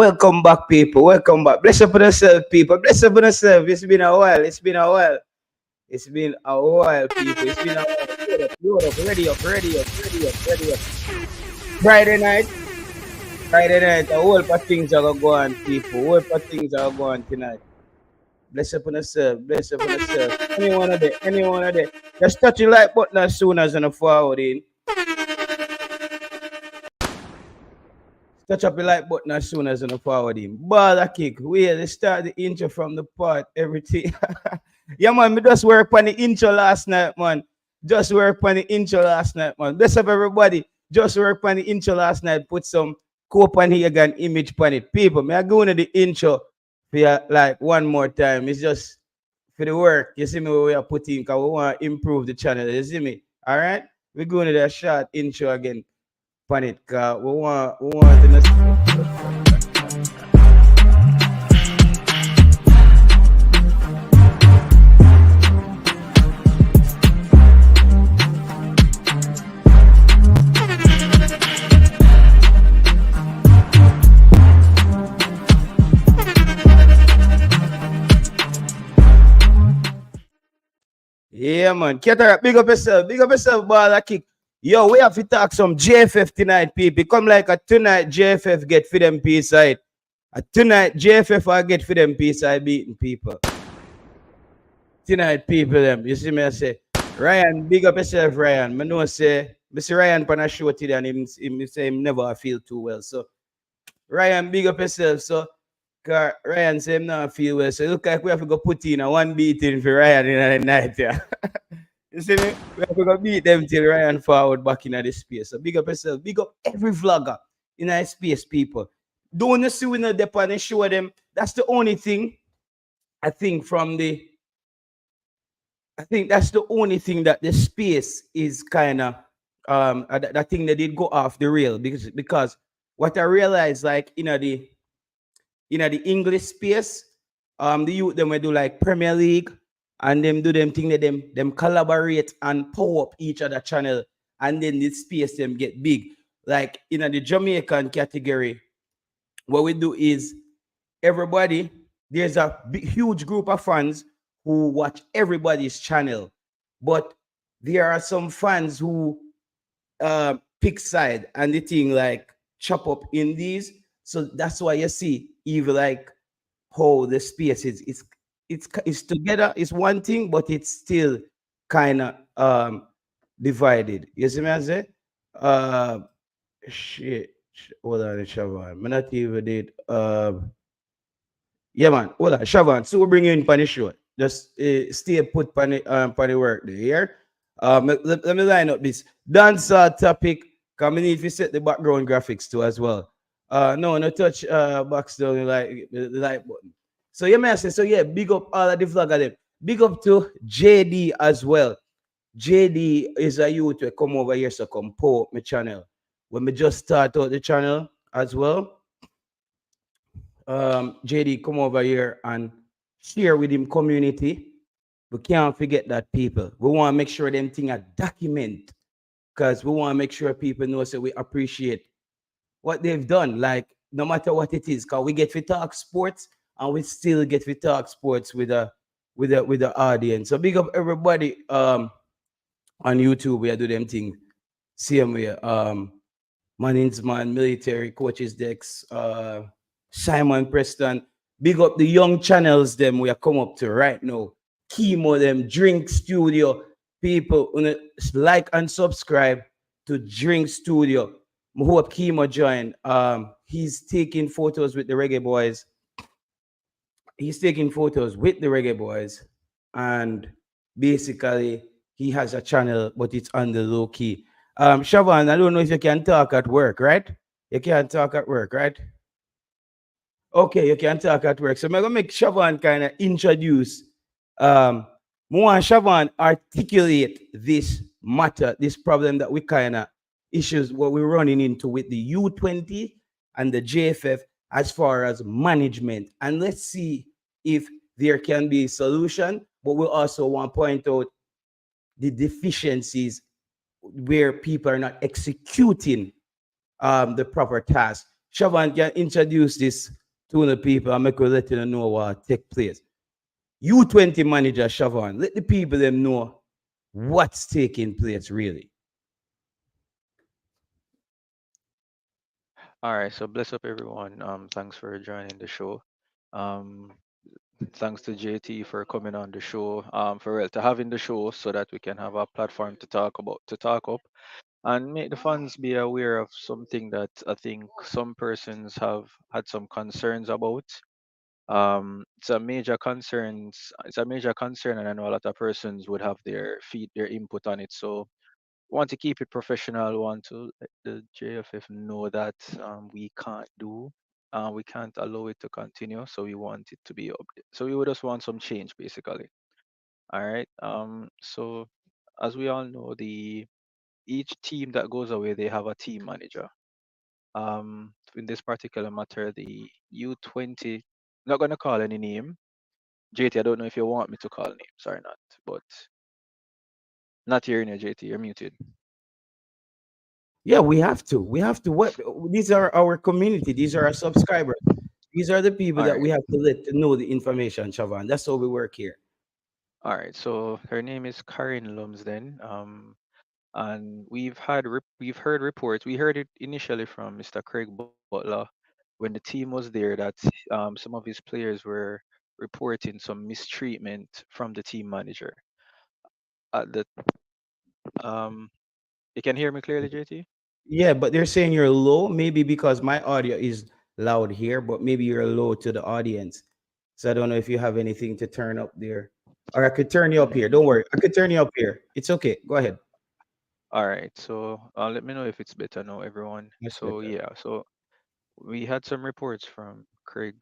welcome back, people. Welcome back. Bless up on yourself, people. Bless up on yourself. It's been a while. It's been a while. It's been a while, people. It's been a while. Load up, ready up. Friday night. A whole lot of things are going to go on, people. A whole lot of things are going tonight. Bless up on yourself. Anyone of them. Just touch the like button as soon as you're forward in. Touch up the like button as soon as you're forward in. Ball kick. Let's start the intro from the part. Everything. Yeah, man. Me just work on the intro last night, man. Bless up, everybody. Just work on the intro last night. Put some Copenhagen image on it. People, me I go into the intro for like one more time. It's just for the work. You see me where we are putting because we want to improve the channel. You see me? All right? We're going to that short intro again. On it, because we want to yeah, man. Big up yourself, ball kick. Yo, we have to talk some JFF tonight, people. Come like a tonight JFF get for them peace side. A tonight JFF I get for them peace side beating people. Tonight, people them. You see me, I say, Ryan, big up yourself, Ryan. I know say, Mr. Ryan pan a show today and him say him never feel too well. So Ryan, big up yourself. So Ryan say him not feel well. So look like we have to go put in a one beating for Ryan in the night, yeah. You see me? We have to go beat them till Ryan forward back in the space. So big up yourself. Big up every vlogger in our space, people. Don't you see when they're on and show them. That's the only thing I think that's the only thing that the space is kind of that thing that did go off the rail because what I realized like the English space, the youth them will do like Premier League. And them do them thing that them collaborate and power up each other channel, and then the space them get big. Like in the Jamaican category, what we do is everybody, there's a huge group of fans who watch everybody's channel, but there are some fans who pick side and the thing like chop up in these. So that's why you see even like how the space is. It's together, it's one thing, but it's still kind of divided. You see me I say? Shit. Hold on, Shavan. I'm not even did. Yeah, man. Hold on, Shavan. So we bring you in for the show. Just stay put on the work there. Here. Let me line up this dancehall topic. Because I need to set the background graphics too as well. No touch box down like the like button. So yeah, man, so yeah, big up all of the vlogger them. Big up to JD as well. JD is a youth to come over here so come power up my channel. When we just start out the channel as well. JD come over here and share with him community. We can't forget that, people. We want to make sure them thing are document. Because we want to make sure people know so we appreciate what they've done. Like no matter what it is, because we get to talk sports. And we still get to talk sports with the audience. So big up everybody on YouTube. We do them thing same way. Management, military coaches decks, Simon Preston. Big up the young channels them we are come up to right now. Chemo them, Drink Studio. People like and subscribe to Drink Studio. I hope Chemo join. He's taking photos with the Reggae Boys. He's taking photos with the Reggae Boys, and basically he has a channel, but it's on the low key. Shavan, I don't know if you can talk at work, right? You can talk at work, right? Okay, you can talk at work. So I'm gonna make Shavan kind of introduce. More Shavan articulate this matter, this problem that we kind of issues what we're running into with the U-20 and the JFF as far as management, and let's see if there can be a solution, but we also want to point out the deficiencies where people are not executing the proper task. Shavan can introduce this to the people and make we let you know what take place. U20 manager Siobhan, let the people them know what's taking place really. All right, so bless up everyone. Thanks for joining the show. Um, Thanks to JT for coming on the show. For real, to having the show so that we can have a platform to talk up and make the fans be aware of something that I think some persons have had some concerns about. It's a major concern, and I know a lot of persons would have their input on it. So want to keep it professional, want to let the JFF know that we can't allow it to continue. So we want it to be up. So we would just want some change, basically. All right. So as we all know, the each team that goes away, they have a team manager. In this particular matter, the U20, not gonna call any name. JT, I don't know if you want me to call names or not, but not hearing you, JT. You're muted. Yeah, we have to. We have to. What these are our community. These are our subscribers. These are the people All that right. we have to let know the information, Siobhan. That's how we work here. All right. So her name is Karen Lumsden. And we've heard reports. We heard it initially from Mr. Craig Butler when the team was there that some of his players were reporting some mistreatment from the team manager. The um, you can hear me clearly, JT. Yeah, but they're saying you're low, maybe because my audio is loud here, but maybe you're low to the audience. So I don't know if you have anything to turn up there. Or I could turn you up here. Don't worry. I could turn you up here. It's okay. Go ahead. All right. So let me know if it's better now, everyone. That's So better. yeah. So we had some reports from Craig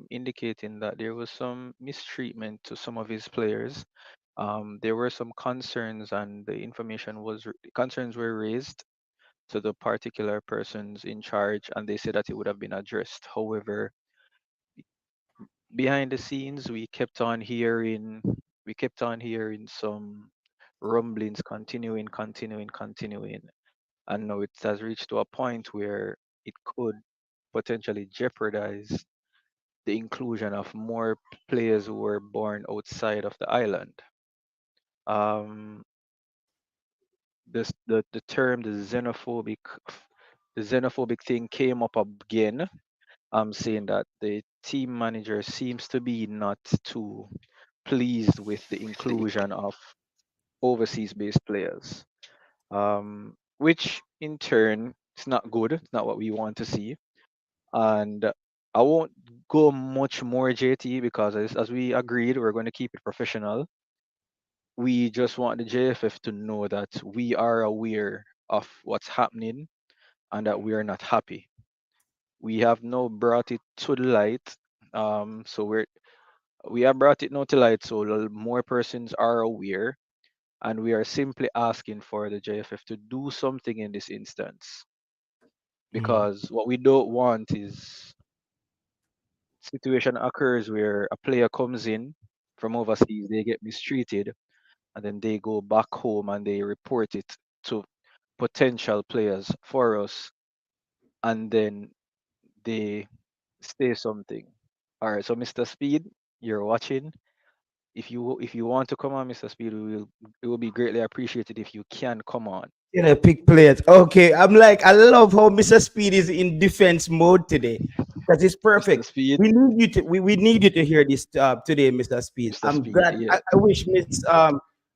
indicating that there was some mistreatment to some of his players. There were some concerns, and the concerns were raised to the particular persons in charge, and they said that it would have been addressed. However, behind the scenes, we kept on hearing some rumblings, continuing, and now it has reached to a point where it could potentially jeopardize the inclusion of more players who were born outside of the island. Um, the term the xenophobic thing came up again. Saying that the team manager seems to be not too pleased with the inclusion of overseas based players, which in turn is not good. It's not what we want to see. And I won't go much more, JT, because as we agreed, we're going to keep it professional. We just want the JFF to know that we are aware of what's happening and that we are not happy. We have now brought it to the light. So we have brought it now to light, so more persons are aware, and we are simply asking for the JFF to do something in this instance, Mhm. because what we don't want is situation occurs where a player comes in from overseas, they get mistreated, and then they go back home and they report it to potential players for us, and then they say something. All right, so Mr. Speed, you're watching. If you want to come on, Mr. Speed, it will be greatly appreciated if you can come on, You know, pick players. Okay, I'm like, I love how Mr. Speed is in defense mode today because it's Mr. perfect. Speed. We need you to hear this today, Mr. Speed. Mr. I'm Speed, glad. yeah. I wish Miss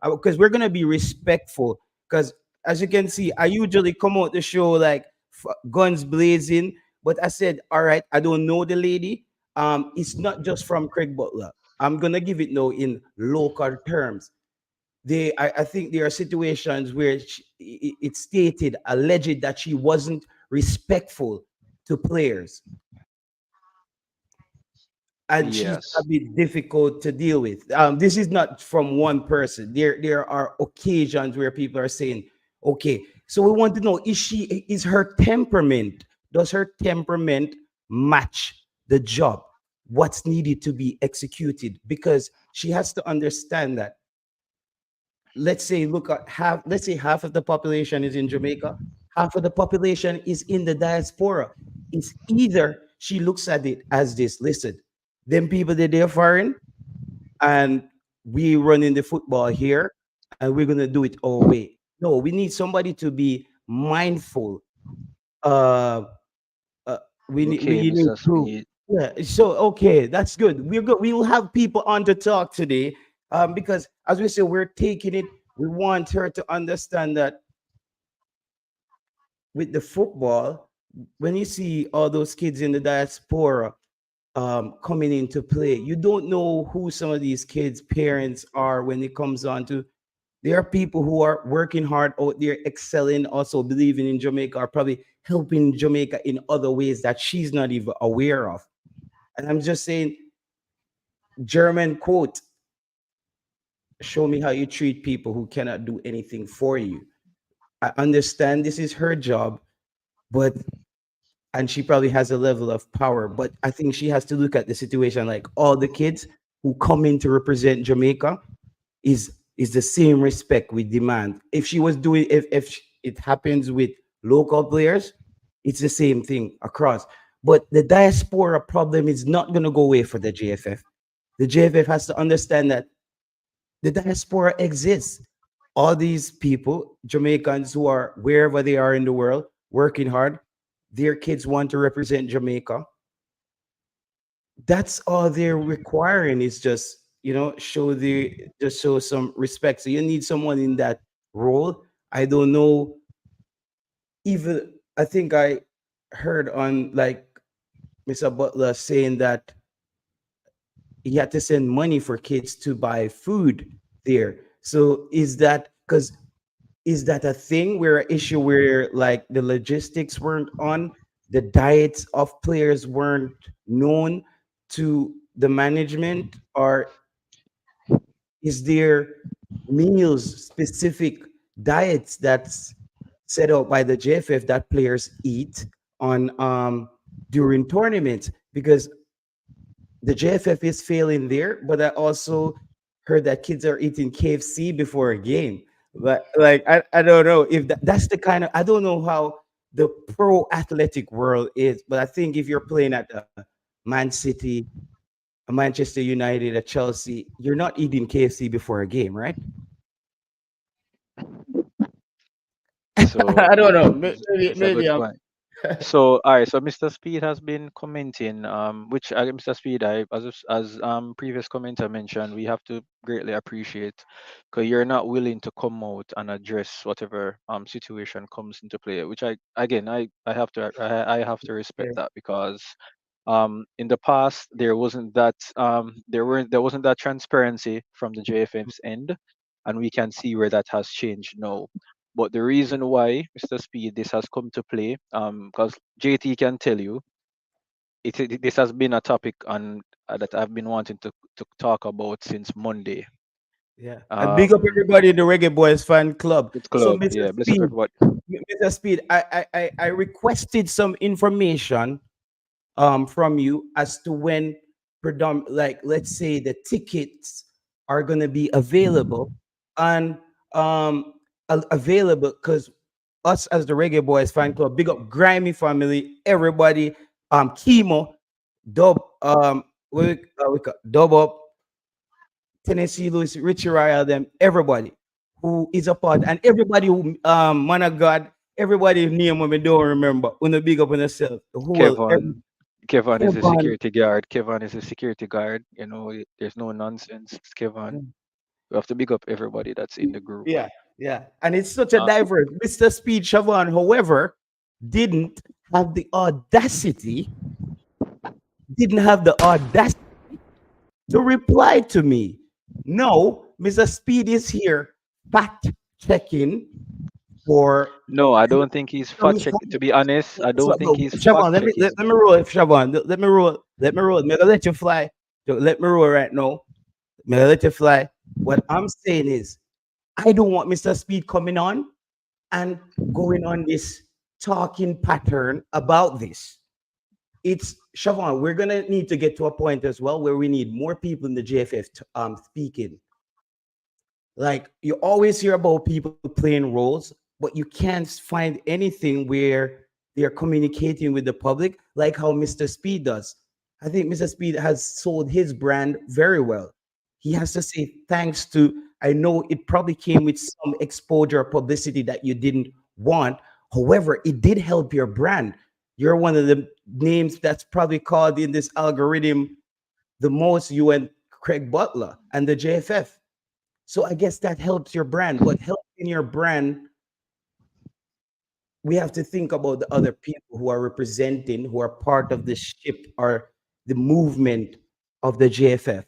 because we're gonna be respectful because as you can see, I usually come out the show like guns blazing, but I said, all right, I don't know the lady. It's not just from Craig Butler. I'm gonna give it now in local terms. I think there are situations where it's stated, alleged that she wasn't respectful to players, and she's a Yes. bit difficult to deal with. This is not from one person. There are occasions where people are saying, okay, so we want to know, is her temperament, does her temperament match the job? What's needed to be executed? Because she has to understand that, let's say, look at half, let's say half of the population is in Jamaica, half of the population is in the diaspora. It's either she looks at it as this. Listen, them people that they're foreign, and we running the football here, and we're gonna do it our way. No, we need somebody to be mindful. Uh, uh Okay, we need Mr. to, Speed. yeah. So okay, that's good. We're good. We will have people on to talk today, because as we say, we're taking it. We want her to understand that with the football, when you see all those kids in the diaspora coming into play, you don't know who some of these kids' parents are when it comes on to. There are people who are working hard out there, excelling, also believing in Jamaica, are probably helping Jamaica in other ways that she's not even aware of. And I'm just saying, German quote, show me how you treat people who cannot do anything for you. I understand this is her job, but and she probably has a level of power, but I think she has to look at the situation like all the kids who come in to represent Jamaica is the same respect we demand. If she was doing, if it happens with local players, it's the same thing across. But the diaspora problem is not going to go away for the JFF. The JFF has to understand that the diaspora exists. All these people, Jamaicans who are wherever they are in the world, working hard, their kids want to represent Jamaica. That's all they're requiring is just, show the just show some respect. So you need someone in that role. I don't know, even I think I heard on like Mr. Butler saying that he had to send money for kids to buy food there. So is that because is that a thing where an issue where like the logistics weren't on, the diets of players weren't known to the management, or is there meals, specific diets that's set out by the JFF that players eat on during tournaments? Because the JFF is failing there, but I also heard that kids are eating KFC before a game. But like I don't know if that's the kind of, I don't know how the pro athletic world is, but I think if you're playing at Man City, a Manchester United, a Chelsea, you're not eating KFC before a game, right? So I don't know. it's a Maybe good I'm. point. So, all right. So, Mr. Speed has been commenting, which Mr. Speed, as previous commenter mentioned, we have to greatly appreciate, because you're not willing to come out and address whatever situation comes into play. Which I have to I have to respect Yeah, that, because in the past there wasn't that transparency from the JFM's end, and we can see where that has changed now. But the reason why, Mr. Speed, this has come to play, because JT can tell you, this has been a topic on that I've been wanting to talk about since Monday. yeah. And big up Um, everybody in the Reggae Boys fan club. it's So, club, Mr. yeah. Bless up Speed, everybody. Mr. Speed, I requested some information from you as to when like let's say the tickets are going to be available, and available because us as the Reggae Boys fan club, big up Grimy family, everybody, Chemo, Dub, we call Dub Up, Tennessee Lewis, Richie Ryle, them, everybody who is a part, and everybody who, man of God, everybody name when we don't remember, when the big up on yourself, the whole, every, Kevin. Kevin is a Kevin, security guard. Kevin is a security guard. You know, there's no nonsense. It's Kevin. We have to big up everybody that's in the group. yeah, yeah. And it's such a Uh, diverse. Mr. Speed Siobhan, however, didn't have the audacity, didn't have the audacity to reply to me. No, Mr. Speed is here fact checking for no, I don't think he's some, fact check. To be honest, I don't think no, he's Siobhan, fact checking. let me roll it, Siobhan. Let me roll. Let me roll. May I let you fly. Let me roll right now. May I let you fly. What I'm saying is, I don't want Mr. Speed coming on and going on this talking pattern about this. It's Siobhan, we're gonna need to get to a point as well where we need more people in the JFF to, speaking. Like you always hear about people playing roles, but you can't find anything where they're communicating with the public, like how Mr. Speed does. I think Mr. Speed has sold his brand very well. He has to say thanks to, I know it probably came with some exposure publicity that you didn't want. However, it did help your brand. You're one of the names that's probably called in this algorithm the most, you and Craig Butler and the JFF. So I guess that helps your brand, but helping your brand, we have to think about the other people who are representing, who are part of the ship or the movement of the JFF.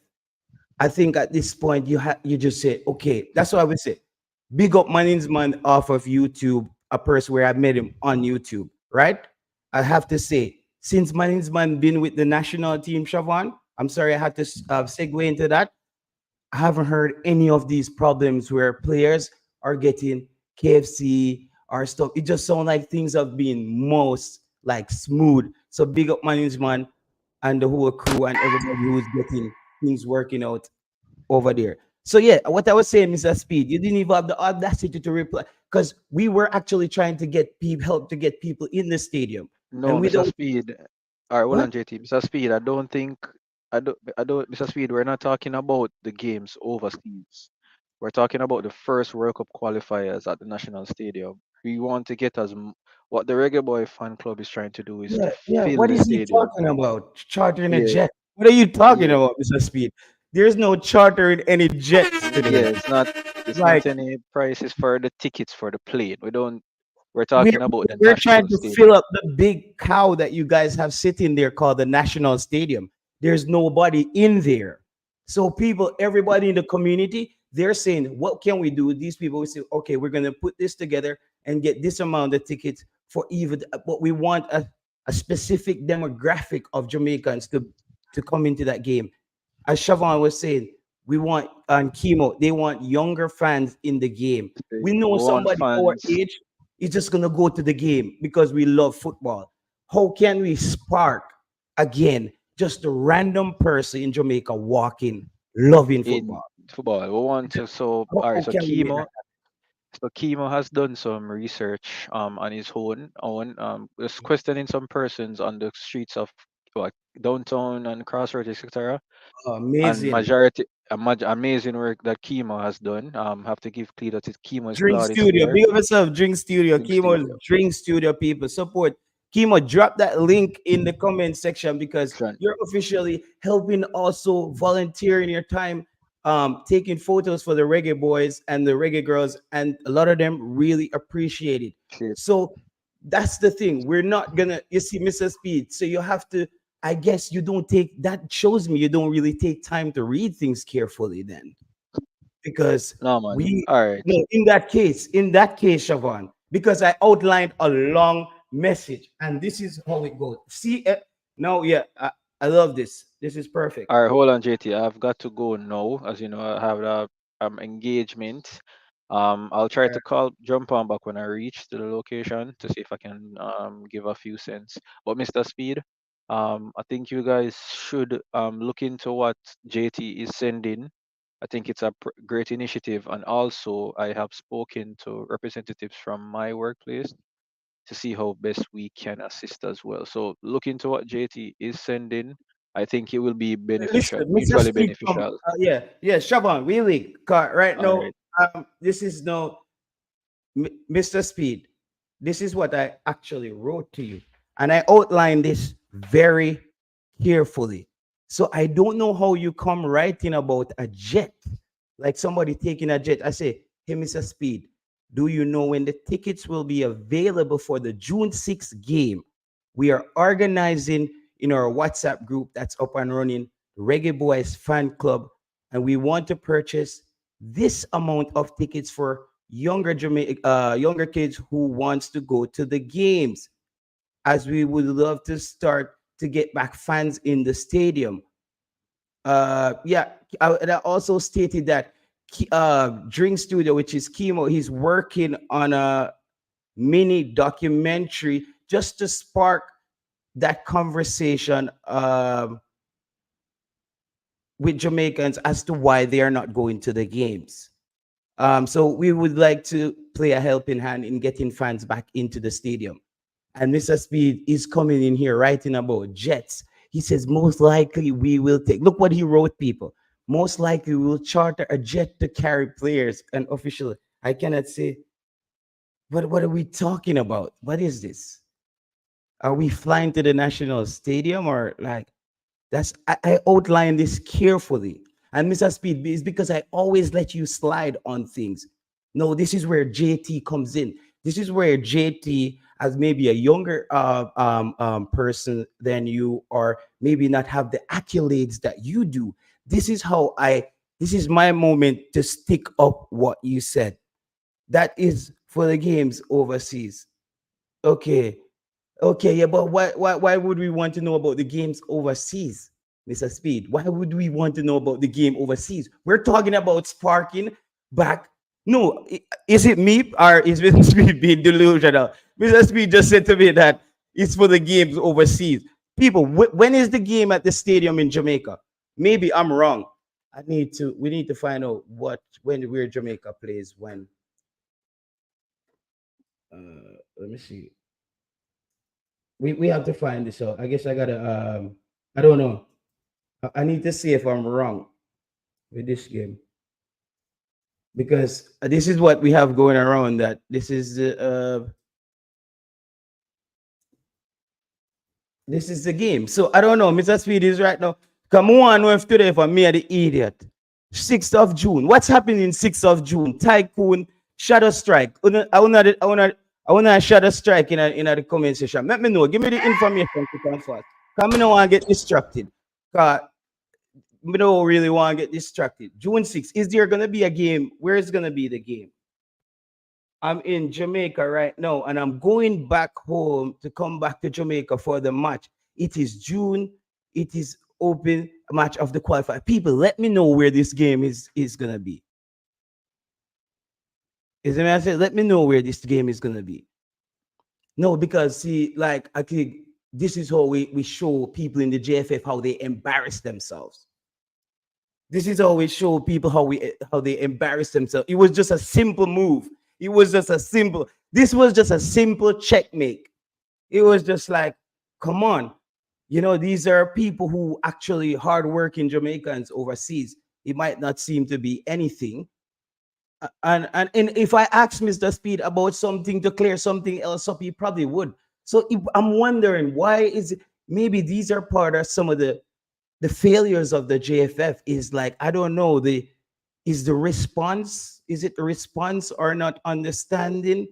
I think at this point you just say, okay, that's what I would say. Big up Manningsman off of YouTube, a person where I met him on YouTube, right? I have to say, since Manningsman been with the national team, Siobhan, I'm sorry I had to segue into that. I haven't heard any of these problems where players are getting KFC or stuff. It just sounds like things have been most like smooth. So big up management and the whole crew and everybody who's getting things working out over there. So yeah, what I was saying, Mr. Speed, you didn't even have the audacity to reply because we were actually trying to get people help to get people in the stadium, and No, we Mr. don't. Speed. All right, hold What? on, JT. Mr. Speed, Mr. Speed, we're not talking about the games overseas. We're talking about the first World Cup qualifiers at the National Stadium. We want to get what the Reggae Boy fan club is trying to do is to Yeah, yeah. fill What the is he stadium. talking about? Chartering a Yeah, jet? What are you talking yeah, about, Mr. Speed? There's no chartering any jets today. yeah. It's not Like any prices for the tickets for the plane. We don't. We're we're talking about the we're trying national to stadium. fill up the big cow that you guys have sitting there called the National Stadium. There's nobody in there. So people, everybody in the community, they're saying, what can we do? These people will say, okay, we're gonna put this together and get this amount of tickets for even, but we want a specific demographic of Jamaicans to come into that game. As Siobhan was saying, we want on chemo, they want younger fans in the game. We know We want somebody our fans. age is just gonna go to the game because we love football. How can we spark again just a random person in Jamaica walking, loving In football? football. We want to all right, How so can we make that? Chemo has done some research on his own just questioning some persons on the streets of what downtown and crossroads, etc. And Amazing. amazing work that Chemo has done. Have to give credit to Chemo is Drink plaudits Studio. there. Big up yourself, Drink Studio. Think Chemo studio. Drink Studio people. Support Chemo. Drop that link in the comment section because Tran- you're officially helping also volunteering your time, taking photos for the reggae boys and the reggae girls, and a lot of them really appreciate it. shit. So that's the thing. We're not gonna, you see, Mr. Speed. So you have to, I guess you don't take that shows me you don't really take time to read things carefully then because No man. we All right. no in that case Siobhan, because I outlined a long message and this is how it goes. See no, yeah, I love this. This is perfect. All right, hold on, JT. I've got to go now. As you know, I have a engagement. I'll try to jump on back when I reach to the location to see if I can give a few cents. But Mr. Speed, I think you guys should look into what JT is sending. I think it's a great initiative, and also I have spoken to representatives from my workplace to see how best we can assist as well. So look into what JT is sending. I think it will be beneficial, Listen, Mr. mutually Speed, beneficial. yeah, yeah, Siobhan, really, right All now, right. this is no Mr. Speed. This is what I actually wrote to you, and I outlined this very carefully. So I don't know how you come writing about a jet, like somebody taking a jet. I say, hey, Mr. Speed, do you know when the tickets will be available for the June 6th game? We are organizing in our WhatsApp group that's up and running, Reggae Boys Fan Club, and we want to purchase this amount of tickets for younger kids who wants to go to the games, as we would love to start to get back fans in the stadium. Yeah, and I also stated that Drink Studio, which is Chemo, he's working on a mini documentary just to spark that conversation with Jamaicans as to why they are not going to the games. So we would like to play a helping hand in getting fans back into the stadium. And Mr. Speed is coming in here writing about jets. He says, most likely we will take, look what he wrote, people. Most likely we will charter a jet to carry players and officials. I cannot say, what are we talking about? What is this? Are we flying to the national stadium or like, I outlined this carefully. And Mr. Speed is because I always let you slide on things. No, this is where JT comes in. This is where JT, as maybe a younger person than you, or maybe not have the accolades that you do. This is how this is my moment to stick up what you said. That is for the games overseas. Okay. Okay, yeah, but why would we want to know about the games overseas, Mr. Speed? Why would we want to know about the game overseas? We're talking about sparking back. No, is it me or is Mr. Speed being delusional? Mr. Speed just said to me that it's for the games overseas. People, when is the game at the stadium in Jamaica? Maybe I'm wrong. We need to find out where Jamaica plays when. Let me see. We have to find this out. I guess I gotta I don't know. I need to see if I'm wrong with this game because this is what we have going around. That this is the game. So I don't know. Mr. Speed is right now. Come on, if today for me the idiot. 6th of June. What's happening 6th of June? Tycoon Shadow Strike. I wanna Shadow Strike in the comment section. Let me know. Give me the information to come fast. Come on, want to get distracted. Cause we don't really want to get distracted. June 6th. Is there gonna be a game? Where is gonna be the game? I'm in Jamaica right now, and I'm going back home to come back to Jamaica for the match. It is June. It is open match of the qualifier. People, let me know where this game is gonna be. Is it? I said, let me know where this game is gonna be. No, because see, like I think this is how we show people in the JFF how they embarrass themselves. This is how we show people how they embarrass themselves. It was just a simple move. It was just a simple. This was just a simple checkmate. It was just like, come on, these are people who actually hardworking Jamaicans overseas. It might not seem to be anything. And if I ask Mr. Speed about something to clear something else up, he probably would. So I'm wondering why is it, maybe these are part of some of the failures of the JFF is like, I don't know, is the response, is it the response or not understanding?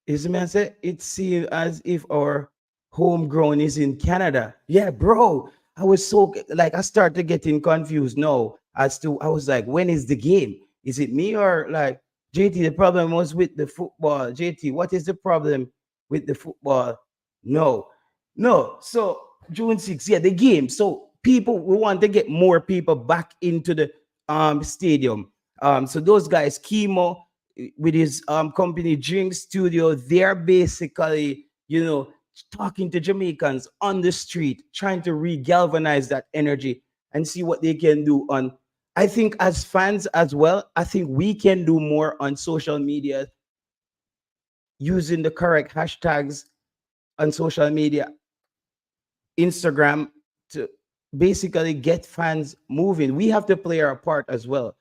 Is the man say it seems as if our homegrown is in Canada. Yeah, bro. I was so like I started getting confused now as to I was like, when is the game? Is it me or like JT? The problem was with the football. JT, what is the problem with the football? No, no. So June 6th, yeah, the game. So people, we want to get more people back into the stadium. So those guys, chemo with his company Drink Studio, they're basically, talking to Jamaicans on the street, trying to re-galvanize that energy and see what they can do on. I think as fans as well, I think we can do more on social media using the correct hashtags on social media, Instagram, to basically get fans moving. We have to play our part as well.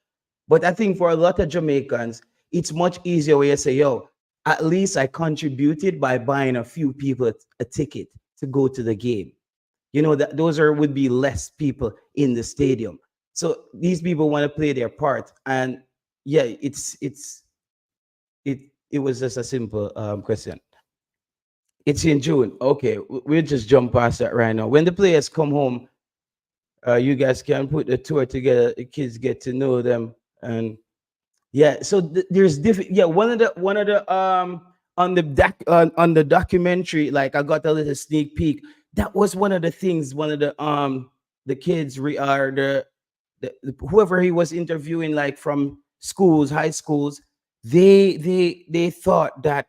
But I think for a lot of Jamaicans, it's much easier where you say, yo, at least I contributed by buying a few people a ticket to go to the game. That those would be less people in the stadium. So these people want to play their part. And yeah, it was just a simple question. It's in June. Okay, we'll just jump past that right now. When the players come home, you guys can put the tour together. The kids get to know them, and yeah. So there's different. Yeah, one of the on the documentary, like I got a little sneak peek. That was one of the things. One of the kids are whoever he was interviewing, like from schools, high schools. They thought that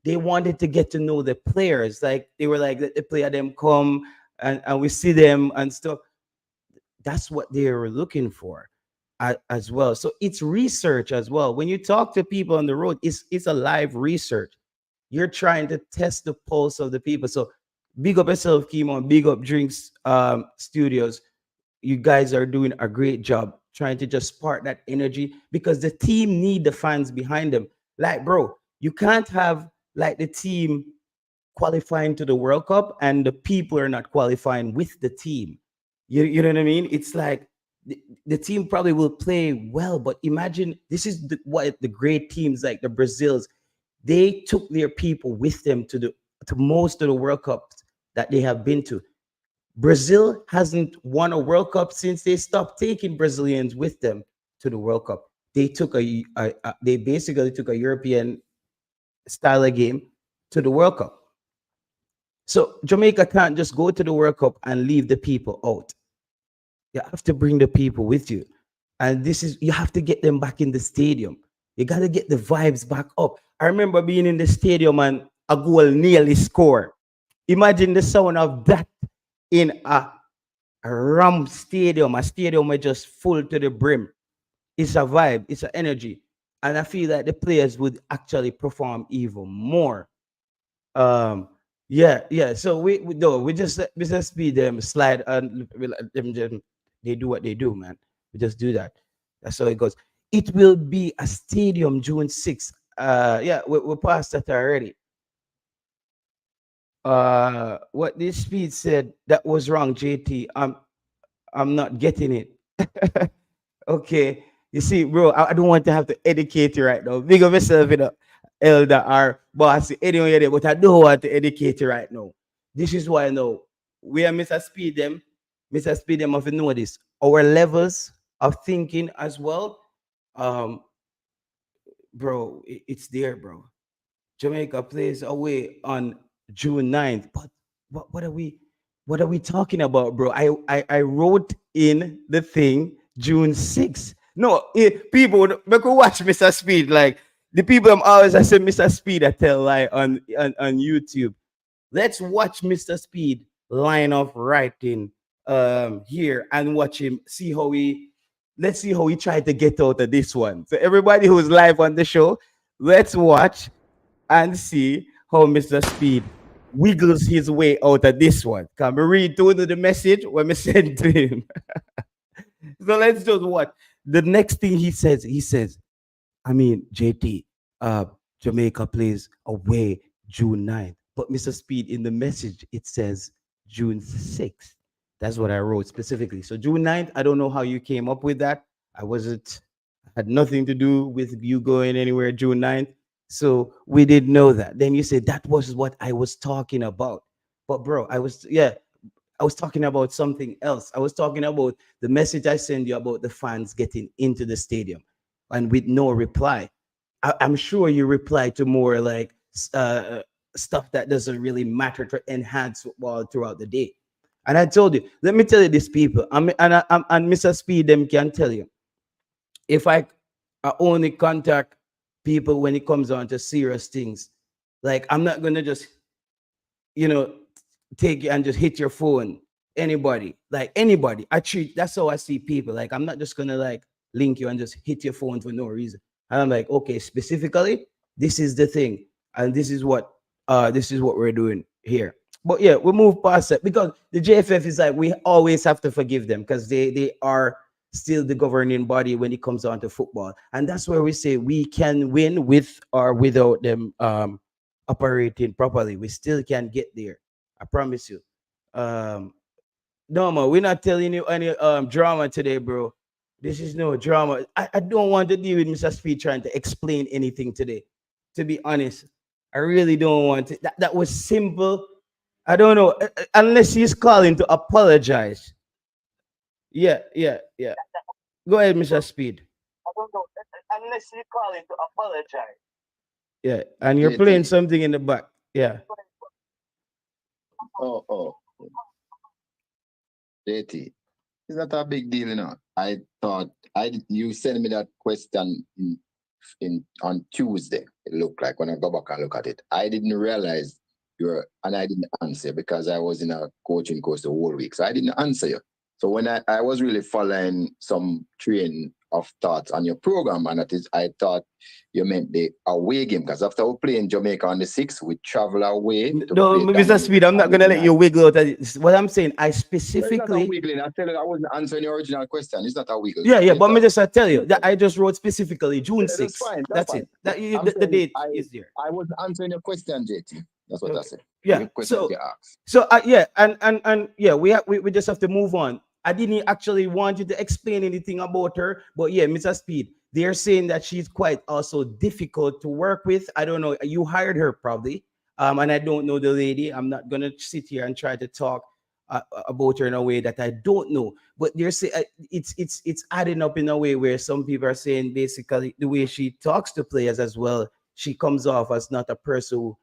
they wanted to get to know the players. Like they were like, let the player them come and we see them and stuff. That's what they were looking for as well. So it's research as well. When you talk to people on the road, it's a live research. You're trying to test the pulse of the people. So big up yourself, Kimo, big up Drinks Studios. You guys are doing a great job trying to just spark that energy because the team need the fans behind them. Like, bro, you can't have like the team qualifying to the World Cup and the people are not qualifying with the team. You know what I mean? It's like the team probably will play well, but imagine this is what the great teams like the Brazils, they took their people with them to most of the World Cups that they have been to. Brazil hasn't won a World Cup since they stopped taking Brazilians with them to the World Cup. They took they basically took a European style of game to the World Cup. So Jamaica can't just go to the World Cup and leave the people out. You have to bring the people with you. And this is, you have to get them back in the stadium. You got to get the vibes back up. I remember being in the stadium and a goal nearly scored. Imagine the sound of that in a Ram stadium, a stadium where just full to the brim. It's a vibe, it's an energy. And I feel like the players would actually perform even more. Um, yeah. So we no, we just speed them, slide, and we let them just, they do what they do, man. We just do that. That's how it goes. It will be a stadium June 6th. Yeah, we passed that already. What this speed said that was wrong, JT. I'm not getting it. Okay. You see, bro, I don't want to have to educate you right now. Big of yourself, elder or boss, anyone there, but I don't want to educate you right now. This is why I know we are Mr. Speed them. Mr. Speed them have to know this. Our levels of thinking as well. Um, bro, it's there, bro. Jamaica plays away on June 9th. But what are we talking about, bro? I wrote in the thing June 6th. No, people make we watch Mr. Speed. Like the people I'm always I say Mr. Speed I tell lie on YouTube. Let's watch Mr. Speed line of writing here and watch him see how he let's see how he tried to get out of this one. So everybody who's live on the show, let's watch and see how Mr. Speed wiggles his way out of this one. Can we read through the message when we send to him? So let's just watch. The next thing he says, I mean, JT, Jamaica plays away June 9th. But Mr. Speed, in the message, it says June 6th. That's what I wrote specifically. So June 9th, I don't know how you came up with that. I wasn't, had nothing to do with you going anywhere June 9th. So we didn't know that. Then you said that was what I was talking about. But bro, I was talking about something else. I was talking about the message I sent you about the fans getting into the stadium and with no reply. I'm sure you reply to more like stuff that doesn't really matter to enhance football throughout the day. And I told you, let me tell you this, people. And Mr. Speed them can tell you if I only contact people when it comes on to serious things. Like I'm not gonna just you know take you and just hit your phone. Anybody, like anybody. I treat that's how I see people. Like I'm not just gonna like link you and just hit your phone for no reason. And I'm like, okay, specifically, this is the thing, and this is what we're doing here. But yeah, we move past it because the JFF is like we always have to forgive them because they are still the governing body when it comes down to football, and that's where we say we can win with or without them operating properly. We still can get there. I promise you. Um, no, man, we're not telling you any drama today, bro. This is no drama. I don't want to deal with Mr. Speed trying to explain anything today. To be honest, I really don't want to. That was simple. I don't know unless he's calling to apologize. Yeah. Go ahead, Mr. Speed. I don't know unless he's calling to apologize. Yeah, and you're playing JT. something in the back. Yeah. Oh, JT. It's not a big deal, I thought you sent me that question in on Tuesday. It looked like when I go back and look at it. I didn't realize and I didn't answer because I was in a coaching course the whole week. So I didn't answer you. So when I was really following some train of thoughts on your program, and that is, I thought you meant the away game, because after we play in Jamaica on the 6th, we travel away. No, Mr. Speed, I'm not gonna let you wiggle out of this. What I'm saying, I specifically. It's not a wiggling. I tell you, I wasn't answering the original question. It's not a wiggle. Yeah, but me just I tell you that I just wrote specifically June 6th. That's fine. That's fine. it. The date is there. I wasn't answering your question, JT. That's what I said. Yeah. We just have to move on. I didn't actually want you to explain anything about her, but yeah, Mr. Speed, they're saying that she's quite also difficult to work with. I don't know. You hired her probably, and I don't know the lady. I'm not gonna sit here and try to talk about her in a way that I don't know. But they're saying it's adding up in a way where some people are saying basically the way she talks to players as well, she comes off as not a person who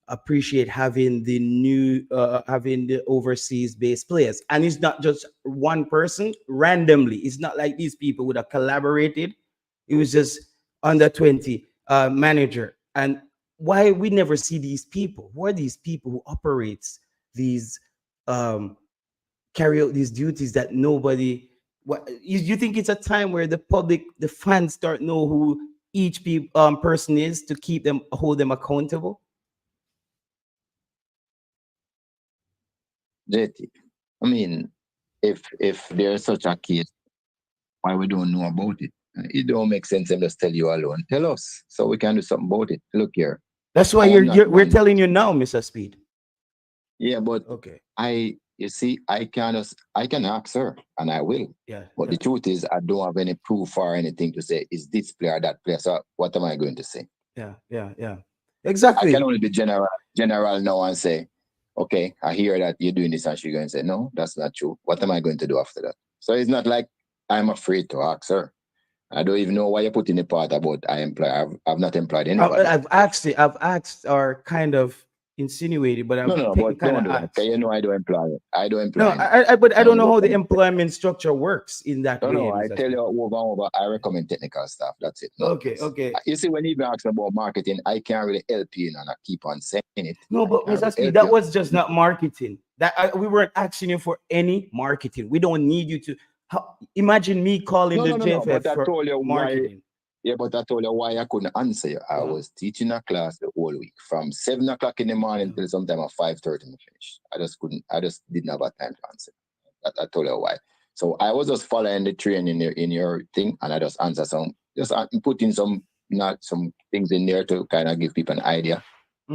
appreciate having the overseas based players. And it's not just one person randomly. It's not like these people would have collaborated. It was just under 20 manager. And why we never see these people? Who are these people who operates these carry out these duties that nobody you think it's a time where the public, the fans start know who each person is to hold them accountable? JT, I mean, if there's such a case, why we don't know about it? It don't make sense them just tell you alone. Tell us so we can do something about it. Look here. That's why we're telling you now, Mr. Speed. Yeah, but okay. You see, I can ask her, and I will. Yeah. But the truth is, I don't have any proof or anything to say is this player or that player. So what am I going to say? Yeah. Exactly. I can only be general now and say, okay, I hear that you're doing this, and she's going to say, no, that's not true. What am I going to do after that? So it's not like I'm afraid to ask her. I don't even know why you put in the part about I employ. I've not employed anybody. I've asked or kind of insinuated, but but don't do that. Okay, you know I don't employ. I don't employ. No, but I don't know how the employment structure works in that way. No, I tell you over. I recommend technical staff. That's it. No, okay. You see, when you even ask about marketing, I can't really help you, and I keep on saying it. No, but Mr. Speed, that was just not marketing. We weren't asking you for any marketing. We don't need you to. Imagine me calling the JFF for marketing. Yeah, but I told you why I couldn't answer you. I was teaching a class the whole week from 7 o'clock in the morning till sometime at 5:30 to finish. I just didn't have a time to answer. I told you why. So I was just following the train in your thing, and I just answer putting some things in there to kind of give people an idea.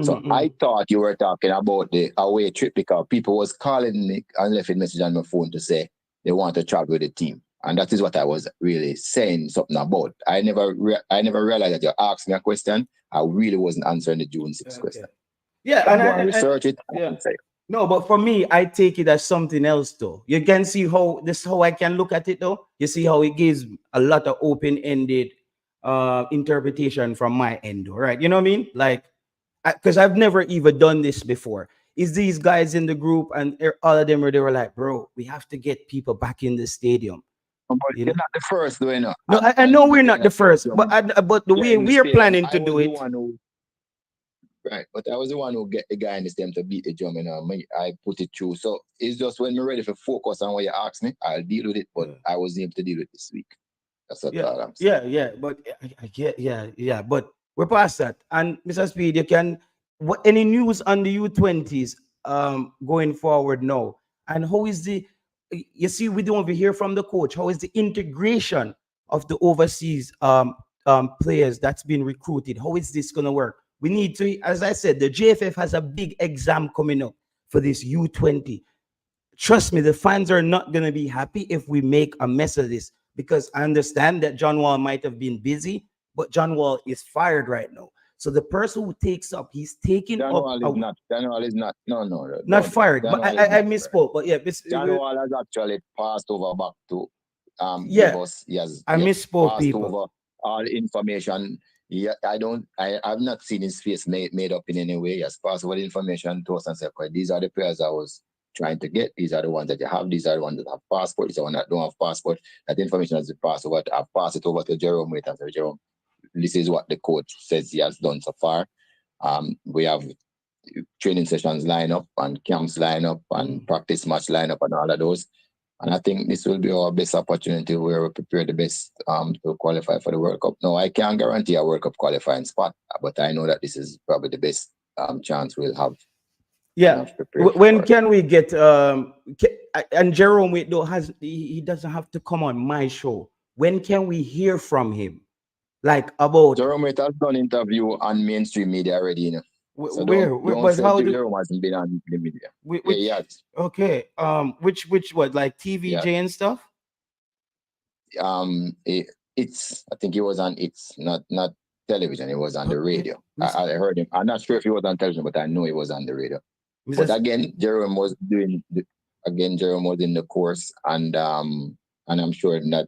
So I thought you were talking about the away trip because people was calling me and left a message on my phone to say they want to travel with the team. And that is what I was really saying something about. I never realized that you asked me a question. I really wasn't answering the June 6th question. Yeah, and I research it. Yeah. No, but for me, I take it as something else, though. You can see how I can look at it, though. You see how it gives a lot of open-ended interpretation from my end, right? You know what I mean? Like, because I've never even done this before. Is these guys in the group and all of them they were like, bro, we have to get people back in the stadium. But you're not the first, though, you know. No, I know we're not the first, but the way we are planning to do it. Right, but I was the one who get the guy in the stadium to beat the drum, you know. I put it through. So it's just when we're ready to focus on what you asked me, I'll deal with it. But I wasn't able to deal with it this week. That's what I'm saying. Yeah. But I get, yeah. But we're past that. And Mr. Speed, you can any news on the U20s going forward now? And how is you see, we don't hear from the coach. How is the integration of the overseas players that's been recruited? How is this going to work? We need to, as I said, the JFF has a big exam coming up for this U20. Trust me, the fans are not going to be happy if we make a mess of this, because I understand that John Wall might have been busy, but John Wall is fired right now. So the person who takes up, he's taking John up. Wall is not. No. Not fired. But I misspoke. But yeah, John Wall has actually passed over back to I misspoke, people. Over all information. Yeah, I've not seen his face made up in any way. He has passed over the information to us and said, okay, these are the players I was trying to get. These are the ones that you have. These are the ones that have passport. These are the ones that don't have passport. That information has been passed over. I've passed it over to Jerome. Wait and say, Jerome, this is what the coach says he has done so far. We have training sessions line up and camps line up and practice match line up and all of those. And I think this will be our best opportunity where we prepare the best to qualify for the World Cup. No, I can't guarantee a World Cup qualifying spot, but I know that this is probably the best chance we'll have. Yeah. Prepare When for it. can we get and Jerome Wade though he doesn't have to come on my show. When can we hear from him? Like about Jerome Wright has done interview on mainstream media already, you know. So where don't but say how do Jerome hasn't been on the media. which Yeah, okay which what like TVJ and stuff? It's I think he was on not television, it was on the Okay. radio. I heard him. I'm not sure if he was on television, but I know he was on the radio. But again, Jerome was in the course, and I'm sure that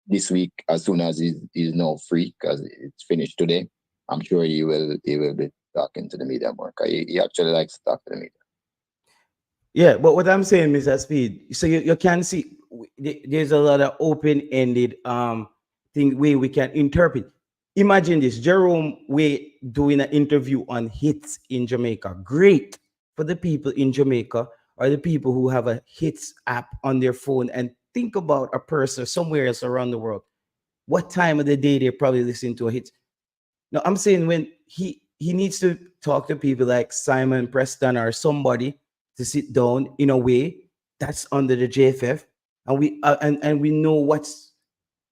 this week, as soon as he's now free, because it's finished today, I'm sure he will be talking to the media more. 'Cause he actually likes to talk to the media. Yeah, but what I'm saying, Mr. Speed, so you can see there's a lot of open-ended thing way we can interpret. Imagine this, Jerome Way doing an interview on hits in Jamaica. Great for the people in Jamaica or the people who have a hits app on their phone and think about a person somewhere else around the world. What time of the day they're probably listening to a hit? No, I'm saying when he needs to talk to people like Simon Preston or somebody to sit down in a way that's under the JFF, and we know what's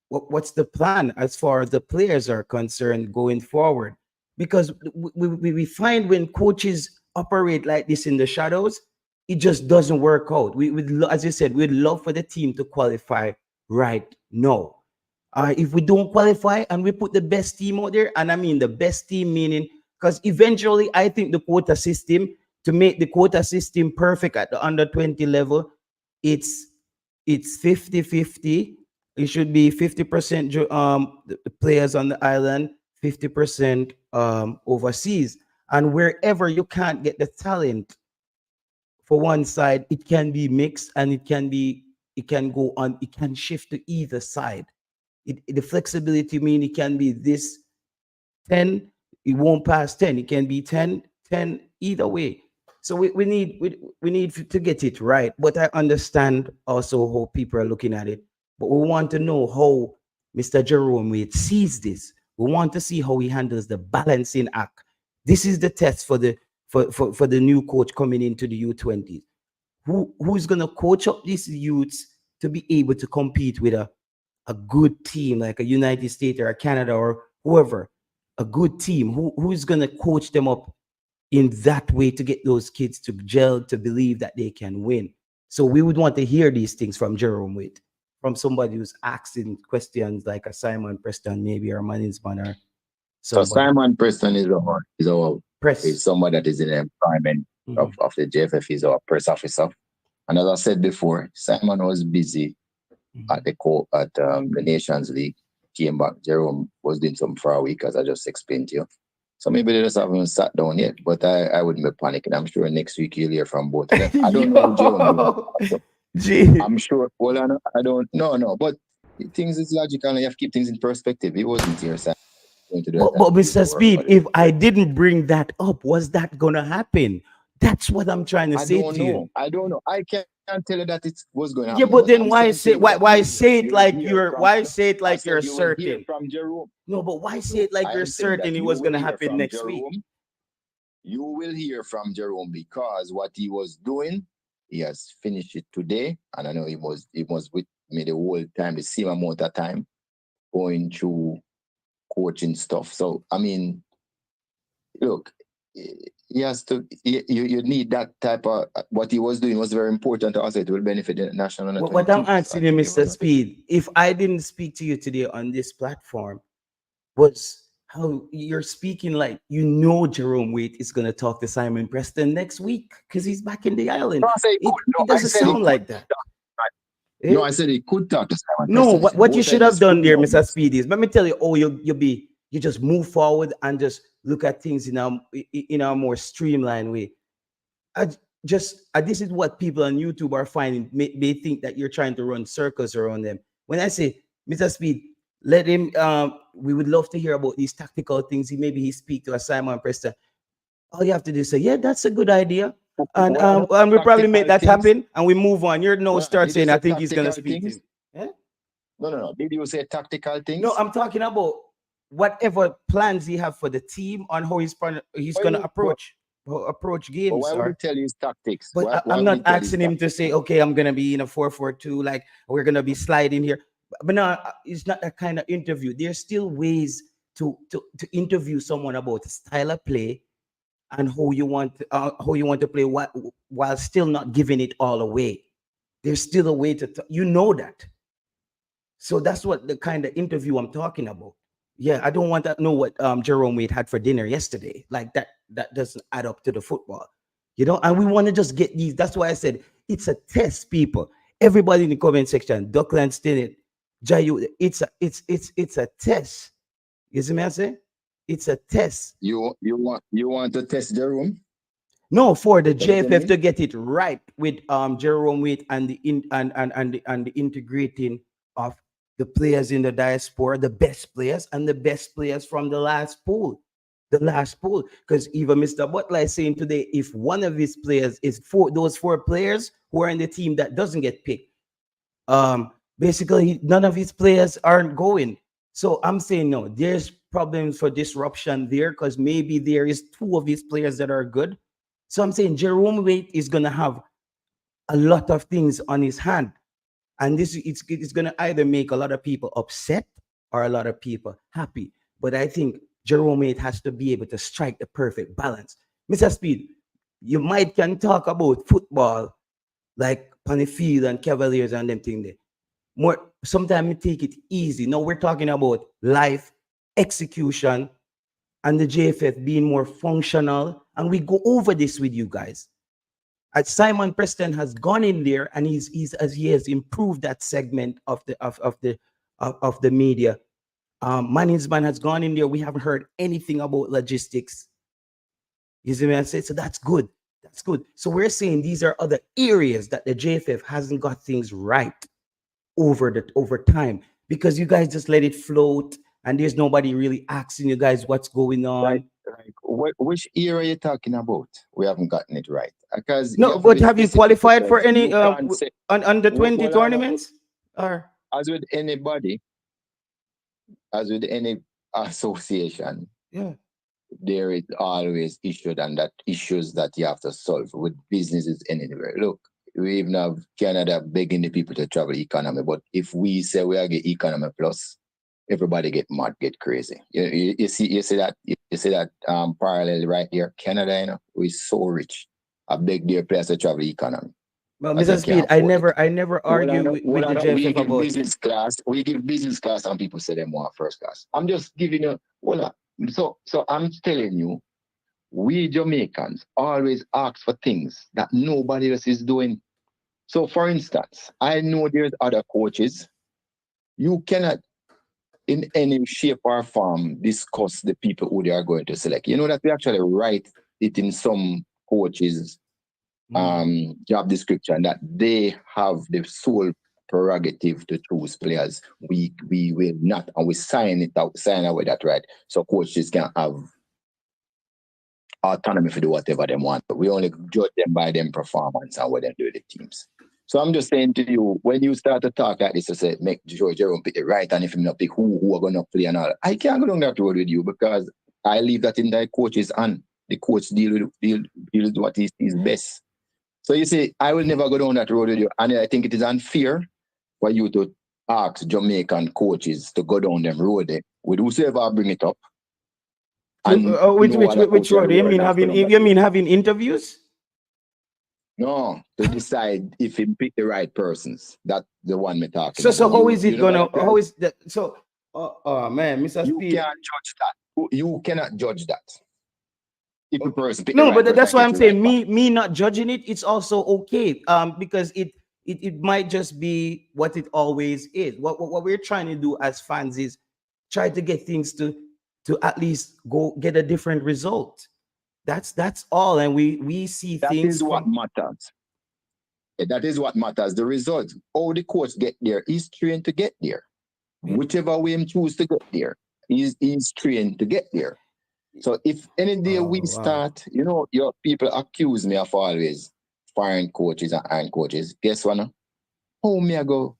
the plan as far as the players are concerned going forward. Because we find when coaches operate like this in the shadows, it just doesn't work out. As you said, we'd love for the team to qualify right now. If we don't qualify and we put the best team out there, and I mean the best team meaning, because eventually I think the quota system, to make the quota system perfect at the under 20 level, it's 50-50. It should be 50% the players on the island, 50% overseas. And wherever you can't get the talent for one side, it can be mixed and it can go on, it can shift to either side. The flexibility mean it can be this 10, it won't pass 10. It can be 10 either way. So we need to get it right. But I understand also how people are looking at it. But we want to know how Mr. Jerome Wade sees this. We want to see how he handles the balancing act. This is the test for the new coach coming into the U20. Who's gonna coach up these youths to be able to compete with a good team like a United States or a Canada or whoever, a good team who's going to coach them up in that way to get those kids to gel, to believe that they can win. So we would want to hear these things from Jerome Wade, from somebody who's asking questions like a Simon Preston, maybe, or Maninsman or So somebody. Simon Preston is Press. somebody that is in the employment of the JFF. He's our press officer. And as I said before, Simon was busy at the Nations League. Came back. Jerome was doing something for a week, as I just explained to you. So maybe they just haven't sat down yet. But I wouldn't be panicking. I'm sure next week you'll hear from both of them. I don't know who Jerome is. I'm sure. Well, I don't. No. But things is logical, and you have to keep things in perspective. He wasn't here. But Mr. Speed, if I didn't bring that up, was that gonna happen? That's what I'm trying to say to you. I don't know. I can't tell you that it was going to Yeah, happen. but then why say it like you're certain from Jerome? No, but why say it like you're certain it was gonna happen next week? You will hear from Jerome because what he was doing, he has finished it today, and I know he was with me the whole time, the same amount of time, going through coaching stuff. So I mean, look, he has to. You need that type of what he was doing was very important. Also, it will benefit the national. What I'm asking you, Mr. Speed, if I didn't speak to you today on this platform, was how you're speaking like Jerome Wade is going to talk to Simon Preston next week because he's back in the island. It doesn't sound like that. No, I said he could talk to Simon. No, what you should have done there, Mr. Speed, is let me tell you, you just move forward and just look at things in a more streamlined way. This is what people on YouTube are finding. They think that you're trying to run circles around them. When I say, Mr. Speed, let him. We would love to hear about these tactical things. Maybe he speak to a Simon Preston. All you have to do is say, yeah, that's a good idea. And what about and we probably make tactical that things? happen, and we move on. You're no Well, start did you saying I say think he's gonna tactical speak to things? him. Eh? No. Did you say tactical No, things? I'm talking about whatever plans he have for the team on how he's Why gonna would, approach but games, why would he sir. tell you his tactics? But Why I'm would he not tell his asking him to tactics? say, okay, I'm gonna be in a 4-4-2, like we're gonna be sliding here. But no, it's not that kind of interview. There's still ways to interview someone about the style of play and how you want to play while still not giving it all away. There's still a way to you know that. So that's what the kind of interview I'm talking about. Yeah, I don't want to know what Jerome Wade had for dinner yesterday. Like that doesn't add up to the football. And we want to just get these. That's why I said it's a test, people. Everybody in the comment section, Duckland Stinnett, Jayu, it's a test. You see me I say? It's a test. You want to test Jerome? No, for the Is that what you JFF mean? to get it right with Jerome Wade and the and the integrating of the players in the diaspora, the best players and the best players from the last pool. The last pool. Because even Mr. Butler is saying today, if one of his players is those four players who are in the team that doesn't get picked, basically none of his players aren't going. So I'm saying no, there's problems for disruption there because maybe there is two of his players that are good. So I'm saying Jerome Wade is gonna have a lot of things on his hand, and it's gonna either make a lot of people upset or a lot of people happy. But I think Jerome Wade has to be able to strike the perfect balance. Mr. Speed, you might can talk about football like on the field and Cavaliers and them thing there. More sometimes we take it easy. Now we're talking about life, execution, and the JFF being more functional. And we go over this with you guys. As Simon Preston has gone in there and he's as he has improved that segment of the media. Management has gone in there. We haven't heard anything about logistics. You see what I say? So that's good. That's good. So we're saying these are other areas that the JFF hasn't got things right over time because you guys just let it float and there's nobody really asking you guys what's going Like, on. which era are you talking about? We haven't gotten it right. Because you No, have to but be have you specific qualified for because any you can't say, under 20 well, I know, tournaments? Or as with anybody, as with any association, yeah. there is always issues that you have to solve with businesses anywhere. Look, we even have Canada begging the people to travel economy, but if we say we are get economy plus, everybody get mad, get crazy. You see that parallel right here. Canada, we're so rich. I beg their players to travel economy Well, as they Mr. can't Speed, I afford it. never argue with the We JFF give about it. business class. We give business class, and people say they want first class. I'm just giving you. So I'm telling you, we Jamaicans always ask for things that nobody else is doing. So, for instance, I know there's other coaches. You cannot, in any shape or form, discuss the people who they are going to select. You know that we actually write it in some coaches' job description that they have the sole prerogative to choose players. We will not, and we sign away that right. So coaches can have autonomy to do whatever they want. But we only judge them by them performance and what they do with the teams. So I'm just saying to you, when you start to talk like this, to say make Jerome pick the right, and if him not pick who are gonna play and all, I can't go down that road with you because I leave that in the coach's hand. The coach deal with what is best. So you see, I will never go down that road with you, and I think it is unfair for you to ask Jamaican coaches to go down them road there with whosoever bring it up. And Which road? You mean having interviews? No, to decide if he pick the right persons. That's the one we're talking So about. how is it gonna? How is that? So, man, Mr. You Speed. can't judge that. You cannot judge that. If a person pick No, the right but that's person, why get I'm the saying right me not judging it. It's also okay. Because it might just be what it always is. What we're trying to do as fans is try to get things to at least go get a different result. That's all, and we see that things is what matters. That is what matters. The result. How the coach get there, he's trained to get there. Whichever way him choose to get there, he's trained to get there. So if any day we Oh, wow. start, your people accuse me of always firing coaches and iron coaches. Guess what? Now? How me I go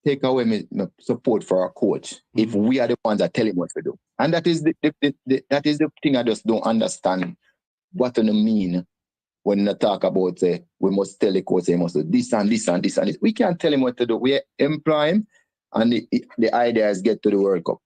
take away my support for our coach if we are the ones that tell him what to do? And that is that is the thing I just don't understand. What do you mean when you talk about we must tell the coach he must do this and this and this and this? We can't tell him what to do. We employ him, and the idea is get to the World Cup.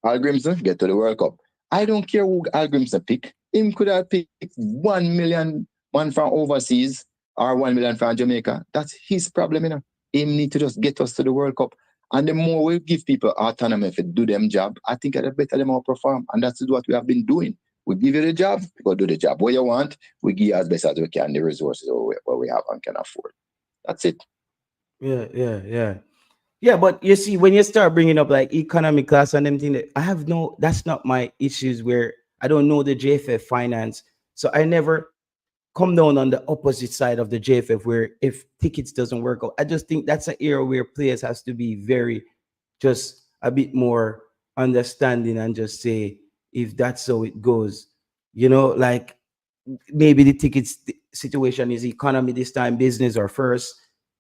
Al Grimson, get to the World Cup. I don't care who Al Grimson pick. Him could have picked 1 million man from overseas or 1 million from Jamaica. That's his problem, you know. Him need to just get us to the World Cup. And the more we give people autonomy to do them job, I think the better them all perform. And that's what we have been doing. We give you the job, go do the job. What you want, we give you as best as we can the resources what we have and can afford. That's it. Yeah, but you see, when you start bringing up like economic class and them thing, that's not my issues where I don't know the JFF finance. So I never come down on the opposite side of the JFF where if tickets doesn't work out, I just think that's an era where players has to be very, just a bit more understanding and just say, if that's how it goes, like maybe the tickets situation is economy this time, business or first.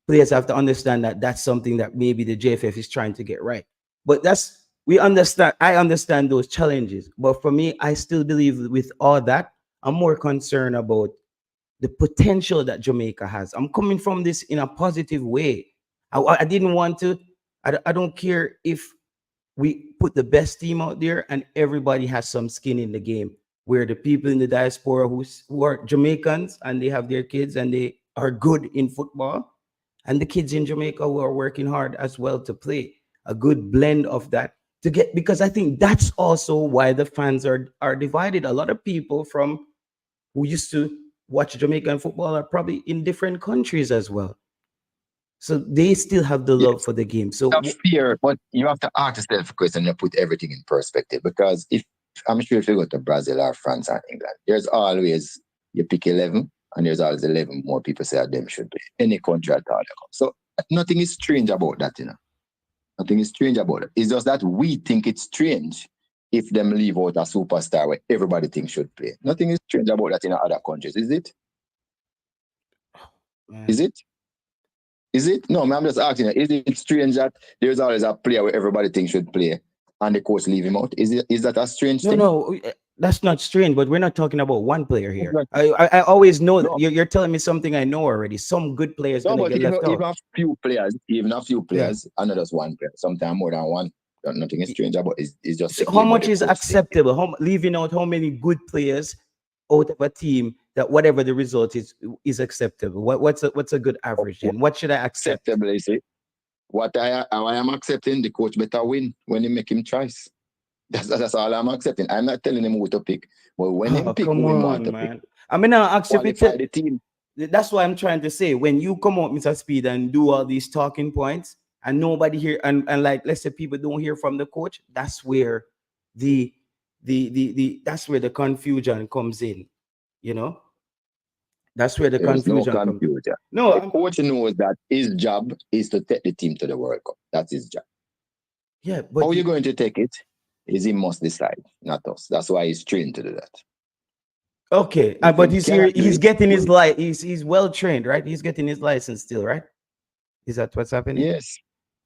Players have to understand that that's something that maybe the JFF is trying to get right. But I understand those challenges. But for me, I still believe with all that, I'm more concerned about the potential that Jamaica has. I'm coming from this in a positive way. I didn't want to, I don't care if we put the best team out there and everybody has some skin in the game, where the people in the diaspora who are Jamaicans and they have their kids and they are good in football, and the kids in Jamaica who are working hard as well to play a good blend of that to get, because I think that's also why the fans are divided. A lot of people from who used to watch Jamaican football are probably in different countries as well. So they still have the love for the game. So that's fear, but you have to ask yourself a question and put everything in perspective. Because if I'm sure if you go to Brazil or France or England, there's always you pick 11 and there's always 11 more people say that them should be. Any country at all. So nothing is strange about that, Nothing is strange about it. It's just that we think it's strange if them leave out a superstar where everybody thinks should play. Nothing is strange about that in other countries, is it? Is it? Is it? No, I'm just asking you, is it strange that there's always a player where everybody thinks should play and the coach leave him out? Is that a strange thing? No, that's not strange, but we're not talking about one player here. I always know that you're telling me something I know already. Some good players gonna get left out. Even a few players, and not just one player, sometimes more than one. Nothing is strange about it. It's just so how much is acceptable? Leaving out how many good players out of a team that whatever the result is acceptable? What's a good average then? What should I accept? Acceptable, you see. What I am accepting, the coach better win when he make him choice. That's all I'm accepting. I'm not telling him who to pick. But when he pick who he want to pick. I mean, now actually the team. That's what I'm trying to say. When you come out, Mr. Speed, and do all these talking points, and nobody hear, and like let's say people don't hear from the coach, that's where that's where the confusion comes in. That's where the confusion comes. No, the coach knows that his job is to take the team to the World Cup. That's his job. Yeah, but how you going to take it is he must decide, not us. That's why he's trained to do that. Okay, but he's here. He's getting his license. He's well trained, right? He's getting his license still, right? Is that what's happening? Yes.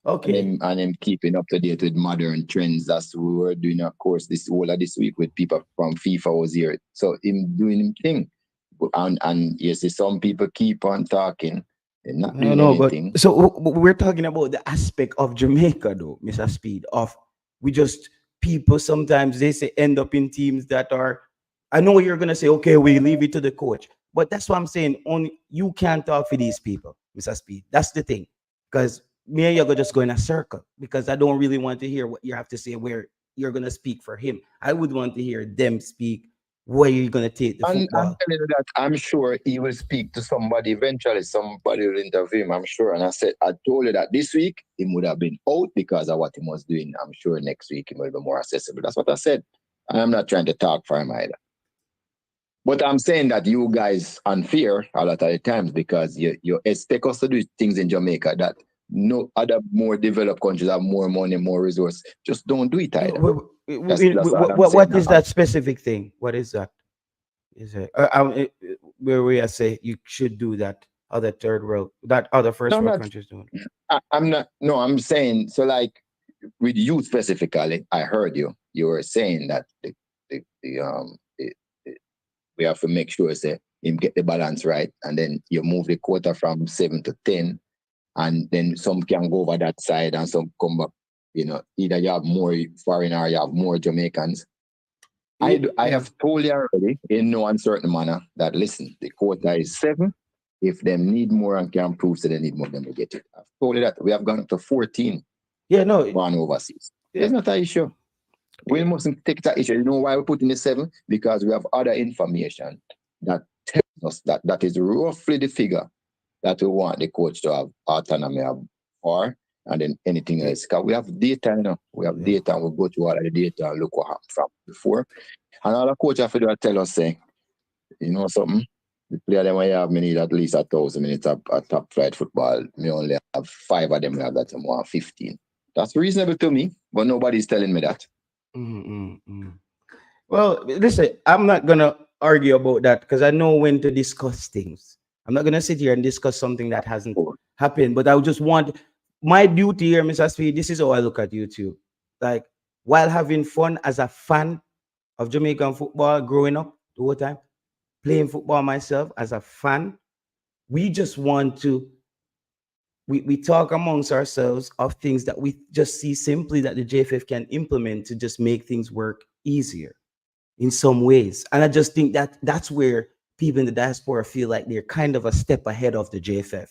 Okay. And him keeping up to date with modern trends. That's what we were doing a course this week with people from FIFA was here. So him doing him thing. And you see some people keep on talking and not doing anything. But so we're talking about the aspect of Jamaica though, Mr. Speed, of people sometimes they say end up in teams that are, I know you're gonna say, okay, we leave it to the coach. But that's what I'm saying. Only you can't talk for these people, Mr. Speed. That's the thing. Because me and you just go in a circle, because I don't really want to hear what you have to say where you're gonna speak for him. I would want to hear them speak where you're gonna take the football. I'm telling you that I'm sure he will speak to somebody eventually. Somebody will interview him, I'm sure. And I told you that this week he would have been out because of what he was doing. I'm sure next week he will be more accessible. That's what I said. And I'm not trying to talk for him either. But I'm saying that you guys unfair a lot of the times because you expect us to do things in Jamaica that no other more developed countries have more money, more resource. Just don't do it either. That's all I'm What saying. is that specific thing? What is that? Is it where we say you should do that other third world, that other No, first I'm world not. countries doing? I'm not. No, I'm saying so. Like with you specifically, I heard you. You were saying that the we have to make sure say him get the balance right, and then you move the quota from 7 to 10, and then some can go over that side and some come back. Either you have more foreign or you have more Jamaicans. I have told you already in no uncertain manner that listen, the quota is 7. If them need more and can prove that they need more, then we get it. I've told you that we have gone up to 14 Yeah, no, gone overseas. yeah. It's not an issue. We mustn't take that issue. You know why we put in the 7? Because we have other information that tells us that is roughly the figure that we want the coach to have autonomy of, or and then anything else. Because we have data, we have data, and we go through all of the data and look what happened from before. And all the coach have to do is tell us, say, you know something? The player them I have, me need at least 1,000 minutes of top flight football. Me only have 5 of them have that I'm 115. That's reasonable to me, but nobody's telling me that. Well, listen, I'm not gonna argue about that because I know when to discuss things. I'm not gonna sit here and discuss something that hasn't happened. But I would just want my duty here, Mr. Speed. This is how I look at YouTube. Like while having fun as a fan of Jamaican football, growing up the whole time, playing football myself as a fan, we just want to we talk amongst ourselves of things that we just see simply that the JFF can implement to just make things work easier in some ways. And I just think that that's where people in the diaspora feel like they're kind of a step ahead of the JFF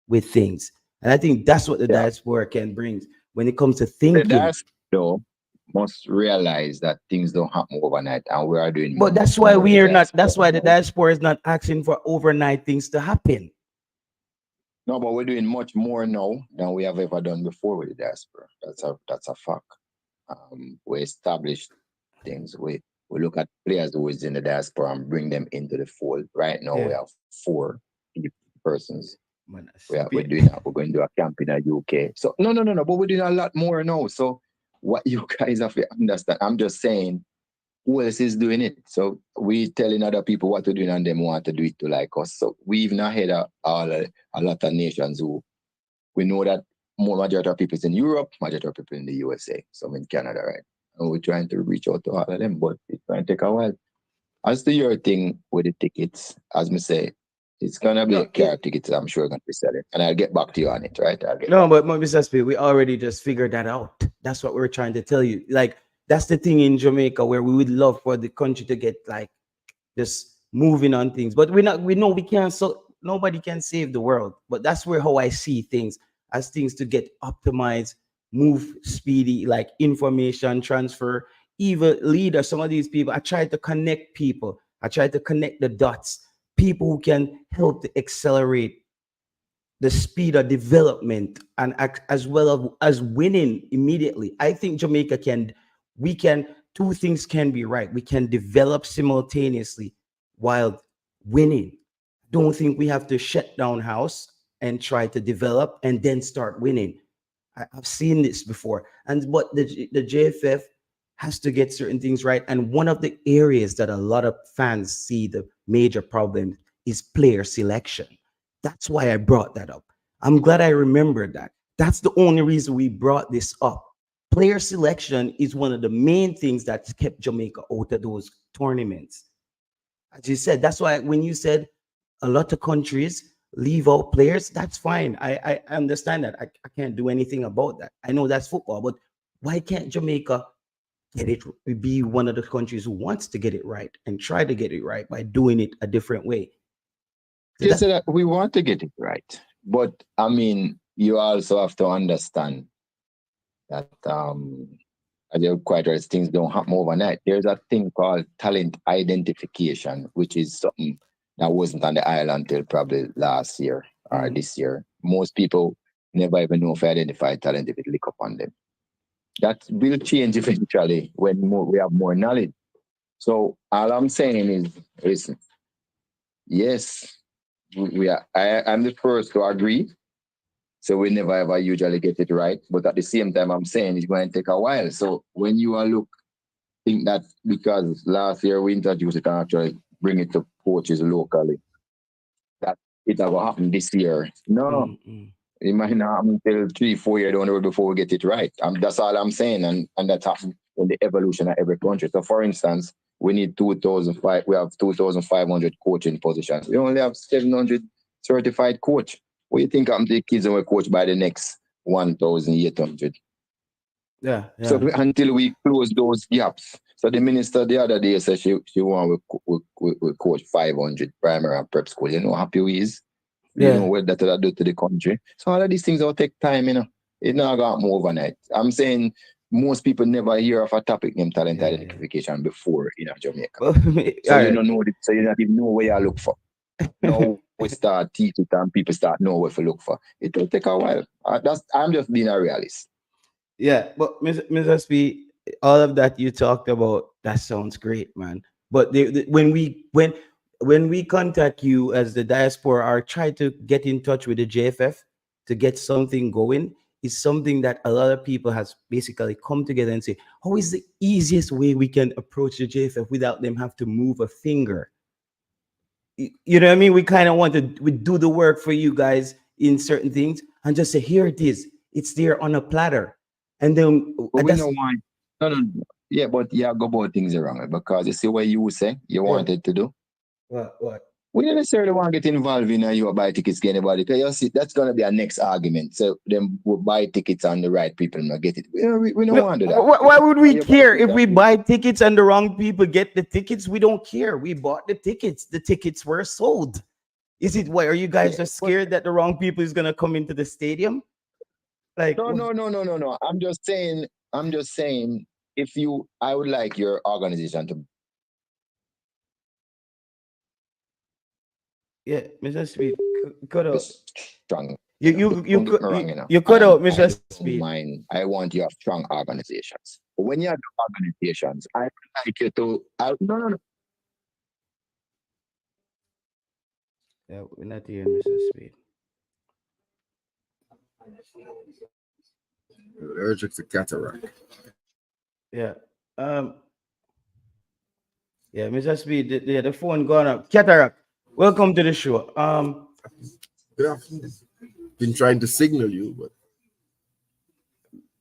with things. And I think that's what the diaspora can bring when it comes to thinking. The diaspora must realize that things don't happen overnight, and we are doing. But that's why we are not. That's why the diaspora is not asking for overnight things to happen. No, but we're doing much more now than we have ever done before with the diaspora. That's a fact. We established things. We look at players who is in the diaspora and bring them into the fold. Right now we have 4 persons. We're doing that. We're going to do a camp in the UK. So no. But we're doing a lot more now. So what you guys have to understand, I'm just saying, who else is doing it? So we telling other people what to do and them want to do it to like us. So we even ahead of a lot of nations who we know that more majority of people is in Europe, majority of people in the USA, some in Canada, right? And we're trying to reach out to all of them, but it's going to take a while. As to your thing with the tickets, as me say, it's gonna be a car tickets. I'm sure gonna be selling, and I'll get back to you on it, right? But Mr. Speed, we already just figured that out. That's what we're trying to tell you. Like that's the thing in Jamaica where we would love for the country to get like just moving on things, but we know we can't. So nobody can save the world. But that's where how I see things as things to get optimized, move speedy, like information transfer. Even leaders, some of these people, I try to connect people. I try to connect the dots. People who can help to accelerate the speed of development and as well as winning immediately. I think Jamaica two things can be right. We can develop simultaneously while winning. Don't think we have to shut down house and try to develop and then start winning. I've seen this before. But the JFF has to get certain things right. And one of the areas that a lot of fans see the major problem is player selection. That's why I brought that up. I'm glad I remembered that. That's the only reason we brought this up. Player selection is one of the main things that's kept Jamaica out of those tournaments. As you said, that's why when you said a lot of countries leave out players, that's fine. I understand that. I can't do anything about that. I know that's football, but why can't Jamaica be one of the countries who wants to get it right and try to get it right by doing it a different way? You said that we want to get it right, but I mean, you also have to understand that as you're quite right, things don't happen overnight. There's a thing called talent identification, which is something that wasn't on the island till probably last year or this year. Most people never even know if they identify talent if it lick up on them. That will change eventually when we have more knowledge. So all I'm saying is, listen, yes, I'm the first to agree So we never ever usually get it right. But at the same time, I'm saying it's going to take a while. So when you are think that because last year we introduced it and actually bring it to coaches locally, that it will happen this year. No, it might not happen until 3-4 years down the road before we get it right. That's all I'm saying. And that's happened in the evolution of every country. So for instance, we need 2,005, we have 2,500 coaching positions. We only have 700 certified coach. What do you think happened to the kids that were coached by the next 1,800? Yeah. So until we close those gaps. So the minister the other day said she want we coach 500 primary and prep school. You know how happy we is? You know what that will do to the country. So all of these things will take time, you know. It's not going to move overnight. I'm saying most people never hear of a topic named talent identification before in Jamaica. So you don't know it, so you don't even know where you look for. Now we start teaching it and people start know what to look for. It will take a while. I'm just being a realist. Yeah, but Mr. SP, all of that you talked about, that sounds great, man. But when we contact you as the diaspora or try to get in touch with the JFF to get something going, is something that a lot of people has basically come together and say, how is the easiest way we can approach the JFF without them have to move a finger? You know what I mean? We kind of want to do the work for you guys in certain things and just say, here it is. It's there on a platter. And then but we don't want no. Yeah, but you go about things wrong because you see what you say you wanted to do. What? We don't necessarily want to get involved in you buy tickets to anybody because you see that's gonna be our next argument. So then we'll buy tickets and the right people not get it. We don't want to do that. Why would we care if we buy tickets and the wrong people get the tickets? We don't care. We bought the tickets. The tickets were sold. Is it why are you guys just scared that the wrong people is gonna come into the stadium? Like no. I'm just saying I would like your organization to Mr. Speed, cut out. Strong. You cut out, Mr. Speed. I want you to have strong organizations. But when you have organizations, I would like you to no. Yeah, we're not hearing Mr. Speed. Allergic to cataract. Yeah. Yeah, Mr. Speed, the phone gone up. Cataract, welcome to the show. Good afternoon. Been trying to signal you, but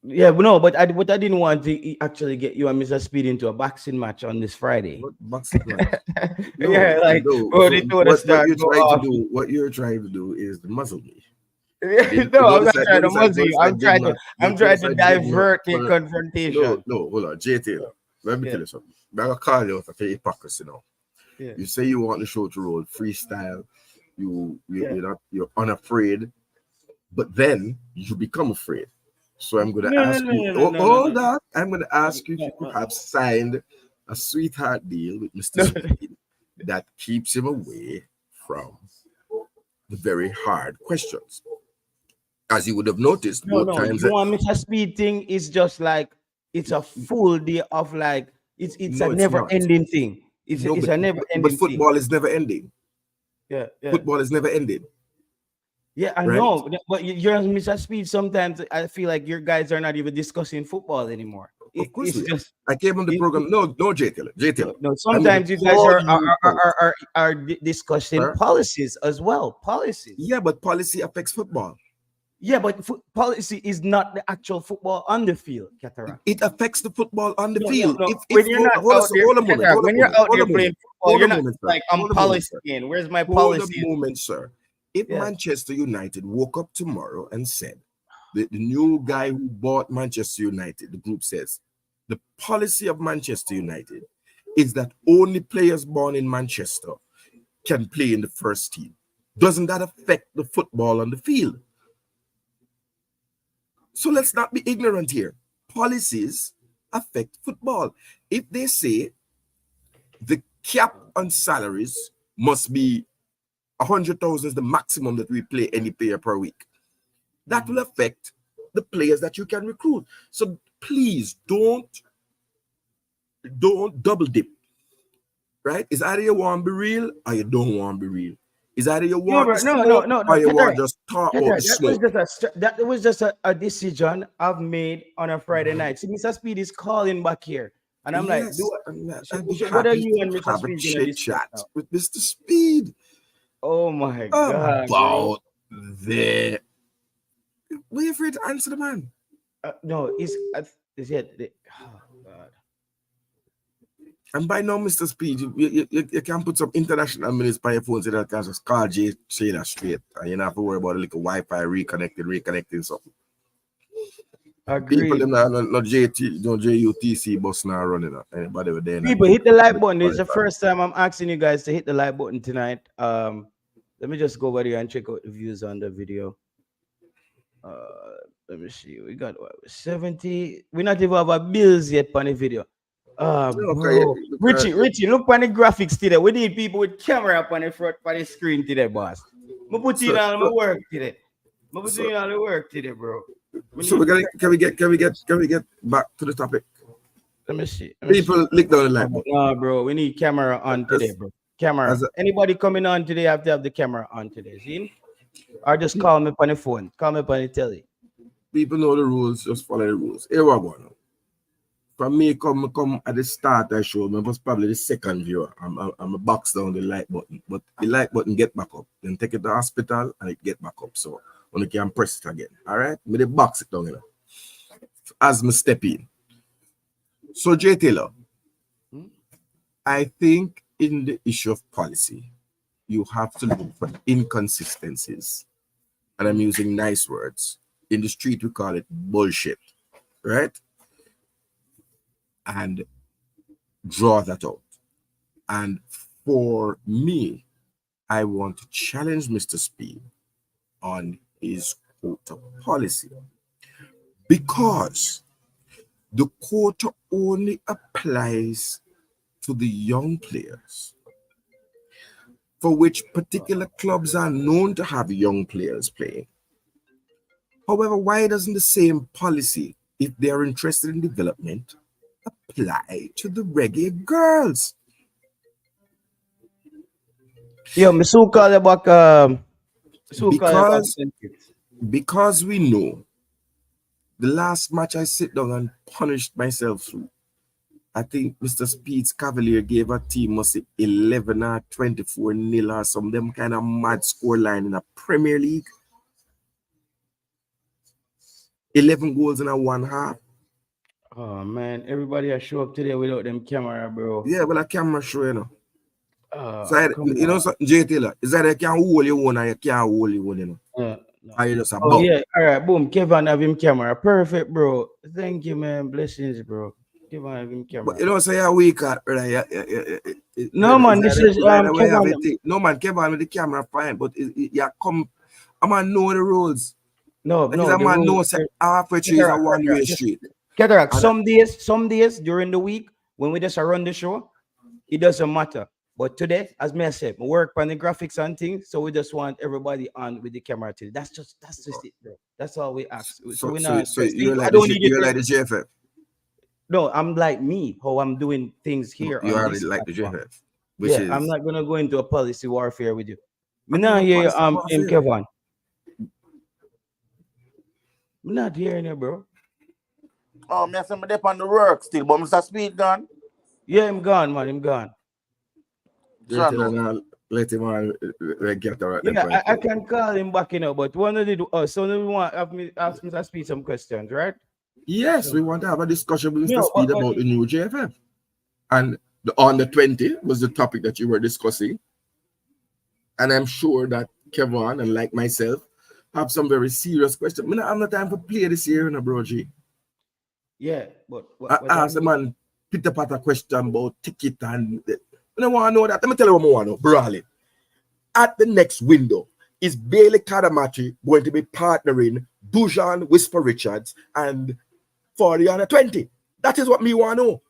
yeah, but no, but I didn't want to actually get you and Mr. Speed into a boxing match on this Friday. What boxing match? No, yeah, like no. What you're trying to do is to muzzle me. No, I'm not trying to muzzle you. I'm trying to divert the confrontation. No, hold on, J Taylor. Let me tell you something. I'm gonna call you out for hypocrisy now. Yeah. You say you want the show to roll freestyle. You're unafraid, but then you become afraid. So I'm going to ask you. Hold on. I'm going to ask you if you have signed a sweetheart deal with Mr. Speed that keeps him away from the very hard questions. As you would have noticed, times. You want Mr. Speed thing is just like it's a full day of like it's a never-ending thing. It's a never-ending. But football is never ending. Yeah. Football is never ending. Yeah, I know, but you're Mr. Speed. Sometimes I feel like your guys are not even discussing football anymore. Of course, I came on the program. No, J Taylor. No, sometimes you guys are discussing policies as well. Policies. Yeah, but policy affects football. Yeah, but policy is not the actual football on the field, Cataract. It affects the football on the field. No. When you're not out there playing football, you're not like I'm policy again. Where's my policy? Hold a moment, sir. If Manchester United woke up tomorrow and said, the new guy who bought Manchester United, the group says, the policy of Manchester United is that only players born in Manchester can play in the first team. Doesn't that affect the football on the field? So let's not be ignorant here. Policies affect football. If they say the cap on salaries must be 100,000 is the maximum that we play any player per week, that will affect the players that you can recruit. So please don't double dip. Right? It's either you want to be real or you don't want to be real. Is either you No, want bro, to no, smoke no, or you want Cataract. to just talk about Cataract, the that was smoke. just that was just a decision I've made on a Friday night. See, Mr. Speed is calling back here, and I'm like, Yes, and I'd be so what are happy you to and Mr. have a Speed gonna chit discuss chat now? with Mr. Speed Oh my God, bro. about the. Were you afraid to answer the man? No, is it? Oh God. And by now, Mr. Speed, you can put some international minutes by your phone so that you can just call Jay Shayla straight. And you don't have to worry about a little Wi-Fi reconnecting something. People Agreed. them not JT, no JUTC bus now running. Anybody over there? People hit the like button. This is the first time I'm asking you guys to hit the like button tonight. Let me just go over here and check out the views on the video. Let me see. We got what, 70. We not even have a bills yet on the video. Bro. Richie, look on the graphics today. We need people with camera up on the front on the screen today, boss. I put in all my work today. I put in all the work today, bro. So can we get back to the topic? Let me see. People lick down the like button. No, bro. We need camera on today, bro. Camera. Anybody coming on today have to have the camera on today. See? Or just call me on the phone. Call me on the telly. People know the rules, just follow the rules. Here we go now. From me come at the start I show, I was probably the second viewer. I'm a box down the like button. But the like button get back up. Then take it to the hospital and it get back up. So when you can press it again. Alright? Me the box it down here. As me step in. So J Taylor, I think in the issue of policy, you have to look for inconsistencies. And I'm using nice words. In the street, we call it bullshit, right? And draw that out. And for me, I want to challenge Mr. Speed on his quota policy because the quota only applies to the young players, for which particular clubs are known to have young players playing. However, why doesn't the same policy, if they are interested in development, apply to the reggae girls? Yo, me so call about because we know the last match I sit down and punished myself through. I think Mr. Speed's Cavalier gave a team must say 11 or 24-0 or some them kind of mad score line in a Premier League. 11 goals in a one half. Oh man, everybody has show up today without them camera, bro. Yeah, well, a camera show, you know. So you know something, J Taylor, is that you can hold your own and you can't hold your own, you know. No. You just yeah, all right, boom. Kevin have him camera. Perfect, bro. Thank you, man. Blessings, bro. Kevin have him camera. But you know, say you're weak at right? No, man, this is Kevin. No, man, Kevin with the camera fine, but you come, I'm gonna know the rules. No, I'm gonna know halfway through is a one-way street. Cataract. Some days during the week when we just run the show, it doesn't matter. But today, as I said, we work on the graphics and things, so we just want everybody on with the camera today. That's just it, bro. That's all we ask. So we're not. So you're like the JFF. No, I'm like me, how I'm doing things here. You already like the JFF. Yeah, I'm not gonna go into a policy warfare with you. Me not hear Kevin. I'm not hearing you, bro. Oh, me somebody up on the work still, but Mr. Speed gone. Yeah, I'm gone, man. I'm gone. Let him get right. Yeah, I can call him back, you know, but one of the so we want to ask Mr. Speed some questions, right? Yes, we want to have a discussion with Mr. Speed about the new JFF. And on the 20 was the topic that you were discussing. And I'm sure that Kevin and like myself have some very serious questions. I have no time for play this year, you know, bro G. Yeah, but I asked the man Peter Potter question about ticket and I want to know that. Let me tell you what I want to know, broadly. At the next window, is Bailey Kadamachi going to be partnering Dujan, Whisper Richards, and for the under 20? That is what me want to know.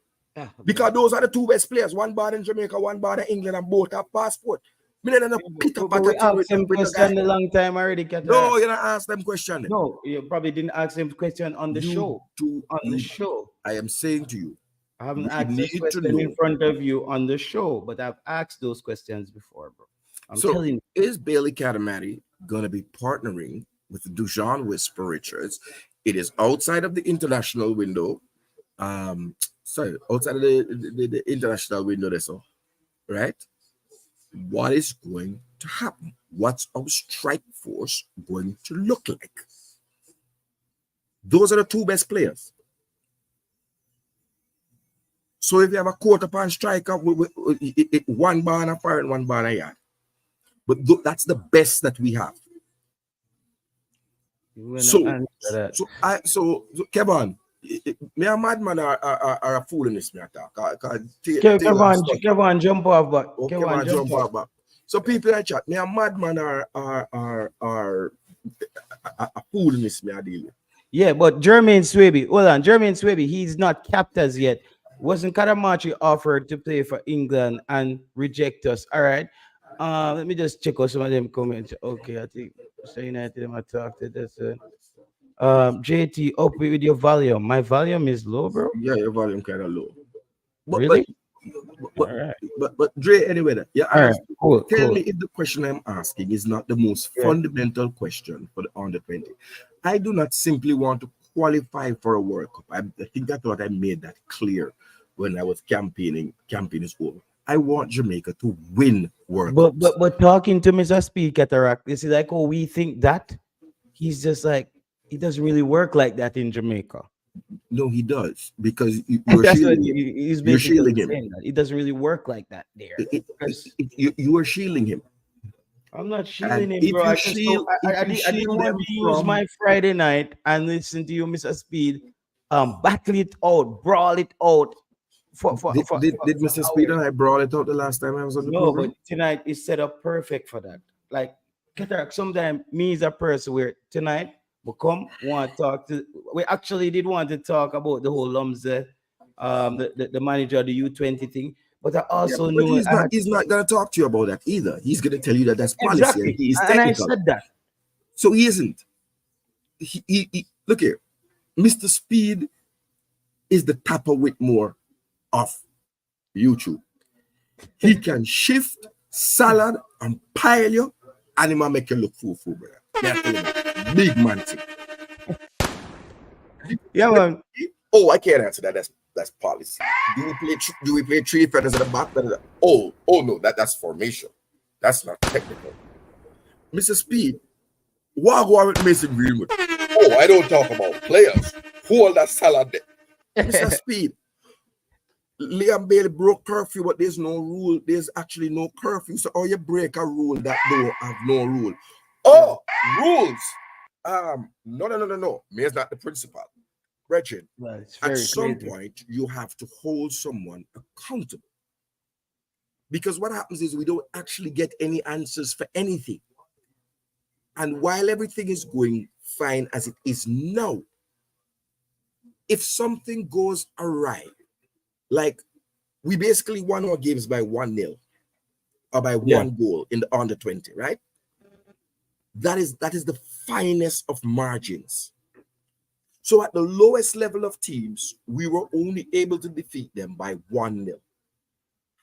Because those are the two best players. One born in Jamaica, one born in England, and both have passport. Me don't know Peter Potter. We asked them question a long time already. No, you don't ask them question. No, you probably didn't ask them question on the show. On the show. I am saying to you, I haven't asked this question in front of you on the show, but I've asked those questions before, bro. I'm So telling you. is Bailey Kadamati going to be partnering with Dujon Whisper Richards? It is outside of the international window. Sorry, outside of the international window, that's all, right? What is going to happen? What's our strike force going to look like? Those are the two best players. So if you have a quarter pan striker with one bar and a fire and one bar and a yard, but that's the best that we have. So Kevin, me a madman or a fool in this me attack. Kevin, jump off, but Kevin jump off back. So people in chat, me a madman or a fool in this me a deal with. Yeah, but Jermaine Swaby, hold on, Jermaine Swaby, he's not capped as yet. Wasn't Kadamachi offered to play for England and reject us? All right. Let me just check out some of them comments. Okay, I think so United I talked to this. JT, up with your volume. My volume is low, bro. Yeah, your volume kind of low. Really? But Dre, anyway, yeah. All right, cool. Tell me if the question I'm asking is not the most fundamental question for the under 20. I do not simply want to qualify for a World Cup. I think I thought I made that clear when I was campaigning. Campaign is over. I want Jamaica to win World Cups. But talking to Mr. Speed Cataract, this is like, oh, we think that he's just like, it doesn't really work like that in Jamaica. No, he does, because you're shielding him. He's basically saying that it doesn't really work like that there. You are shielding him. I'm not shielding him, bro. I didn't want to use my Friday night and listen to you, Mr. Speed, battle it out, brawl it out. Did Mr. Speed and I brawl it out the last time I was on the program? But tonight is set up perfect for that. Like, Cataract, sometimes me as a person where tonight we come want to talk to. We actually did want to talk about the whole Lumsden, the manager of the U20 thing. But I also knew he's not gonna talk to you about that either. He's gonna tell you that that's policy. Exactly. And he is technical. And I said that. So he isn't. He look here, Mr. Speed is the Tapper Whitmore of YouTube. He can shift, salad, and pile you, and he might make you look fool, brother. Big man thing. Yeah, man. Oh, I can't answer that. That's policy. Do we play three feathers at the back? Oh no, that's formation. That's not technical. Mr. Speed, what go on with Mason Greenwood? Oh, I don't talk about players. Hold that salad there. Mr. Speed, Liam Bailey broke curfew, but there's no rule. There's actually no curfew. So how you break a rule that don't have no rule? Oh, rules. No. Me is not the principal. Richard, at some point, you have to hold someone accountable. Because what happens is we don't actually get any answers for anything. And while everything is going fine as it is now, if something goes awry, like we basically won our games by 1-0 or by one goal in the under 20, right? That is the finest of margins. So at the lowest level of teams, we were only able to defeat them by 1-0.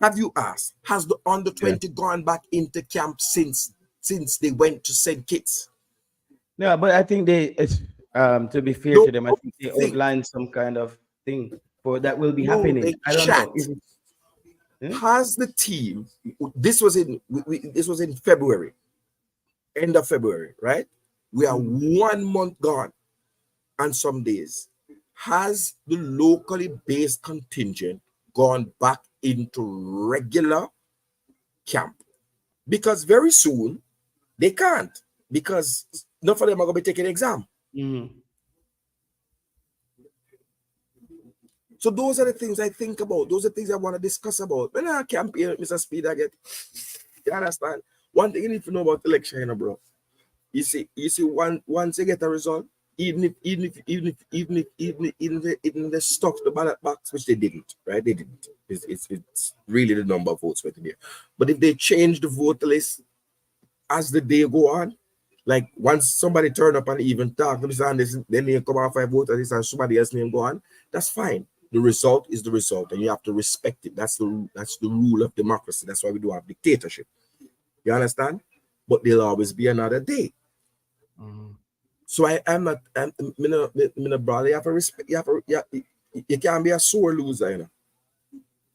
Have you asked, has the under 20 gone back into camp since they went to St. Kitts? No, but I think to be fair to them, I think they outlined some kind of thing for that will be happening. I don't know. Has the team? This was in February, end of February, right? We are 1 month gone, and some days. Has the locally based contingent gone back into regular camp? Because very soon they can't, because none of them are going to be taking an exam. So those are the things I think about. Those are the things I want to discuss about. When I campaign, Mr. Speed, I get, you understand? One thing you need to know about election, bro. You see, once you get a result, even if they stuck the ballot box, which they didn't, right? They didn't. It's really the number of votes written there. But if they change the vote list as the day go on, like once somebody turn up and even talk, then they come out 5 votes and somebody else name go on, that's fine. The result is the result, and you have to respect it. That's the rule of democracy. That's why we do have dictatorship. You understand? But there'll always be another day. So I'm not, brother, you have to respect, you can't be a sore loser, you know.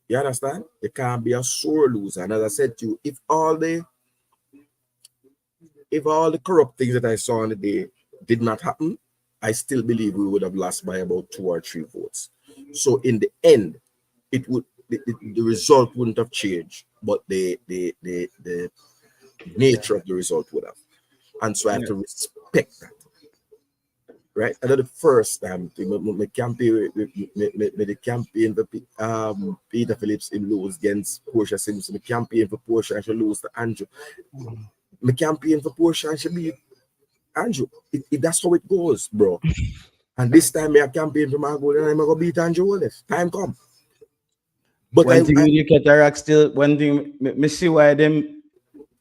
You understand? You can't be a sore loser. And as I said to you, if all the corrupt things that I saw on the day did not happen, I still believe we would have lost by about 2 or 3 votes. So in the end, it would the result wouldn't have changed, but the nature of the result would have. And so I have to respect that. Right? And the first time, my campaign for Peter Phillips in lose against Portia Simpson. My campaign for Portia and she lose to Andrew. My campaign for Portia and she beat Andrew. That's how it goes, bro. And this time I campaign for Margot and I'm gonna beat Andrew Wallace. Time come. But one thing with you Cataract still, one thing me see why them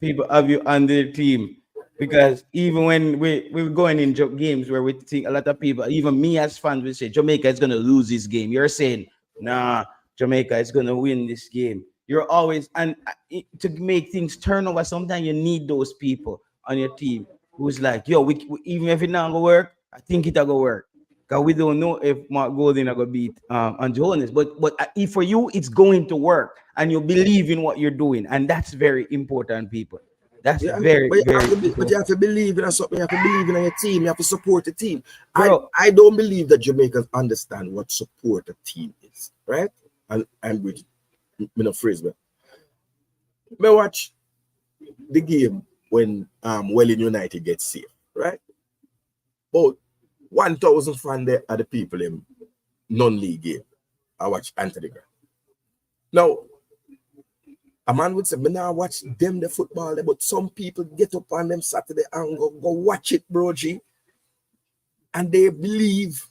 people have you on the team. Because even when we're going in games where we think a lot of people, even me as fans, will say Jamaica is gonna lose this game. You're saying, nah, Jamaica is gonna win this game. You're always to make things turn over. Sometimes you need those people on your team who's like, yo, we even if it not gonna work, I think it'll go work. Because we don't know if Mark Golden are gonna beat Johannes. But if for you, it's going to work, and you believe in what you're doing, and that's very important, people. That's very important. But you have to believe in something. You have to believe in your team. You have to support the team. Bro, I don't believe that Jamaicans understand what support a team is, right? And I'm with no phrase, but me watch the game when Welling United gets safe, right? About 1,000 fans there are the people in non-league game. I watch Anthony Griagh. Now, a man would say, "Me now watch them the football," but some people get up on them Saturday and go watch it, bro, G. And they believe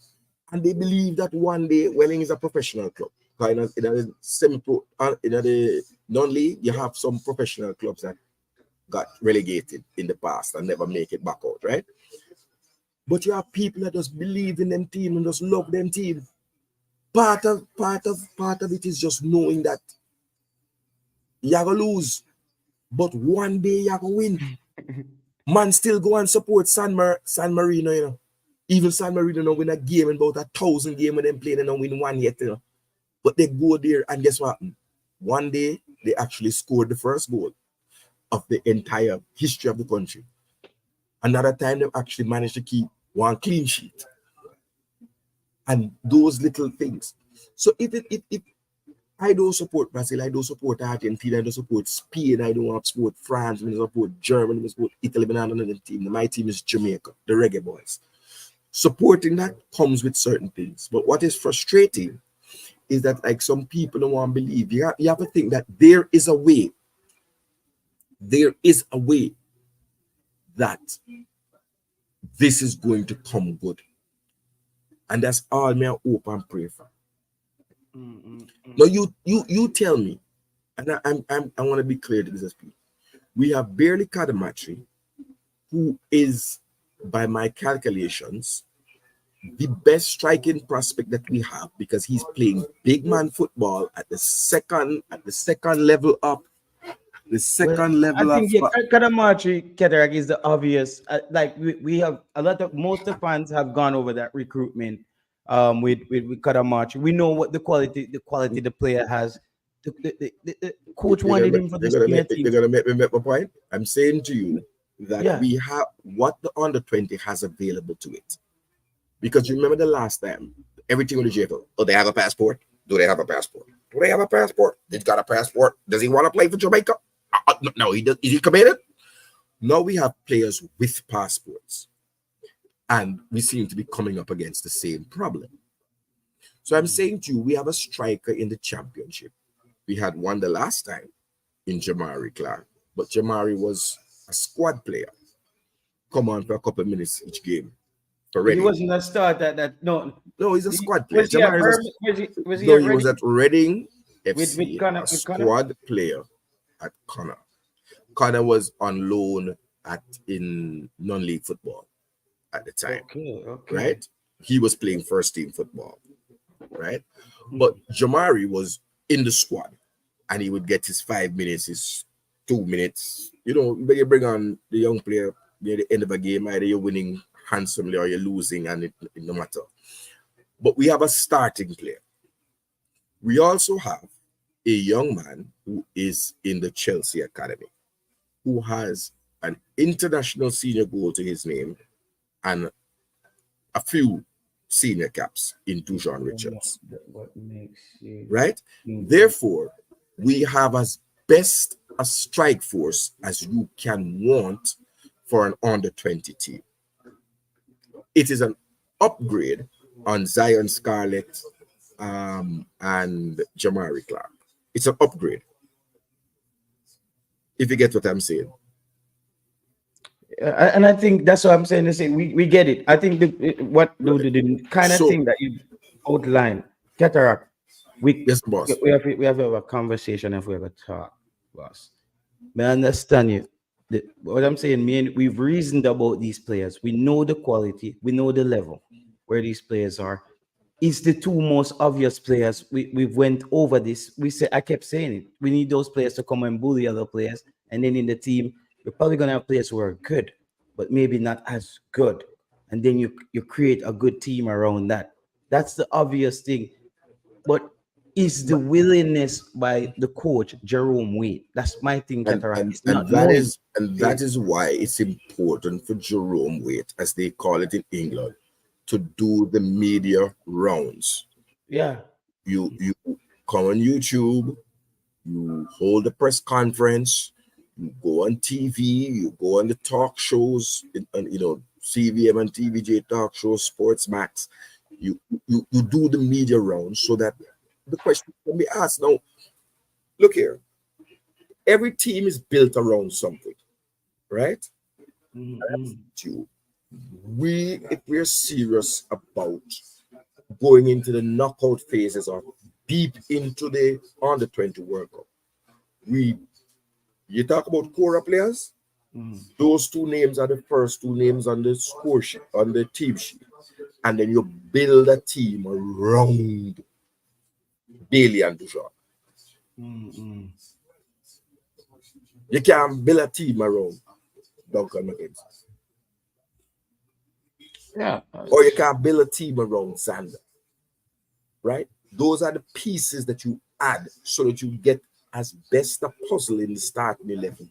that one day Welling is a professional club. In a semi-pro, in the non-league, you have some professional clubs that got relegated in the past and never make it back out, right? But you have people that just believe in them team and just love them team. Part of it is just knowing that you're gonna lose, but one day you're gonna win. Man still go and support San Marino, you know. Even San Marino don't win a game in about 1,000 games when them playing and don't win one yet, you know. But they go there and guess what? One day they actually scored the first goal of the entire history of the country. Another time they actually managed to keep one clean sheet. And those little things. So if I don't support Brazil, I don't support Argentina, I don't support Spain, I don't support France, I don't support Germany, I don't support Italy, but not another team. My team is Jamaica, the Reggae Boys. Supporting that comes with certain things. But what is frustrating is that like some people don't want to believe. You have to think that there is a way. There is a way that this is going to come good. And that's all me hope and pray for. Now you tell me, and I want to be clear to this people. We have barely Kadamachi, who is, by my calculations, the best striking prospect that we have because he's playing big man football at the second level up. The second level I think up. Kadamachi Cataract is the obvious. Like we have most of the fans have gone over that recruitment with Kadamachi. We know what the quality the player has. The coach wanted him for this team. You're gonna make me make my point. I'm saying to you that we have what the under-20 has available to it. Because you remember the last time, everything with the JFL. Oh, they have a passport? Do they have a passport? Do they have a passport? He's got a passport. Does he want to play for Jamaica? No, he does. Is he committed? Now we have players with passports. And we seem to be coming up against the same problem. So I'm saying to you, we have a striker in the championship. We had one the last time in Jamari Clark. But Jamari was a squad player. Come on for a couple of minutes each game. He wasn't a starter. No, he's a squad player. Was he was at Reading FC, with squad player at Connor. Connor was on loan in non-league football at the time. Okay. Right? He was playing first team football. Right? But Jamari was in the squad and he would get his 5 minutes, his 2 minutes. When you bring on the young player near the end of a game, either you're winning handsomely or you're losing, and it no matter. But we have a starting player. We also have a young man who is in the Chelsea Academy, who has an international senior goal to his name and a few senior caps in Dujon Richards. What makes you Right? Therefore, we have as best a strike force as you can want for an under-20 team. It is an upgrade on Zion Scarlett and Jamari Clark. It's an upgrade. If you get what I'm saying. and I think that's what I'm saying. To say we get it. I think the kind of thing that you outline, Cataract. Yes, boss. We have to have a conversation if we ever talk, boss. I understand you. What I'm saying, we've reasoned about these players. We know the quality, we know the level where these players are. It's the two most obvious players. We've went over this. I kept saying it. We need those players to come and bully other players. And then in the team, you're probably gonna have players who are good, but maybe not as good. And then you create a good team around that. That's the obvious thing. But is the willingness by the coach Jerome Wade? That's my thing, Cataract. And that is why it's important for Jerome Wade, as they call it in England, to do the media rounds. Yeah. You come on YouTube, you hold a press conference, you go on TV, you go on the talk shows, CVM and TVJ talk shows, Sports Max. You do the media rounds so that the question can be asked. Now, look here. Every team is built around something, right? Mm-hmm. If we're serious about going into the knockout phases or deep into the under 20 World Cup, you talk about core players. Those two names are the first two names on the score sheet, on the team sheet, and then you build a team around Bailey and Dujon. You can't build a team around Duncan McKenzie. Yeah. Or you can't build a team around Xander. Right? Those are the pieces that you add so that you get as best a puzzle in the starting 11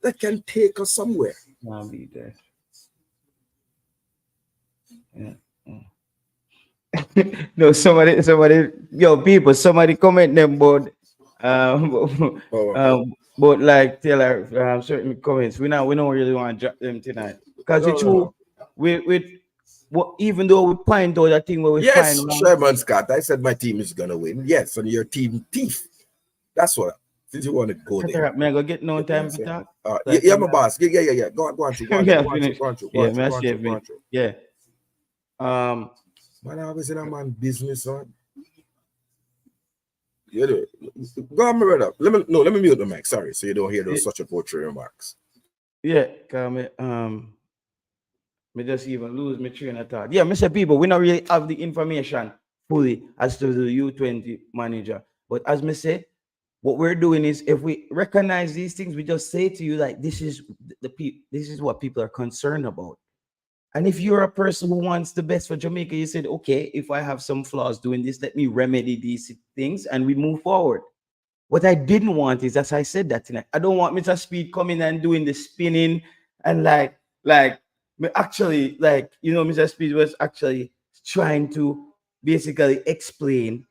that can take us somewhere. I'll be there. Yeah. No, somebody, somebody comment them about but like Taylor, certain comments. We don't really want to drop them tonight because it's true. Even though we find out that thing where we yes, find Sherman Scott. I said my team is gonna win. Yes, and your team thief. That's what. Since you want to go there, man, go get no time to talk. Yeah, my boss. Yeah. Go on. Yeah. Man, I was in a man business on. Go on, my brother. Let me mute the mic. Sorry, so you don't hear those such a poetry remarks. Yeah, me just even lose my train of thought. Yeah, Mr. People, we don't really have the information fully as to the U20 manager. But as me say, what we're doing is if we recognize these things, we just say to you like this is what people are concerned about. And if you're a person who wants the best for Jamaica, you said, okay, if I have some flaws doing this, let me remedy these things and we move forward. What I didn't want is, as I said that tonight, I don't want Mr. Speed coming and doing the spinning and actually, Mr. Speed was actually trying to basically explain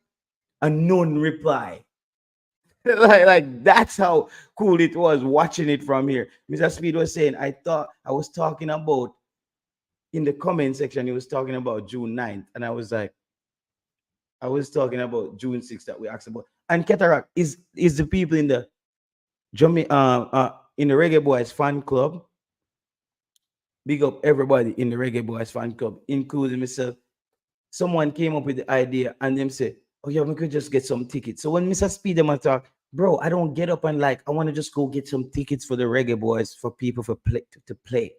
a non-reply. like that's how cool it was watching it from here. Mr. Speed was saying, I was talking about in the comment section, he was talking about June 9th, and I was talking about June 6th that we asked about. And Cataract is the people in the Reggae Boys fan club. Big up everybody in the Reggae Boys fan club, including myself. Someone came up with the idea and them said, oh yeah, we could just get some tickets. So when Mr. Speed them talk, bro, I don't get up and I want to just go get some tickets for the Reggae Boys for people to play.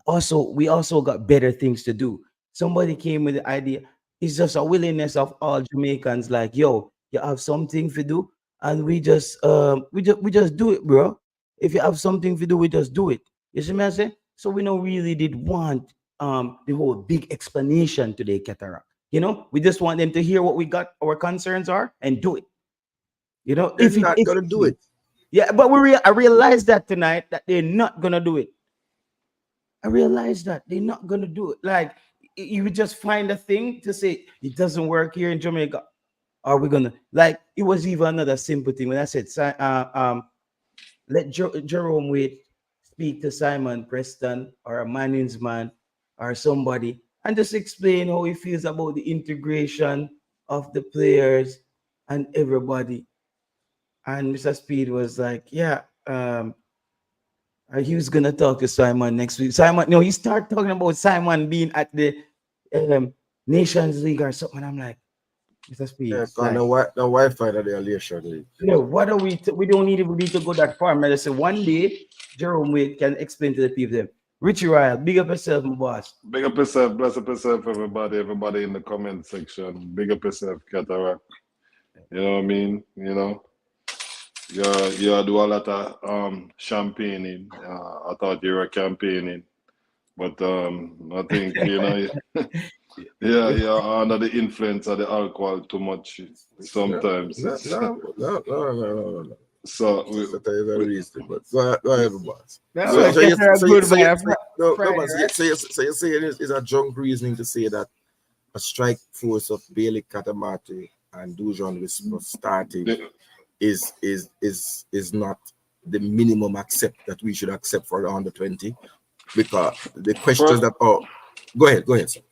Also, we also got better things to do. Somebody came with the idea. It's just a willingness of all Jamaicans, like, yo, you have something to do. and we just do it, bro. If you have something to do, we just do it. You see me I say? So we don't really did want the whole big explanation today, Cataract. You know, we just want them to hear what we got, our concerns are, and do it. You know, They're if it not if gonna do it. yeah, but I realized that tonight that they're not gonna do it. I realized that they're not gonna do it. Like you would just find a thing to say it doesn't work here in Jamaica. Are we gonna like? It was even another simple thing when I said, let Jerome Wade speak to Simon Preston or a Manning's man or somebody and just explain how he feels about the integration of the players and everybody. And Mr. Speed was like, yeah, he was gonna talk to Simon next week. Simon, no, he started talking about Simon being at the Nations League or something. I'm like, Mr. Speed, Yeah, cause like, the Wi-Fi that they are leave. no, what are we don't need to go that far, man. I say one day Jerome Wade can explain to the people them. Richie Ryle, big up yourself, my boss. Big up yourself, bless up yourself, everybody in the comment section. Big up yourself, Cataract. You know what I mean? You know, you do a lot of champagning. I thought you were campaigning, but I think you're under the influence of the alcohol too much sometimes. No. So That is a reason, but go ahead, boss. That's why Cataract good by Friday, So you say it is a junk reasoning to say that a strike force of Bailey Katamati and Dujon was starting is not the minimum accept that we should accept for the under 20, because the questions that go ahead, sir.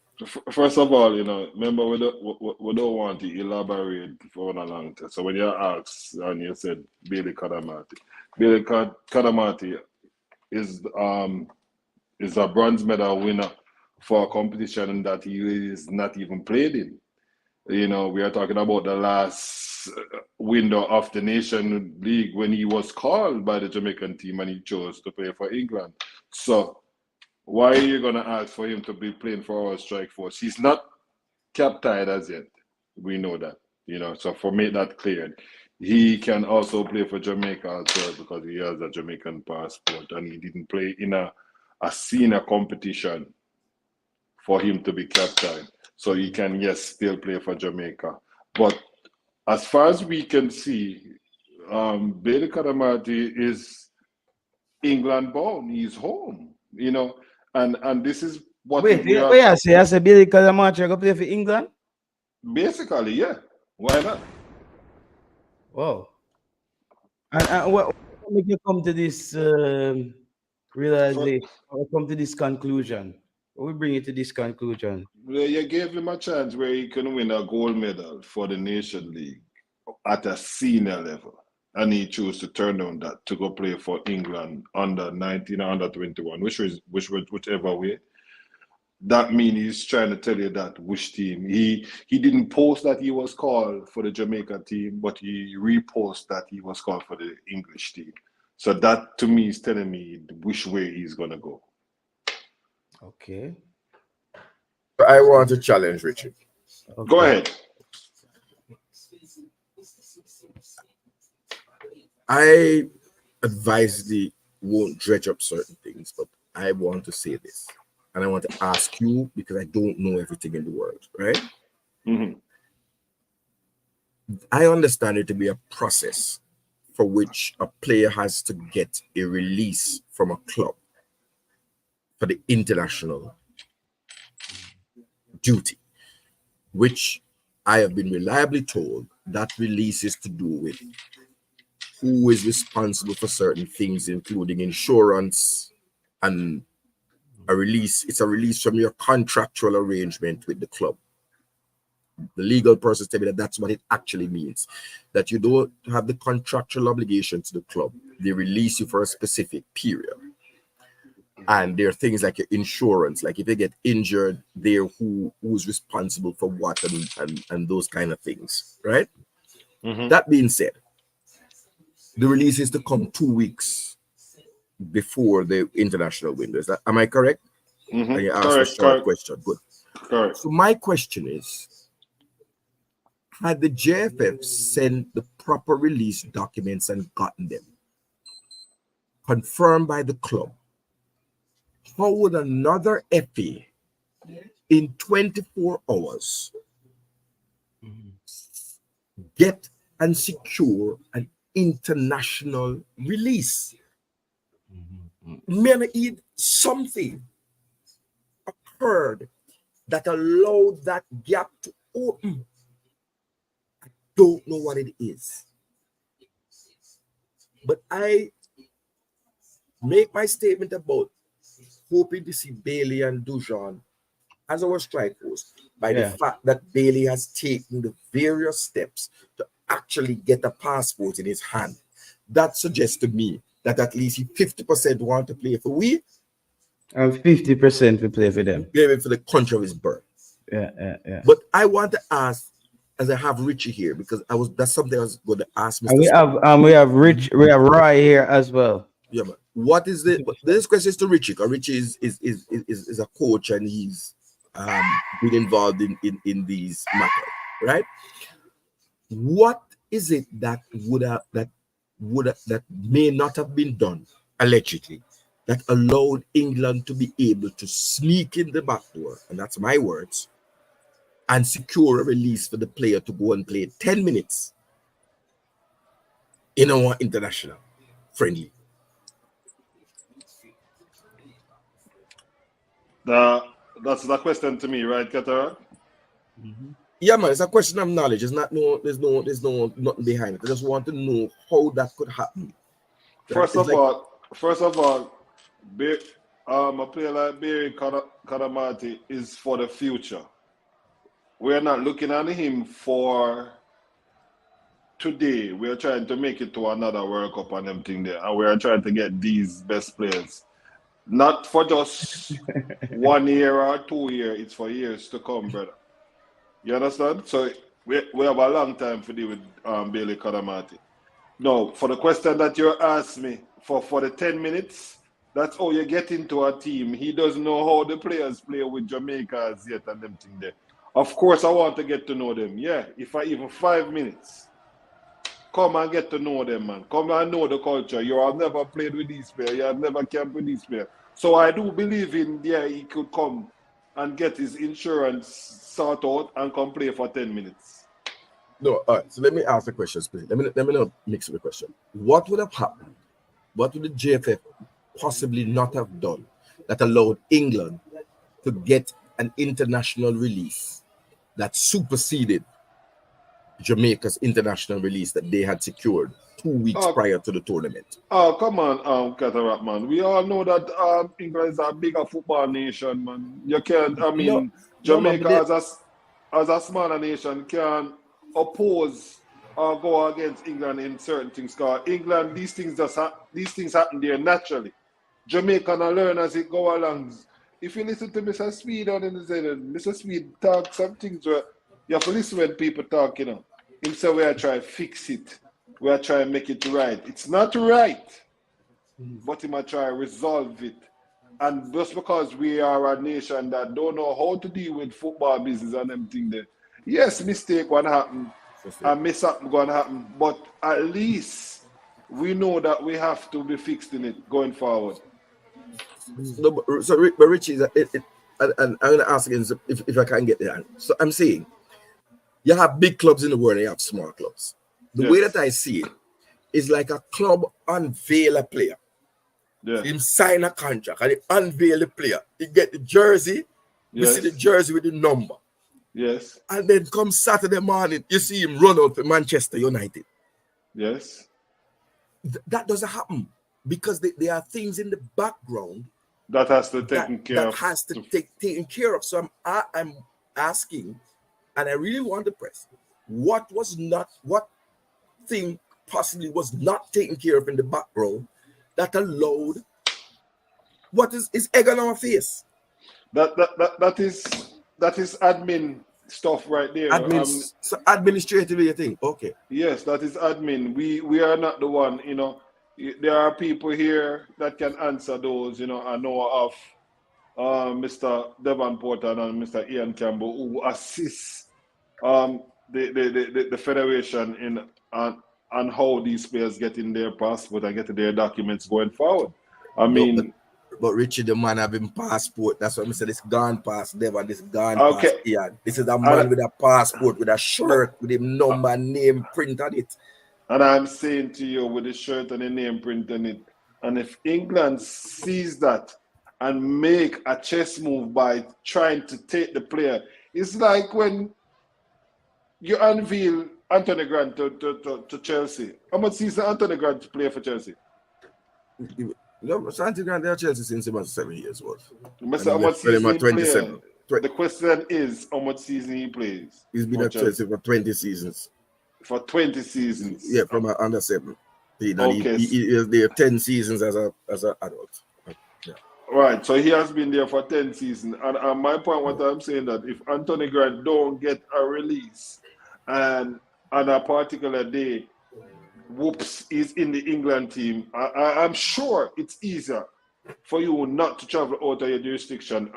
First of all, you know, remember we don't want to elaborate for a long time. So when you asked and you said Bailey Kadamati is a bronze medal winner for a competition that he is not even played in. You know, we are talking about the last window of the Nation League when he was called by the Jamaican team and he chose to play for England. So why are you going to ask for him to be playing for our strike force? He's not cap-tied as yet. We know that, you know, so for make that clear. He can also play for Jamaica as well because he has a Jamaican passport and he didn't play in a senior competition for him to be cap-tied. So he can, yes, still play for Jamaica. But as far as we can see, Bailey Kadamati is England bound. He's home, you know. And this is what wait, we are. wait, I say Billy Calamacho go play for England. Basically, yeah. Why not? Wow. And what make you come to this realization or come to this conclusion? We bring it to this conclusion. You gave him a chance where he can win a gold medal for the Nation League at a senior level. And he chose to turn down that to go play for England under 19 or under 21, whichever way. That means he's trying to tell you that which team. He didn't post that he was called for the Jamaica team, but he reposted that he was called for the English team. So that to me is telling me which way he's gonna go. Okay. I want to challenge Richard. Okay. Go ahead. I advisedly won't dredge up certain things, but I want to say this. And I want to ask you because I don't know everything in the world, right? Mm-hmm. I understand it to be a process for which a player has to get a release from a club for the international duty, which I have been reliably told that release is to do with who is responsible for certain things, including insurance and a release. It's a release from your contractual arrangement with the club. The legal process tell me that that's what it actually means, that you don't have the contractual obligation to the club. They release you for a specific period. And there are things like your insurance, like if you get injured, there who's responsible for what and those kind of things, right? Mm-hmm. That being said, the release is to come 2 weeks before the international window. Am I correct? Mm-hmm. And you asked a short question. Good. Correct. So my question is, had the JFF sent the proper release documents and gotten them confirmed by the club, how would another FA in 24 hours get and secure an international release? Maybe something occurred that allowed that gap to open. I don't know what it is. But I make my statement about hoping to see Bailey and Dujon as our strikers by the fact that Bailey has taken the various steps to actually get a passport in his hand. That suggests to me that at least 50% want to play for we, and 50% we play for them. Play for the country of his birth. Yeah. But I want to ask, as I have Richie here, because that's something I was going to ask Mr. And we have Roy here as well. Yeah, man. What is this question is to Richie, because Richie is a coach and he's been involved in these matters, right? What is it that may not have been done allegedly that allowed England to be able to sneak in the back door, and that's my words, and secure a release for the player to go and play 10 minutes in our international friendly? That's the question to me, right, Katara? Yeah, man, it's a question of knowledge. It's not there's nothing behind it. I just want to know how that could happen. First of all, a player like Barry Kadamati is for the future. We're not looking at him for today. We're trying to make it to another World Cup and everything there. And we're trying to get these best players. Not for just 1 year or 2 years, it's for years to come, brother. You understand? So we have a long time to deal with Bailey Kadamati. No, for the question that you asked me, for the 10 minutes, that's how you get into a team. He doesn't know how the players play with Jamaica as yet and everything there. Of course, I want to get to know them. Yeah, if I even 5 minutes, come and get to know them, man. Come and know the culture. You have never played with these players. You have never camped with these players. So I do believe he could come and get his insurance sort out and come play for 10 minutes. No, all right. So let me ask the question, please. Let me not mix with the question. What would have happened? What would the JFF possibly not have done that allowed England to get an international release that superseded Jamaica's international release that they had secured 2 weeks prior to the tournament? Oh, come on, Cataract, man. We all know that England is a bigger football nation, man. You can't, Jamaica as a smaller nation can oppose or go against England in certain things. Because England, these things happen there naturally. Jamaica can learn as it go along. If you listen to Mr. Speed on the Zealand, Mr. Speed talk some things where you have to listen when people talk, you know. Him say we are trying to fix it. We are trying to make it right. It's not right. But he might try to resolve it. And just because we are a nation that don't know how to deal with football business and everything there. Yes, mistake gonna happen. And miss up gonna happen. But at least we know that we have to be fixed in it going forward. No, but Richie, and I'm going to ask again if I can get there. So I'm saying, you have big clubs in the world and you have small clubs. The way that I see it is like a club unveil a player. Yeah. Him sign a contract and he unveil the player. He get the jersey. You see the jersey with the number. Yes. And then come Saturday morning, you see him run out for Manchester United. Yes. That doesn't happen because there are things in the background that has to take care of. That has to take taken care of. So I'm asking, and I really want to press, what thing possibly was not taken care of in the background that allowed what is egg on our face? That is admin stuff right there. So administratively, you think? Okay. Yes, that is admin. We are not the one, you know. There are people here that can answer those, you know. I know of Mr. Devon Porter and Mr. Ian Campbell who assist the federation in on how these players get in their passport and get their documents going forward. I No, mean, but Richie, the man having passport. That's what I said. This gone past Devon. This gone okay, past Ian. This is a man with a passport, with a shirt, with a number, name print on it. and I'm saying to you with the shirt and the name print on it, and if England sees that and make a chess move by trying to take the player, it's like when you unveil Anthony Grant to Chelsea. How much season Anthony Grant play for Chelsea? No, Santi Grant, they're Chelsea since he was 7 years old. How much season he 27. play? The question is how much season he plays. He's been at Chelsea for 20 seasons. For 20 seasons. Yeah, from under 7. He Okay. he is there 10 seasons as an adult. Yeah. Right, so he has been there for 10 seasons. And my point, what I'm saying that if Anthony Grant don't get a release and on a particular day, whoops, is in the England team, I'm sure it's easier for you not to travel out of your jurisdiction,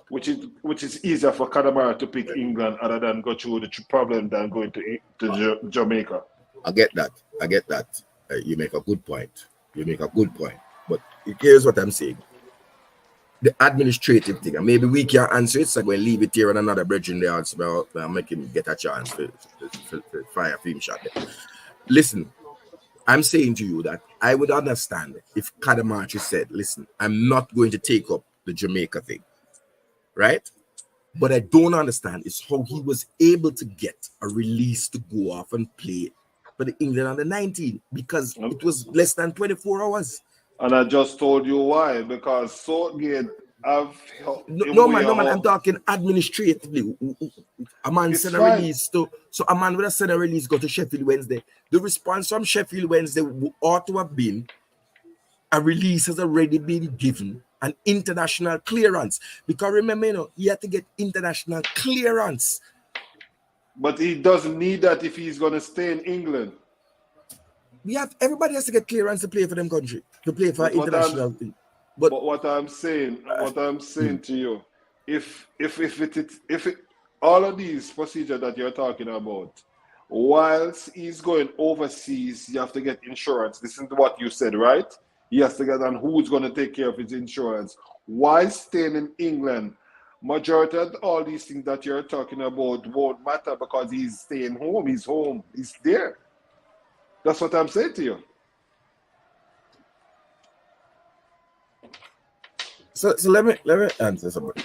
which is easier for Kadamara to pick England other than go through the problem than going to Jamaica. I get that. You make a good point. But here's what I'm saying. The administrative thing, and maybe we can answer it, so I'm going to leave it here on another bridge in the answer. I'll make him get a chance to fire a film shot there. Listen, I'm saying to you that I would understand if Kadamachi said, listen, I'm not going to take up the Jamaica thing, right? But I don't understand is how he was able to get a release to go off and play for the England under 19 because it was less than 24 hours. And I just told you why, because Southgate have... No, man, I'm talking administratively. A man sent a release to... So a man would have sent a release go to Sheffield Wednesday. The response from Sheffield Wednesday ought to have been a release has already been given, an international clearance. Because remember, he had to get international clearance. But he doesn't need that if he's going to stay in England. Everybody has to get clearance to play for them country, to play for international thing. But what I'm saying to you, if all of these procedures that you're talking about, whilst he's going overseas, you have to get insurance. This is what you said, right? He has to get on who's going to take care of his insurance. While staying in England, majority of all these things that you're talking about won't matter because he's staying home. He's home. He's there. That's what I'm saying to you. So let me answer something.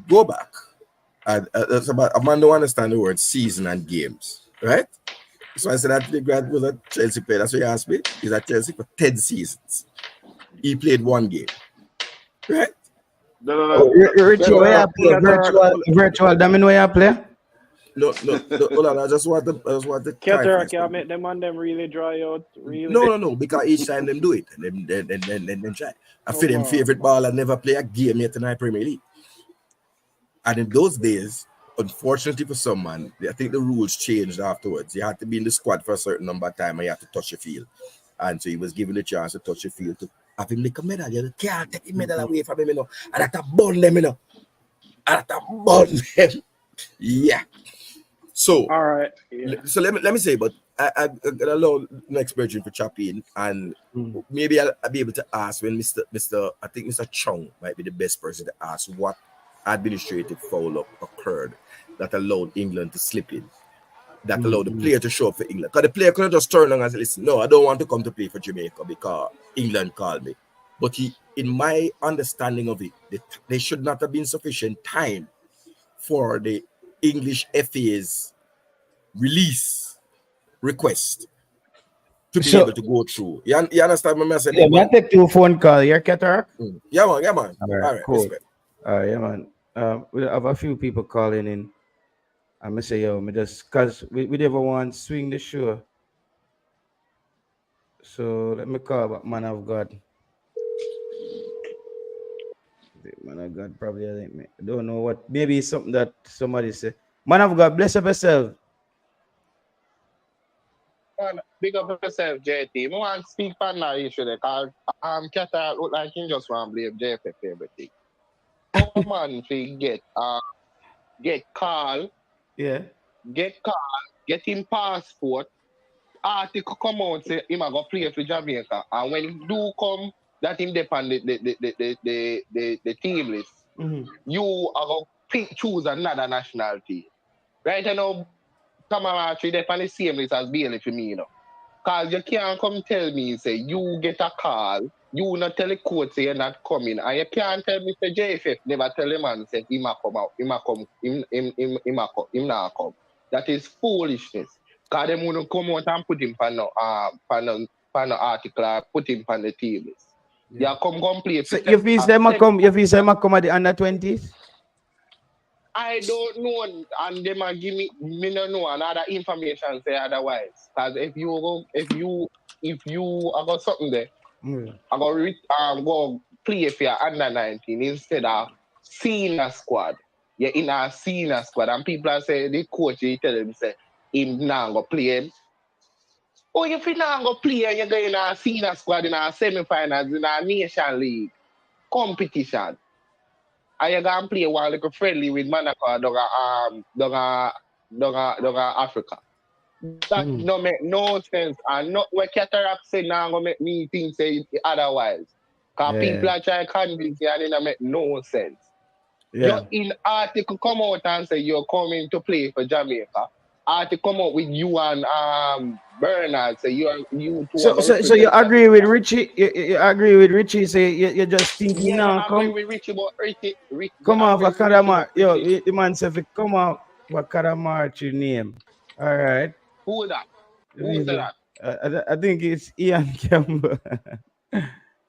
Go back. That's about a man don't understand the word season and games, right? So I said that the grad was a Chelsea player. That's what you asked me. He's at Chelsea for 10 seasons. He played one game, right? No. Virtual domino you play? No. Hold on. I just want to. Can't make them on them really dry out. Really. No. Because each time them do it, and then try. I feel them favorite ball and never play a game yet in the Premier League. And in those days, unfortunately for someone, I think the rules changed afterwards. You had to be in the squad for a certain number of time and you had to touch the field. And so he was given the chance to touch the field to have him make a medal. You can't take the medal away from him, And that to burn them, Yeah. So, all right. Yeah. So let me say, but I got a little next version for chop in, and maybe I'll be able to ask when Mr. I think Mr. Chung might be the best person to ask what administrative foul-up occurred that allowed England to slip in, that allowed the player to show up for England. Because the player could have just turned around and said, listen, no, I don't want to come to play for Jamaica because England called me. But in my understanding of it, there should not have been sufficient time for the English FA's release request to be able to go through. You understand what I'm saying? Yeah, I take two phone call. You're Cataract? Yeah, man. All right, cool. Yeah, man. We have a few people calling in. I'm going to say, because we never want to swing the show. So let me call about Man of God. Man of God, probably, I don't know what. Maybe it's something that somebody said. Man of God, bless up yourself. Man, big up yourself, JT. I want to speak on that issue because Qatar look like he just want to blame JFF everything. How man fi get call get him passport, article come out say him a go play for Jamaica. And when he do come, that him depend the team list, you are going to choose another nationality. Right now, camaraderie depend the same list as Bailey for me, you know. Because you can't come tell me, say, you get a call, you not tell the coach say you're not coming, and you can't tell me, say, JFF never tell the man, say, he might come out, he not come. That is foolishness. Because they wouldn't come out and put him on the article, or put him on the team list. Yeah, come play. So you feel them come at the under 20s? I don't know, and they might give me don't know another information say otherwise. Because if you I got something there, I go play for your under 19 instead of senior squad. You're in a senior squad, and people are saying the coach he tell them say him now go play him. Oh, if you now go play and you're going in a senior squad in a semi-finals in a nation league competition. And you going to play one like friendly with Monaco doga Africa. That no make no sense. And not what Cataract say now gonna make me think say otherwise. Because people are trying to convince you and it don't make no sense. Yeah. You're in article come out and say you're coming to play for Jamaica. Article come out with you and Bernard say you two. So you agree with Richie? You agree with Richie? Say you just thinking now. I agree with Richie, but Richie come off a Karamar. Yo, the man said come off what Karamar your name. All right. Who that? Who said that? I think it's Ian Campbell.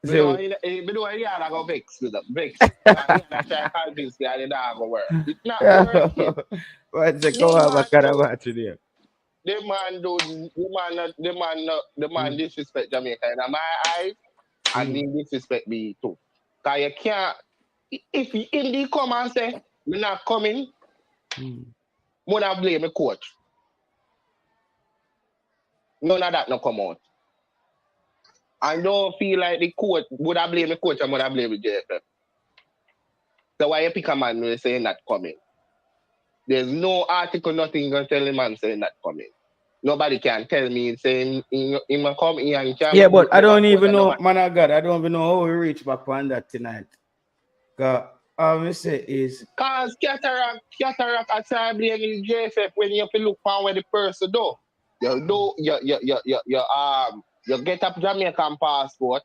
So, I go vex with them. Vex. I try to convince you that it don't go work. It's not working. What's the come off a Karamar your name? The man disrespect Jamaica in my eyes, and he disrespect me too. Cause you can't. If he indeed come and say me not coming, wanna blame the coach. None of that no come out. I don't feel like the coach would have blamed the coach and would have blamed the JFF. So why you pick a man when saying not coming? There's no article, nothing gonna tell the man saying not coming. Nobody can tell me saying he might come here and can. Yeah, but I don't even know, man of God, I don't even know how we reach back on that tonight. Cause all I say is cause cataract I try to blame the JFF when you have to look for where the person do. You get up Jamaican passport.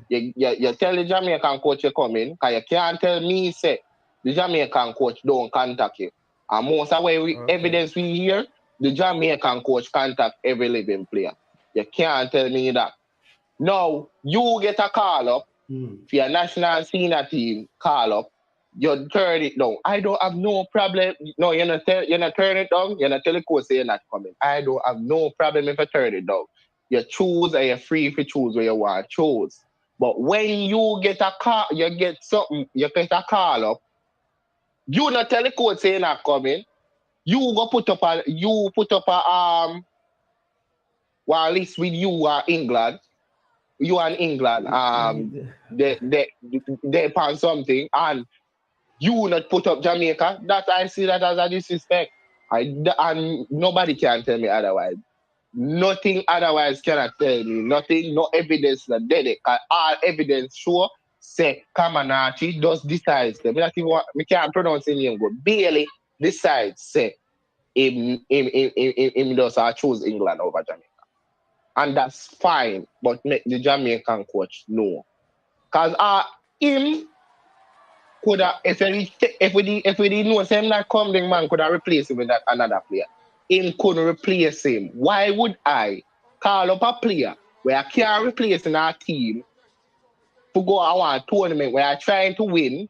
You tell the Jamaican coach you're coming, because you can't tell me say the Jamaican coach don't contact you. And most of the evidence we hear, the Jamaican coach contact every living player. You can't tell me that. Now, you get a call up for your national senior team, call up, you turn it down. I don't have no problem. No, you're not turn it down. You're not tell the coach say you're not coming. I don't have no problem if you turn it down. You choose and you're free to choose where you want to choose. But when you get a call, you get a call up, you not tell the coach say you're not coming. You go put up a one list with you and England. You and England they plan something and you not put up Jamaica. That I see that as a disrespect. And nobody can tell me otherwise. Nothing otherwise cannot tell me. Nothing, no evidence that did it. All evidence show say Kamanachi does decides them. We can't pronounce his name good. Bailey decides say him does choose England over Jamaica. And that's fine, but make the Jamaican coach know. Because him could have, if we didn't know him not coming, man could have replaced him with another player. Him couldn't replace him. Why would I call up a player where I can't replace in our team to go on a tournament where I'm trying to win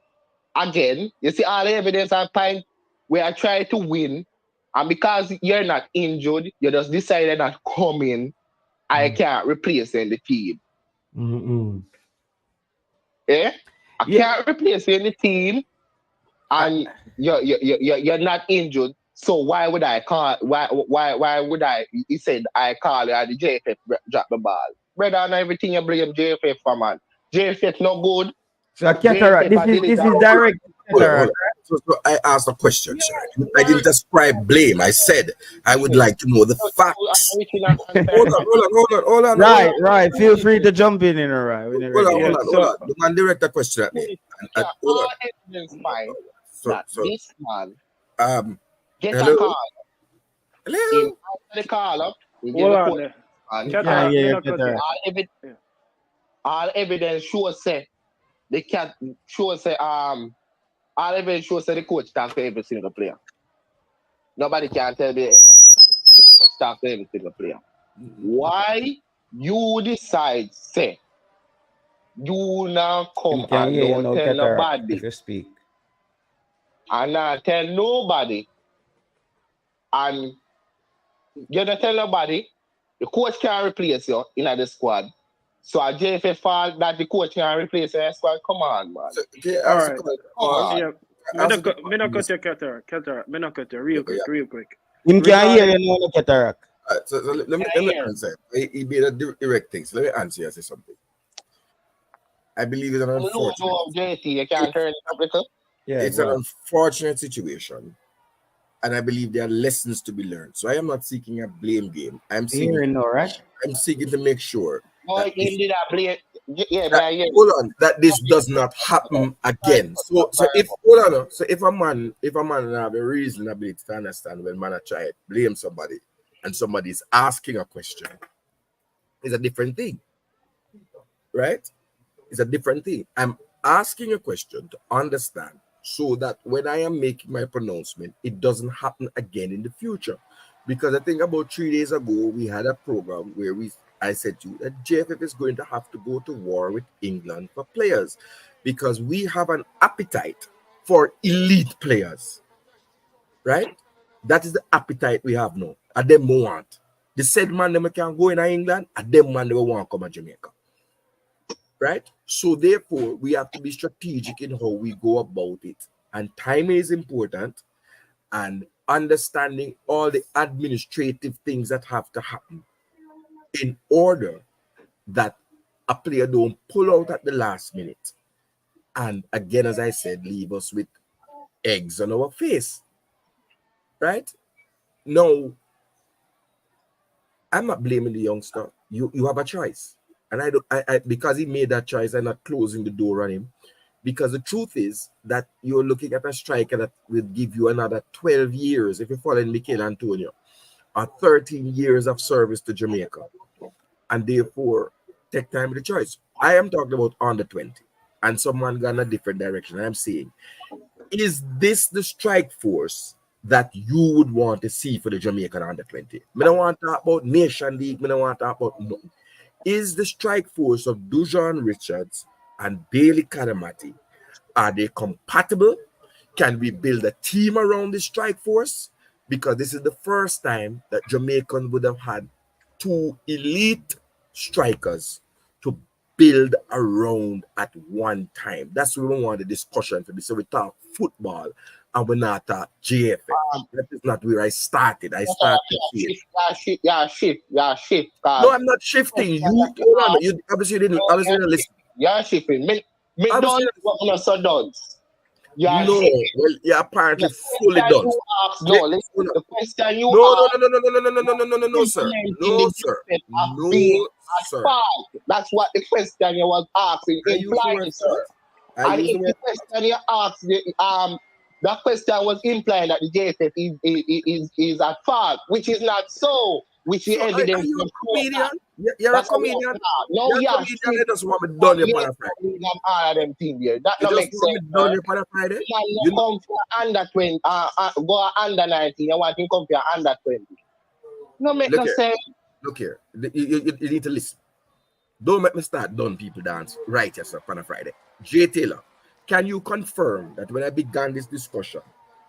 again? You see all the evidence I find where I try to win, and because you're not injured, you just decided not coming. I can't replace in the team. I can't replace you in the team, and you're not injured. So why would I call? Why would I? He said I call you. The JFF drop the ball. Brother, and everything you blame JFF for, man. JFF no good. So cataract, this is direct Hold on, hold cataract. on. So I asked a question, sir. I didn't ascribe blame. I said I would like to know the facts. Hold on. Right. Feel free to jump in, right? Hold on. The man direct a question at me. And hold on. Evidence fine So, that this man get hello? a call. Hello? He answer the call up. He get Hold a on call. there. And Cataract, me not cut you. all evidence shows say the cat shows say all evidence shows say the coach talk to every single player. Nobody can tell me the coach talk to every single player. Why you decide say you now come and don't tell nobody if you speak. and not tell nobody and you don't tell nobody the coach can't replace you in the squad. So a JFF fall that the coach can replace your squad. Come on, man. All right. Come on. Yeah. Me not cut your cataract. Me not cut you. Real quick. Him can hear you know the cataract. So let me answer. He made a direct thing. So let me answer you and say something. I believe it's an unfortunate. You can't turn it up little. Yeah, it's an unfortunate situation, and I believe there are lessons to be learned. So I am not seeking a blame game. I'm seeking to make sure. No, he did a blame. Hold on, that this does not happen again. So if a man have a reasonability to understand when man try to blame somebody and somebody is asking a question, it's a different thing, right? It's a different thing. I'm asking a question to understand so that when I am making my pronouncement, it doesn't happen again in the future. Because I think about 3 days ago, we had a program where I said to you that JFF is going to have to go to war with England for players because we have an appetite for elite players, right? That is the appetite we have now. And them want. The said man them can go in England, and them man they want to come to Jamaica. Right? So therefore, we have to be strategic in how we go about it. And timing is important, and understanding all the administrative things that have to happen in order that a player don't pull out at the last minute. And again, as I said, leave us with eggs on our face. Right? No, I'm not blaming the youngster. You have a choice. And I because he made that choice, I'm not closing the door on him. Because the truth is that you're looking at a striker that will give you another 12 years, if you're following Mikel Antonio, or 13 years of service to Jamaica. And therefore, take time with the choice. I am talking about under 20. And someone gone a different direction. I'm saying, is this the strike force that you would want to see for the Jamaican under 20? I don't want to talk about Nation League. I don't want to talk about nothing. Is the strike force of Dujon Richards and Bailey Kadamati, are they compatible? Can we build a team around the strike force? Because this is the first time that Jamaicans would have had two elite strikers to build around at one time. That's what we want the discussion to be. So we talk football and we not talk JFF. That is not where I started. I started here. Shift. No, I'm not shifting. You obviously didn't listen. You're shifting. Me don't want to so done. No, well, you're apparently fully done. The question you No, sir. No, sir. That's what the question you was asking implying, sir. And if the question you asked, that question was implying that the JFF is at fault, which is not so. Which is evidence. You're a comedian. You're a comedian. No, you're a comedian. They just want me done here on a Friday. All of them thing here. That You don't just make want sense. me done here on a Friday. You come for under 20, go under 19. You want to come for under 20. No make no sense. Look here. You need to listen. Don't make me start done people dance right yourself on a Friday. Jay Taylor, can you confirm that when I began this discussion,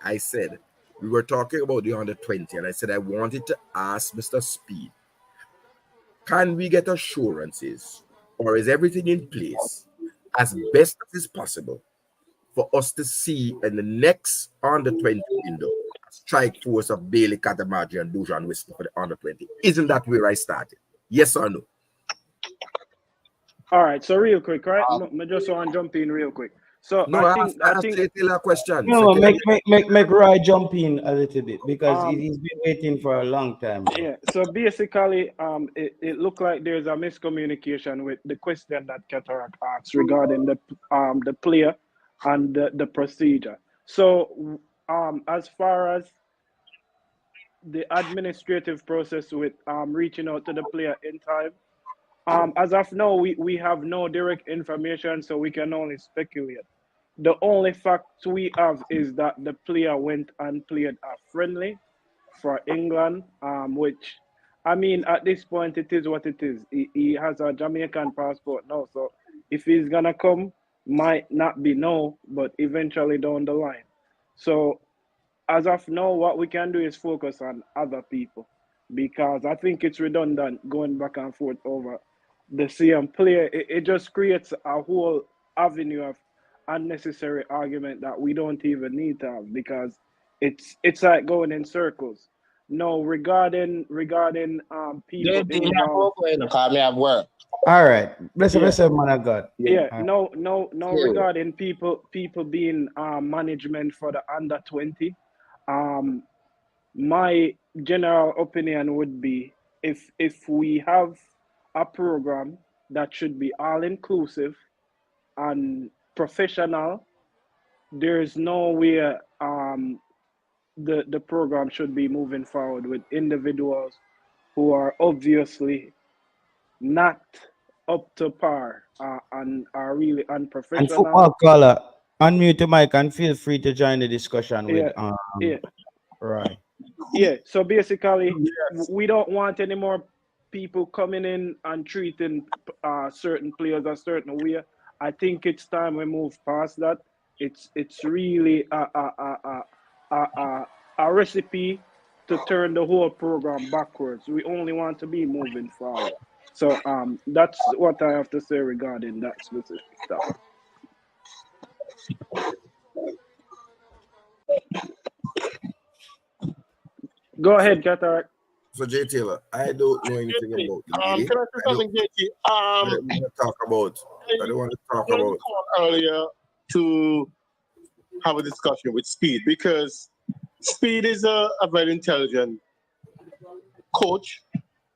I said we were talking about the under 20, and I said I wanted to ask Mr. Speed, can we get assurances, or is everything in place as best as is possible for us to see in the next under 20 window a strike force of Bailey Katamaji and Dujan Whisper for the under 20? Isn't that where I started? Yes or no? All right, so real quick, right? I just want to jump in real quick. So No, I think a question. No, So make Roy jump in a little bit because Um, he's been waiting for a long time. yeah. So basically, it looked like there's a miscommunication with the question that Cataract asked regarding the player and the procedure. So as far as the administrative process with reaching out to the player in time, as of now, we have no direct information, so we can only speculate. The only fact we have is that the player went and played a friendly for England, which, I mean, at this point, it is what it is. He has a Jamaican passport now, so if he's gonna come, might not be now, but eventually down the line. So as of now, what we can do is focus on other people because I think it's redundant going back and forth over the same player. It just creates a whole avenue of unnecessary argument that we don't even need to have because it's like going in circles. No, regarding people JT, me have involved. work, because me have work. All right. Bless Yeah. you, man of God. Yeah, All right. no, Yeah. regarding people being management for the under 20. My general opinion would be if we have a program that should be all inclusive and professional, there's no way the program should be moving forward with individuals who are obviously not up to par and are really And unprofessional. football caller, unmute the mic and feel free to join the discussion with Yeah. Roy. Yeah, so basically, we don't want any more people coming in and treating certain players a certain way. I think it's time we move past that. It's really a recipe to turn the whole program backwards. We only want to be moving forward. So that's what I have to say regarding that specific stuff. Go ahead, Cataract. So J Taylor, I don't know anything about the league. Can I say something, JT? I don't want to talk about. I don't want to talk I about. called earlier to have a discussion with Speed because Speed is a very intelligent coach.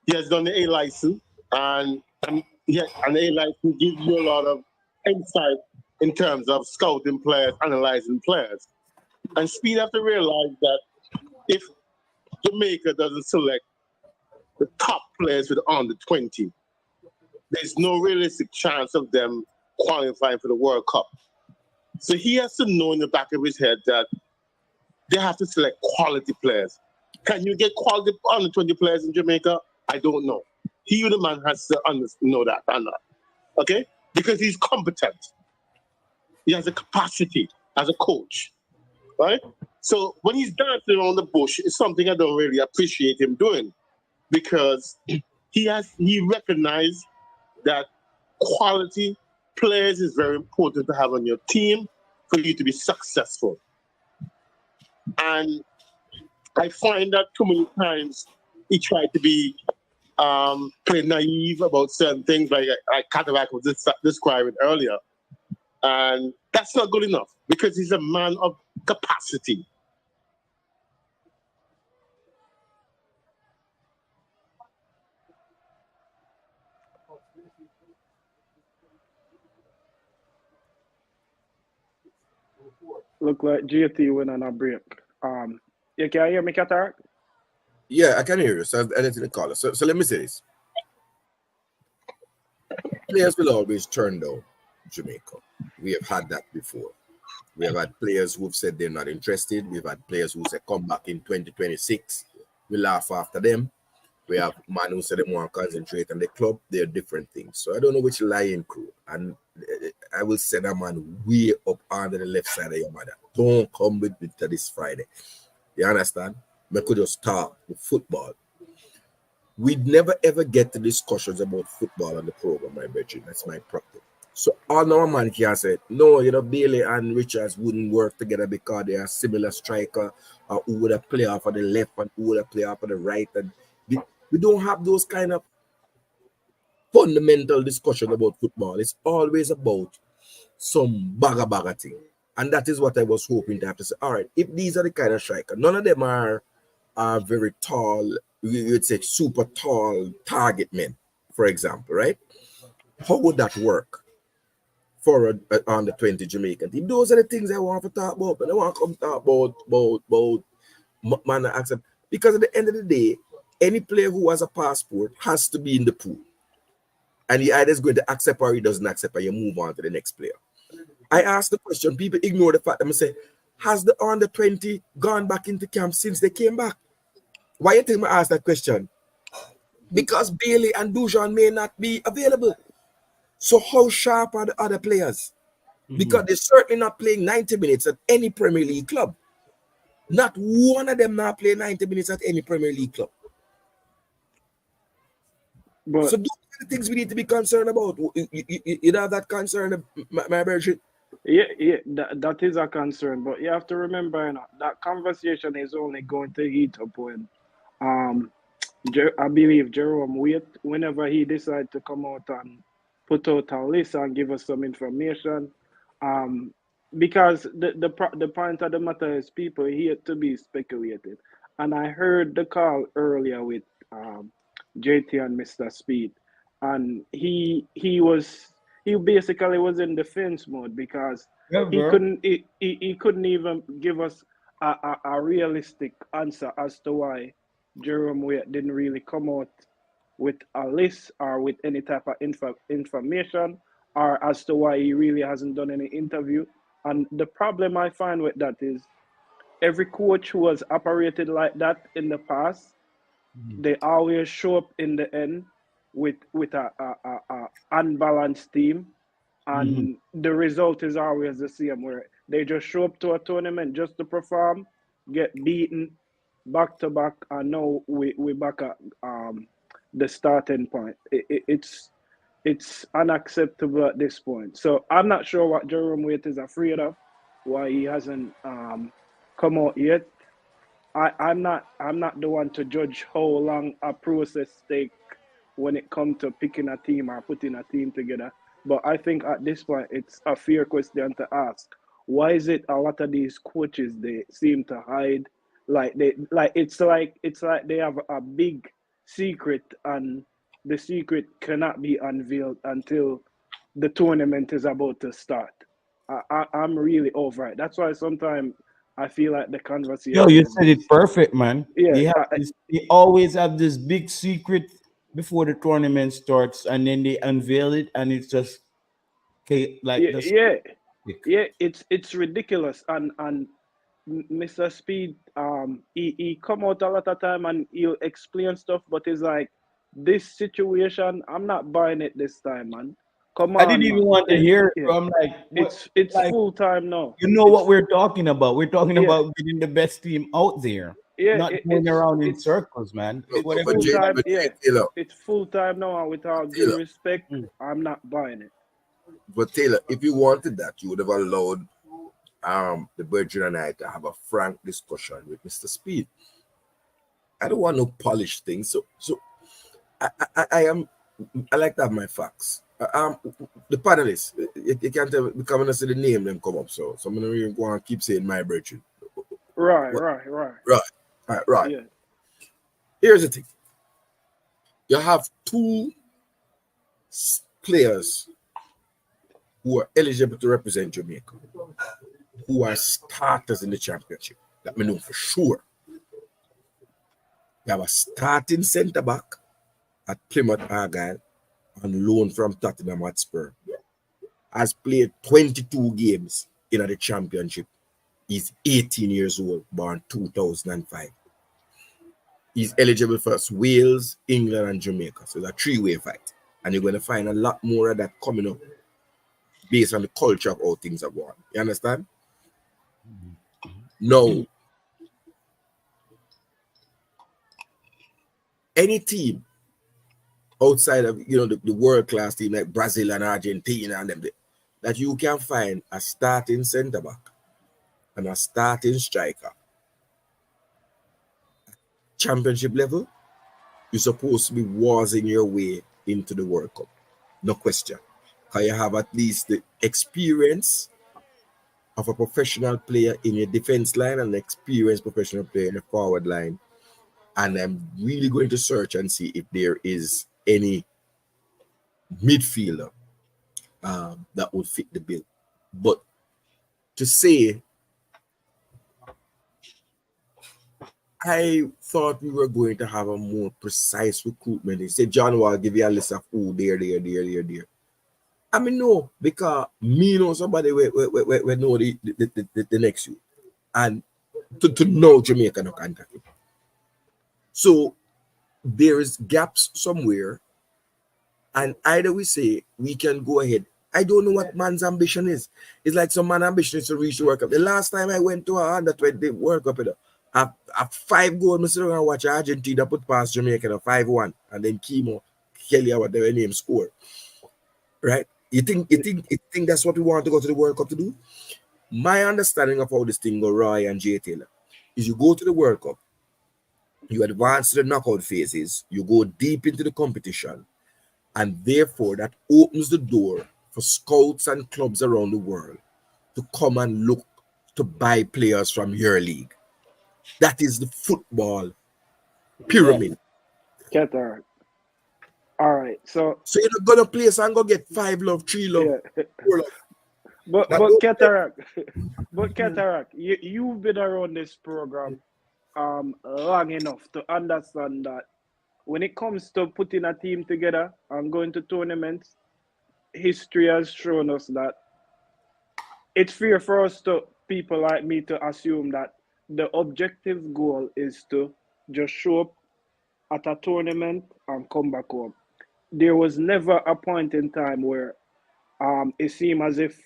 He has done the A license, and an A license gives you a lot of insight in terms of scouting players, analyzing players. And Speed have to realize that if Jamaica doesn't select the top players with under 20, there's no realistic chance of them qualifying for the World Cup. So he has to know in the back of his head that they have to select quality players. Can you get quality under 20 players in Jamaica? I don't know. He, the man, has to know that or not. Okay? Because he's competent. He has a capacity as a coach. Right? So when he's dancing around the bush, it's something I don't really appreciate him doing because he recognized that quality players is very important to have on your team for you to be successful. And I find that too many times he tried to be play naive about certain things like Cataract was describing earlier. And that's not good enough because he's a man of capacity. Look like GT went on a break. You can hear me, Cataract? Yeah, I can hear you. So anything to call us. So let me say this. Players will always turn down Jamaica. We have had that before. We have had players who've said they're not interested. We've had players who say come back in 2026. We laugh after them. We have man who said they want to concentrate on the club. They're different things. So I don't know which lying crew. And I will send a man way up under the left side of your mother. Don't come with me to this Friday. You understand? We could just start with football. We'd never ever get to discussions about football on the program, my brethren. That's my practice. So all no man can say, no, Bailey and Richards wouldn't work together because they are similar striker, or who would have play off on the left and who would have play off on the right. And we don't have those kind of fundamental discussion about football. It's always about some bagger thing. And that is what I was hoping to have to say. All right, if these are the kind of strikers, none of them are very tall, you'd say super tall target men, for example, right? How would that work for a under 20 Jamaican team? Those are the things I want to talk about. But I want to come talk about man accept. Because at the end of the day, any player who has a passport has to be in the pool. And he either is going to accept or he doesn't accept, and you move on to the next player. I asked the question, people ignore the fact that I say, has the under 20 gone back into camp since they came back? Why you think I asked that question? Because Bailey and Dujon may not be available. So how sharp are the other players? Because they're certainly not playing 90 minutes at any Premier League club. Not one of them not playing 90 minutes at any Premier League club. But so those are the things we need to be concerned about. You have that concern, my version. yeah, that is a concern. But you have to remember, that conversation is only going to heat up when, I believe Jerome Waite, whenever he decides to come out and put out a list and give us some information, because the point of the matter is people here to be speculated. And I heard the call earlier with JT and Mr. Speed, and he basically was in defense mode because he couldn't even give us a realistic answer as to why Jerome Waite didn't really come out with a list or with any type of information, or as to why he really hasn't done any interview. And the problem I find with that is every coach who has operated like that in the past, they always show up in the end with a unbalanced team, and the result is always the same, where they just show up to a tournament just to perform, get beaten back to back, and now we back at the starting point. It's unacceptable at this point. So I'm not sure what Jerome Waite is afraid of, why he hasn't come out yet. I'm not the one to judge how long a process takes when it comes to picking a team or putting a team together. But I think at this point it's a fair question to ask. Why is it a lot of these coaches, they seem to hide, it's like they have a big secret, and the secret cannot be unveiled until the tournament is about to start. I'm really over it. That's why sometimes I feel like the conversation. Yo, you said it perfect, man. Yeah, They always have this big secret before the tournament starts, and then they unveil it, and it's just it's ridiculous. And Mr. Speed, he come out a lot of time and he'll explain stuff, but it's like, this situation, I'm not buying it this time, man. Come on, I didn't even want to hear it. yeah. So I'm like, It's like, full time now. You know what we're talking about? We're talking about getting the best team out there, not going around in circles, man. It's full time now, and with all due respect, I'm not buying it. But Taylor, if you wanted that, you would have allowed the Virgin and I to have a frank discussion with Mr. Speed. I don't want no polished things. So I like to have my facts. The panelists, you can't come and say the name them come up. So I'm gonna really go and keep saying my Virgin. Right. Yeah. Here's the thing. You have two players who are eligible to represent Jamaica, who are starters in the championship. That me know for sure. You have a starting centre back at Plymouth Argyle on loan from Tottenham Hotspur. Has played 22 games in the championship. He's 18 years old, born 2005. He's eligible for Wales, England, and Jamaica. So it's a three-way fight. And you're going to find a lot more of that coming up based on the culture of how things are going. You understand? No. Any team outside of the world-class team like Brazil and Argentina and them, that you can find a starting centre back and a starting striker championship level, you're supposed to be warsing your way into the World Cup. No question. Because you have at least the experience of a professional player in your defense line and an experienced professional player in the forward line. And I'm really going to search and see if there is any midfielder that would fit the bill. But to say, I thought we were going to have a more precise recruitment. He said, John, I'll give you a list of who there. I mean, no, because me know somebody we know the next you. And to know Jamaica no contact him. So there is gaps somewhere. And either we say we can go ahead. I don't know what man's ambition is. It's like some man's ambition is to reach the World Cup. The last time I went to a under-20 World Cup, a 5-goal, I sit and watch Argentina put past Jamaica 5-1, and then Kimo, Kelly, or whatever name score. Right? You think that's what we want to go to the World Cup to do? My understanding of how this thing go, Roy and Jay Taylor, is you go to the World Cup, you advance to the knockout phases, you go deep into the competition, and therefore that opens the door for scouts and clubs around the world to come and look to buy players from your league. That is the football pyramid. Qatar. All right, so you're not gonna place and go get 5 love, 3 love, 4 love. But Cataract, you've been around this program long enough to understand that when it comes to putting a team together and going to tournaments, history has shown us that it's fair for us to people like me to assume that the objective goal is to just show up at a tournament and come back home. There was never a point in time where it seemed as if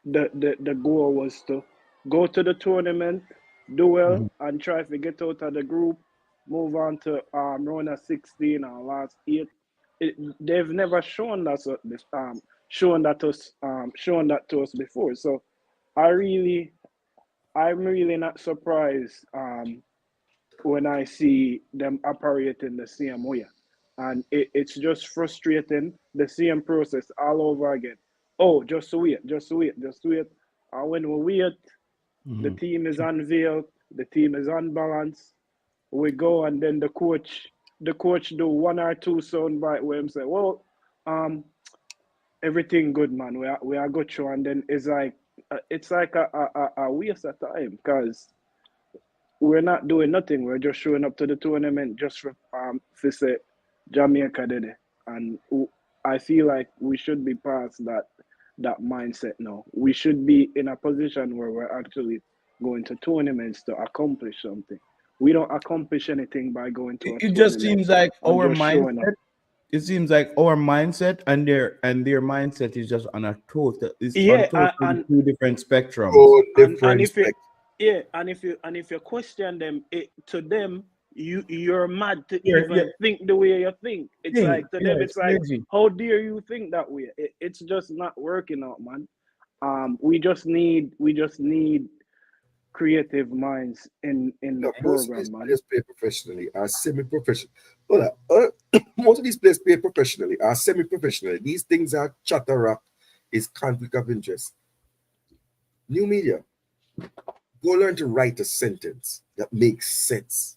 the goal was to go to the tournament, do well, and try to get out of the group, move on to round of 16 or last 8. They've never shown that to us before. So I'm really not surprised when I see them operating the same way. And it's just frustrating, the same process all over again. Oh, just wait. And when we wait, the team is unveiled, the team is unbalanced. We go and then the coach do 1 or 2 soundbite where him say, well, everything good, man. We are good show, and then it's like a waste of time because we're not doing nothing. We're just showing up to the tournament just for say Jamaica did it, and I feel like we should be past that mindset now. We should be in a position where we're actually going to tournaments to accomplish something. We don't accomplish anything by going to a It just seems like our mindset. It seems like our mindset and their mindset is just on a total. It's on two different spectrums. And if you question them, to them you're mad to even think the way you think. It's like to them, it's like, how dare you think that way? It's just not working out, man. We just need creative minds in the program, man. Players play professionally are semi-professional. Most of these players play professionally are semi-professionally. These things are chatter up, is conflict of interest. New media, go learn to write a sentence that makes sense.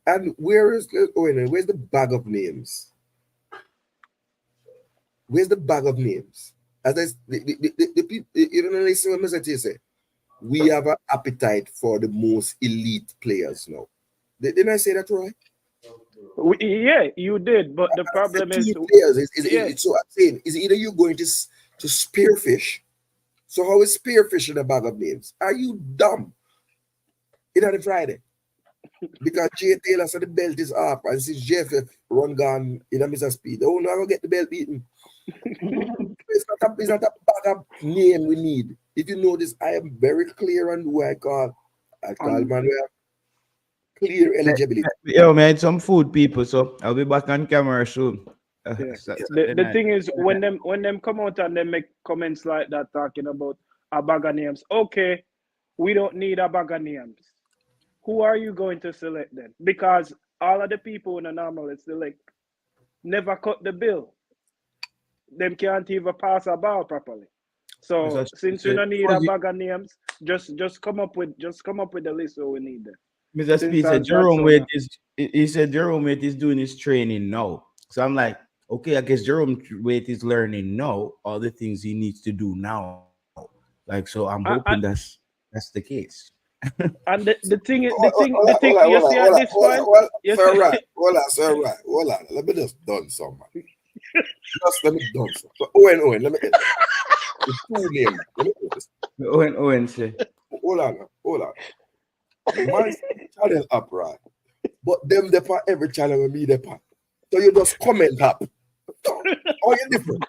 And where's the bag of names? Where's the bag of names? As the people, you know, listen what I say. We have an appetite for the most elite players now. Didn't I say that right? Yeah, you did. But the problem is, it's so I'm saying is either you're going to spearfish. So how is spearfishing a bag of names? Are you dumb? It on a Friday. Because Jay Taylor said the belt is up and since JFF run gone in a Mr. Speed. Oh no, I will get the belt beaten. It's not a bag of name we need. If you notice, I am very clear on who I call. I call Manuel clear eligibility. Yo, man, some food people, so I'll be back on camera soon. The thing is, when them come out and they make comments like that talking about a bag of names, okay, we don't need a bag of names. Who are you going to select then? Because all of the people in the normal select never cut the bill. Them can't even pass a ball properly. So since we don't need a bag of names, just come up with the list so we need them. Mr. Since Speed said as Jerome Godson, Wade is he said Jerome Wade is doing his training now. So I'm like, okay, I guess Jerome Wade is learning now all the things he needs to do now. Like, so I'm hoping that's the case. and the thing you Hold see on, at this point, you Sir see, Right, hold on. Let me just done some, man. Just let me done some. So Owen, let me get the two names. Let me get this. Owen say. Hold on. My channel up, right? But them the part every channel will be the part. So you just comment up. Or you different.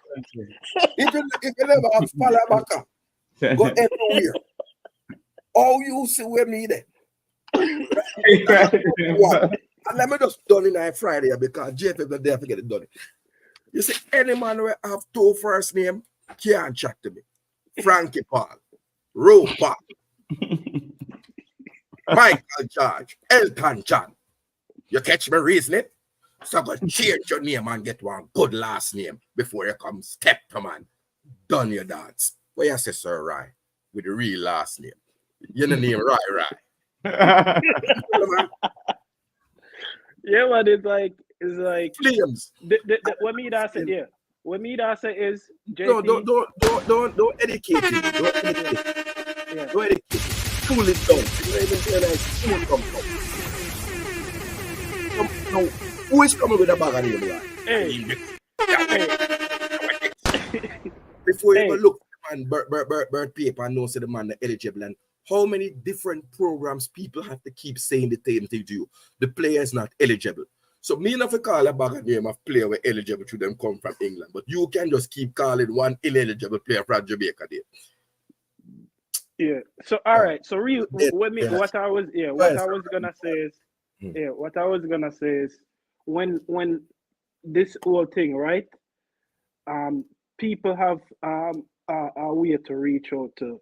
If you never have follow back up, go everywhere. All you see with me there. And let me just done it on Friday because JFF the day I forget it done it. You see, any man who have two first name can't chat to me. Frankie Paul, Roe Paul, Michael George, Elton John. You catch me reasoning? So go change your name and get one good last name before you come step to man. Done your dance. What you say, Sir Rye? With the real last name. You know name Rye. yeah, but it's like Flames. what me that say, yeah. What me that say is JT. No, don't educate him. Don't educate him. Yeah. Don't educate him. Cool it down. You don't even realize soon come from. No, who is coming with a bag of name, right? Hey. Before you go look at the man bird paper and know say the man eligible and how many different programs people have to keep saying the same thing to you. The player is not eligible. So me not call a bag of name of player were eligible to them come from England, but you can just keep calling one ineligible player from Jamaica there. Yeah. So all right. So what I was gonna say is when this whole thing, right? People have a way to reach out to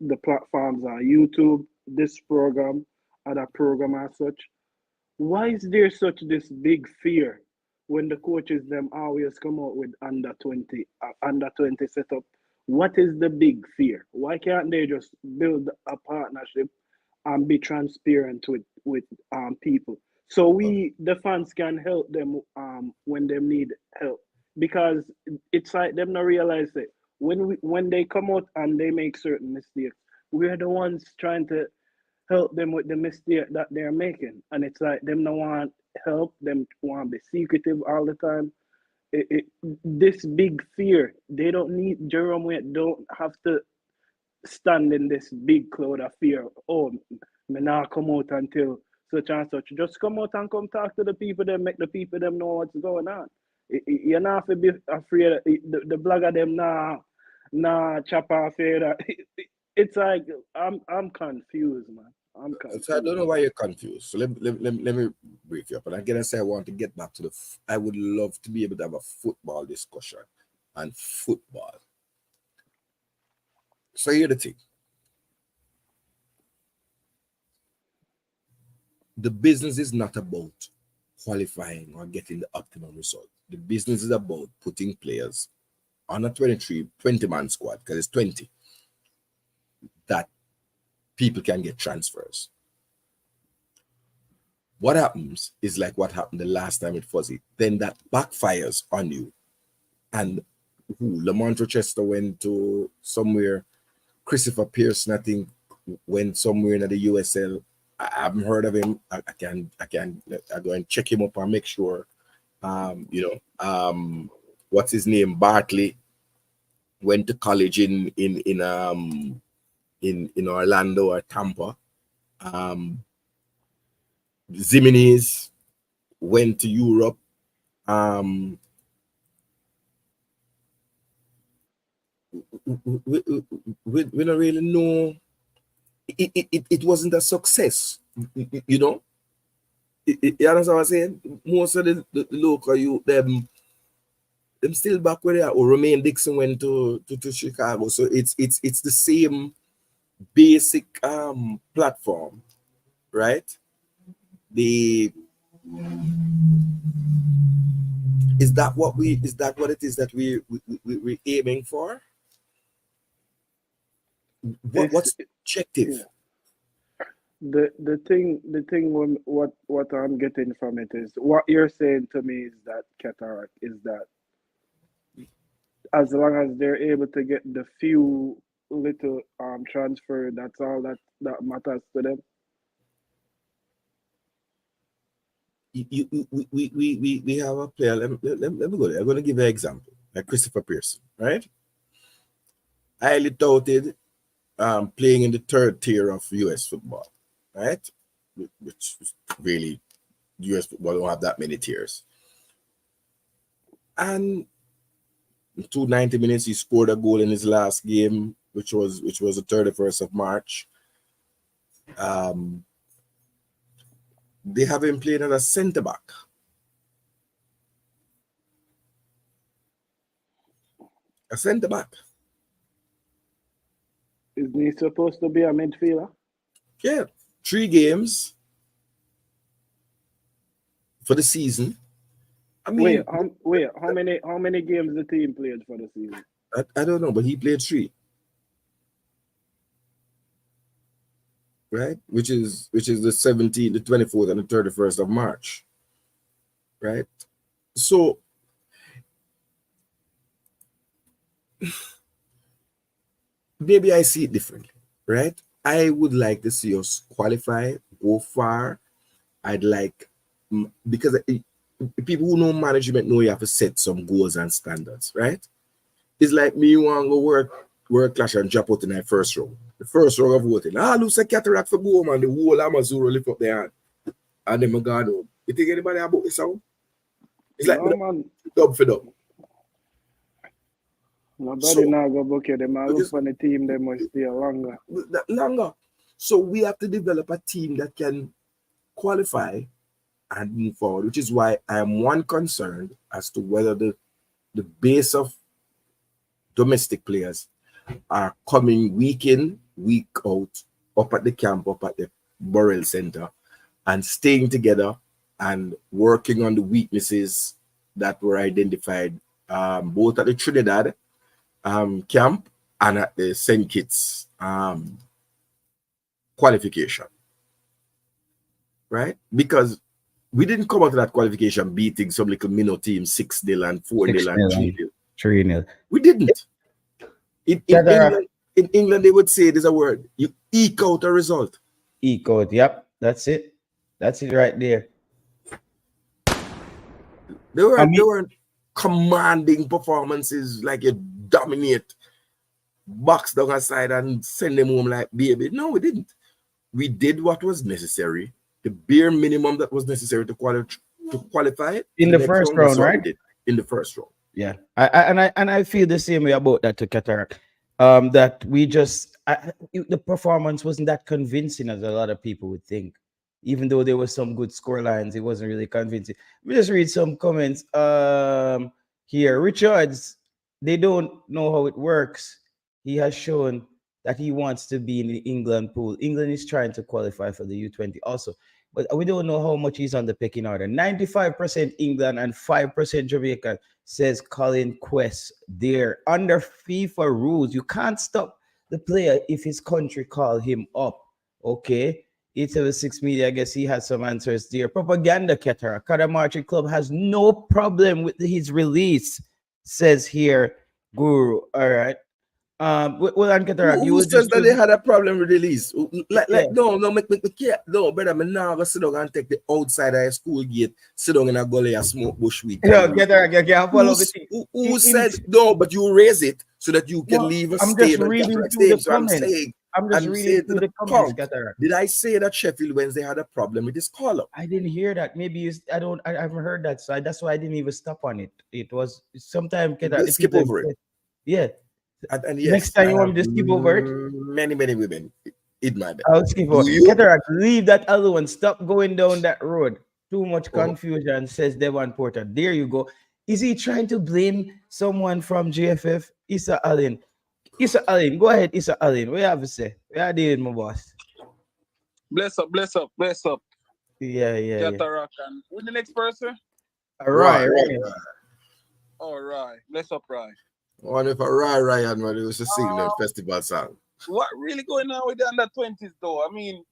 the platforms are YouTube, this program, other program as such. Why is there such this big fear when the coaches them always come out with under 20 setup? What is the big fear? Why can't they just build a partnership and be transparent with people so we the fans can help them when they need help? Because it's like them not realize it when they come out and they make certain mistakes, we're the ones trying to help them with the mistake that they're making, and it's like them no want help, them want to be secretive all the time. This big fear, they don't need Jerome Wade don't have to stand in this big cloud of fear. Oh, me now come out until such and such. Just come out and come talk to the people, then make the people them know what's going on. You're not to be afraid. The blogger them nah chop off here. It's like I'm confused, man. I'm confused. So I don't know why you're confused. So let me break you up. And again, I say I want to get back to I would love to be able to have a football discussion and football. So here's the thing. The business is not about qualifying or getting the optimum result. The business is about putting players on a 20-man squad, because it's 20, that people can get transfers. What happens is like what happened the last time with Fuzzy. Then that backfires on you. And Lamont Rochester went to somewhere. Christopher Pearson, I think, went somewhere in the USL. I haven't heard of him. I go and check him up and make sure. What's his name? Bartley went to college in Orlando or Tampa. Zimenez went to Europe. We don't really know. It wasn't a success, you know. You understand what I'm saying? Most of the local youth, them still back where they are. Or Romain Dixon went to Chicago, so it's the same basic platform, right? Is that what it is that we're aiming for? What's the objective? Yeah. The thing what I'm getting from it is what you're saying to me is that cataract is that as long as they're able to get the few little transfer, that's all that matters to them. We have a player. Let me go there. I'm going to give you an example, like Christopher Pearson, right? Highly touted, playing in the third tier of US football, right? Which is really, US football don't have that many tiers. And in 290 minutes, he scored a goal in his last game, which was the 31st of March. They have him playing as a centre back. A centre back. Isn't he supposed to be a midfielder? Yeah, 3 games for the season. I mean, how many games the team played for the season? I don't know, but he played 3. Right, which is the 17th, the 24th, and the 31st of March. Right, so maybe I see it differently. Right, I would like to see us qualify, go far. I'd like, because people who know management know you have to set some goals and standards. Right, it's like me want to go work clash and drop out in the first round. The first round of voting. Lose a cataract for go, man. The whole Amazon lift up their hand. And then I go home. You think anybody about this sound? It's like dub for dub. Nobody now go book you. They might look for the team, they must stay longer. Longer. So we have to develop a team that can qualify and move forward, which is why I am concerned as to whether the base of domestic players are coming week in, week out, up at the camp, up at the Burrell Center, and staying together and working on the weaknesses that were identified both at the Trinidad camp and at the St. Kitts qualification. Right? Because we didn't come out of that qualification beating some little minnow team 6-0 and 4-0 and 3-0. We didn't. In England, they would say there's a word. You eke out a result. Eke out, yep. That's it. That's it right there. They weren't commanding performances like you dominate, box down aside and send them home like baby. No, we didn't. We did what was necessary, the bare minimum that was necessary to qualify in the first round, right? In the first round. Yeah, I feel the same way about that to Cataract. That we just the performance wasn't that convincing as a lot of people would think. Even though there were some good score lines, it wasn't really convincing. We just read some comments here. Richards, they don't know how it works. He has shown that he wants to be in the England pool. England is trying to qualify for the U20 also. But we don't know how much he's on the pecking order. 95% England and 5% Jamaica, says Colin Quest. They're under FIFA rules. You can't stop the player if his country call him up. Okay. 876 Media, I guess he has some answers there. Propaganda Cataract. Kadamarchi Club has no problem with his release, says here Guru. All right. Well, on Cataract, who says that they had a problem with release? No, brother, I'm now gonna sit down and take the outside of a school gate, sit down in a gully and smoke bush weed. Who said no? But you raise it so that you can leave a stable. I'm just reading through the comments. Did I say that Sheffield Wednesday had a problem with this call up? I didn't hear that. Maybe I haven't heard that, so that's why I didn't even stop on it. It was sometimes skip over it. Yeah. And yes, next time you want me to skip over it? Many women. It might be. I'll skip over it. Cataract, leave that other one. Stop going down that road. Too much confusion, says Devon Porter. There you go. Is he trying to blame someone from JFF? Issa Allen. Go ahead, Issa Allen. What you have to say? We are dealing, my boss. Bless up. Yeah. Cataract. And who's the next person? Right. All right. Bless up, Rye. I wonder if a Ryan man used to sing the festival song. What really going on with the under 20s though? I mean,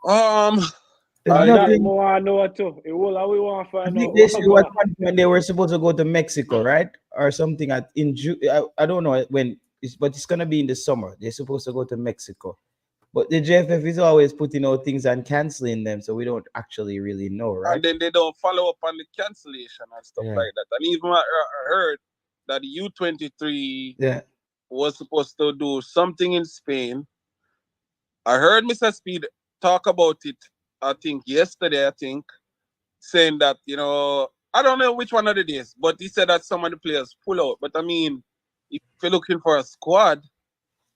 There's That nothing. more I know too. It will we want to I find think out. they said what when they were supposed to go to Mexico, right, or something in June. I don't know when, but it's gonna be in the summer. They're supposed to go to Mexico, but the JFF is always putting out things and canceling them, so we don't actually really know, right? and then they don't follow up on the cancellation and stuff Yeah. like that. And even I heard that the U23 Yeah. was supposed to do something in Spain. I heard Mr. Speed talk about it, I think yesterday, saying that, you know, I don't know which one of the days, but he said that some of the players pull out. But I mean, if you're looking for a squad,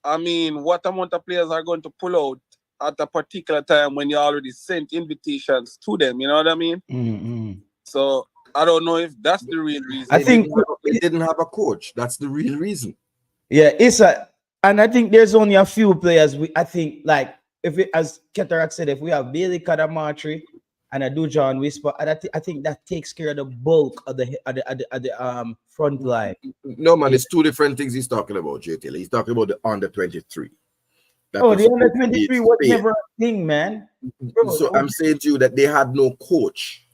I mean, what amount of players are going to pull out at a particular time when you already sent invitations to them? You know what I mean? Mm-hmm. So I don't know if that's the real reason. I think they didn't have a coach. That's the real reason. Yeah, and I think there's only a few players. I think like if it, as Ketarak said, if we have Bailey Kadamatri and a Dujan Whisper, I think that takes care of the bulk of the front line. No man, it's two different things he's talking about, JTL. He's talking about the under 23. The under 23 was never a thing, man. Bro, so I'm saying to you that they had no coach.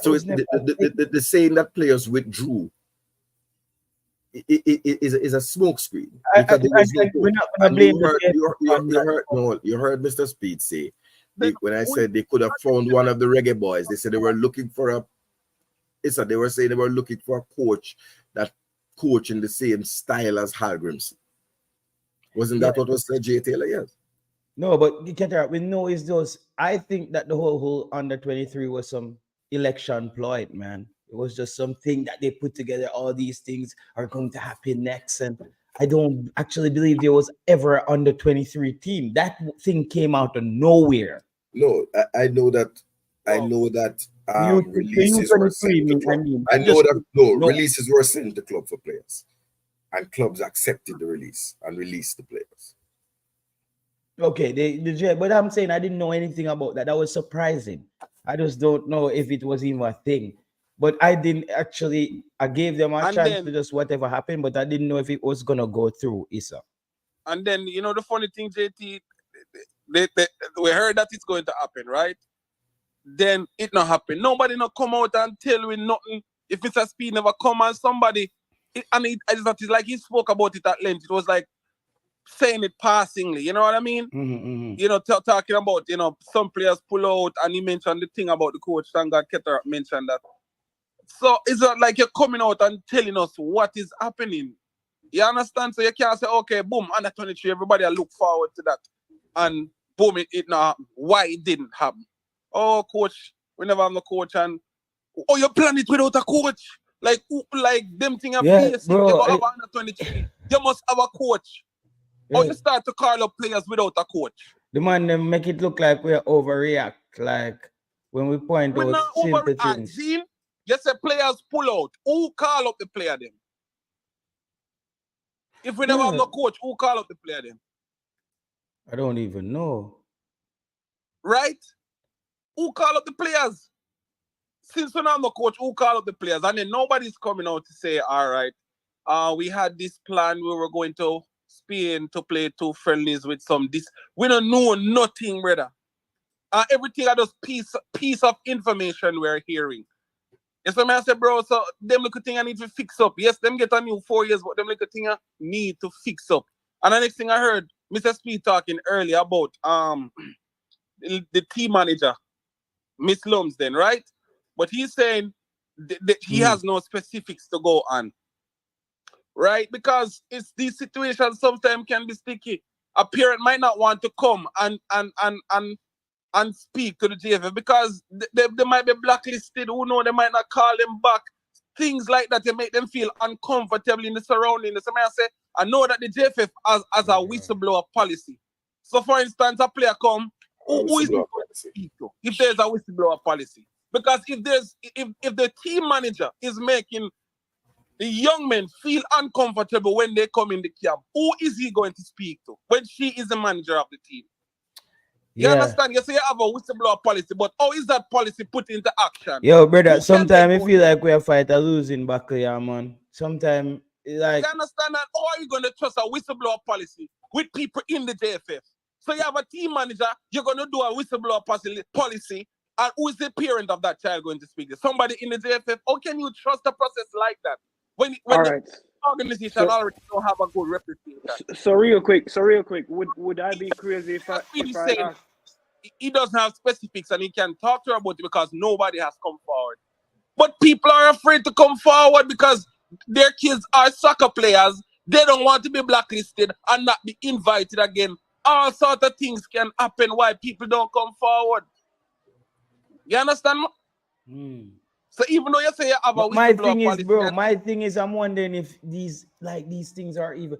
So it's the saying that players withdrew is a smokescreen. Because there was no coach. You heard Mr. Speed say when I said they could have found one of the reggae boys, they said they were looking for they were saying they were looking for a coach that coach in the same style as Hal Grimson. Wasn't that what was said, J. Taylor? Yes. No, but we know it's those. I think that the whole under 23 was some election ploy, man. It was just something that they put together. All these things are going to happen next, and I don't actually believe there was ever an under 23 team. That thing came out of nowhere. No, I know that. I know that releases were sent to club. Releases were sent to club for players, and clubs accepted the release and released the players. Okay, but I'm saying I didn't know anything about that. That was surprising. I just don't know if it was even a thing. But I didn't actually. I gave them a chance to just whatever happened, but I didn't know if it was gonna go through, Issa. And then you know the funny thing, JT, we heard that it's going to happen, right? Then it not happen. Nobody not come out and tell me nothing. If Mr. Speed never come and somebody, it's like he spoke about it at length. It was like saying it passingly. You know what I mean? Mm-hmm. You know, talking about some players pull out, and he mentioned the thing about the coach. Thank God Keter mentioned that. So it's not like you're coming out and telling us what is happening. You understand? So you can't say, okay, boom, under 23, everybody will look forward to that. And boom, it not happen. Why it didn't happen? Oh, coach, we never have no coach. And you plan it without a coach. Like them thing are basic. Bro, you go have under 23. You must have a coach. Or you start to call up players without a coach. The man them make it look like we overreact. Like when we point out simple things. You say players pull out. Who call up the player then? If we never have no coach, who call up the player then? I don't even know. Right? Who call up the players? Since we don't have no coach, who call up the players? And then nobody's coming out to say, all right, we had this plan. We were going to Spain to play 2 friendlies with we don't know nothing, brother. Everything are just piece of information we're hearing. Yes, so I say, bro, so them little thing I need to fix up. Yes, them get a new 4 years, but them little thing I need to fix up. And the next thing I heard Mr. Speed talking earlier about the team manager, Miss Lumsden, right? But he's saying he has no specifics to go on. Right? Because it's these situations sometimes can be sticky. A parent might not want to come and speak to the JFF because they might be blacklisted. Who know, they might not call them back. Things like that, they make them feel uncomfortable in the surroundings. So I know that the JFF has a whistleblower policy. So for instance, a player come, who is going to speak to if there's a whistleblower policy? Because if the team manager is making the young men feel uncomfortable when they come in the camp, who is he going to speak to when she is the manager of the team? You Yeah. understand? You say you have a whistleblower policy, but how is that policy put into action? Yo, brother, Who can sometimes take I feel like we are fighting a losing battle, yeah, man. Sometimes, like, You understand that? How are you going to trust a whistleblower policy with people in the JFF? So you have a team manager, you're going to do a whistleblower policy, and who is the parent of that child going to speak to? Somebody in the JFF? How can you trust a process like that when All the right. organization So, already don't have a good reputation? so real quick, would I be crazy if I Speed if is I saying ask? he doesn't have specifics and he can talk to her about it because nobody has come forward. But people are afraid to come forward because their kids are soccer players. They don't want to be blacklisted and not be invited again. All sorts of things can happen why people don't come forward. You understand? So even though you say you have a but my whistleblower thing is, policy, bro, my thing is, I'm wondering if these things are even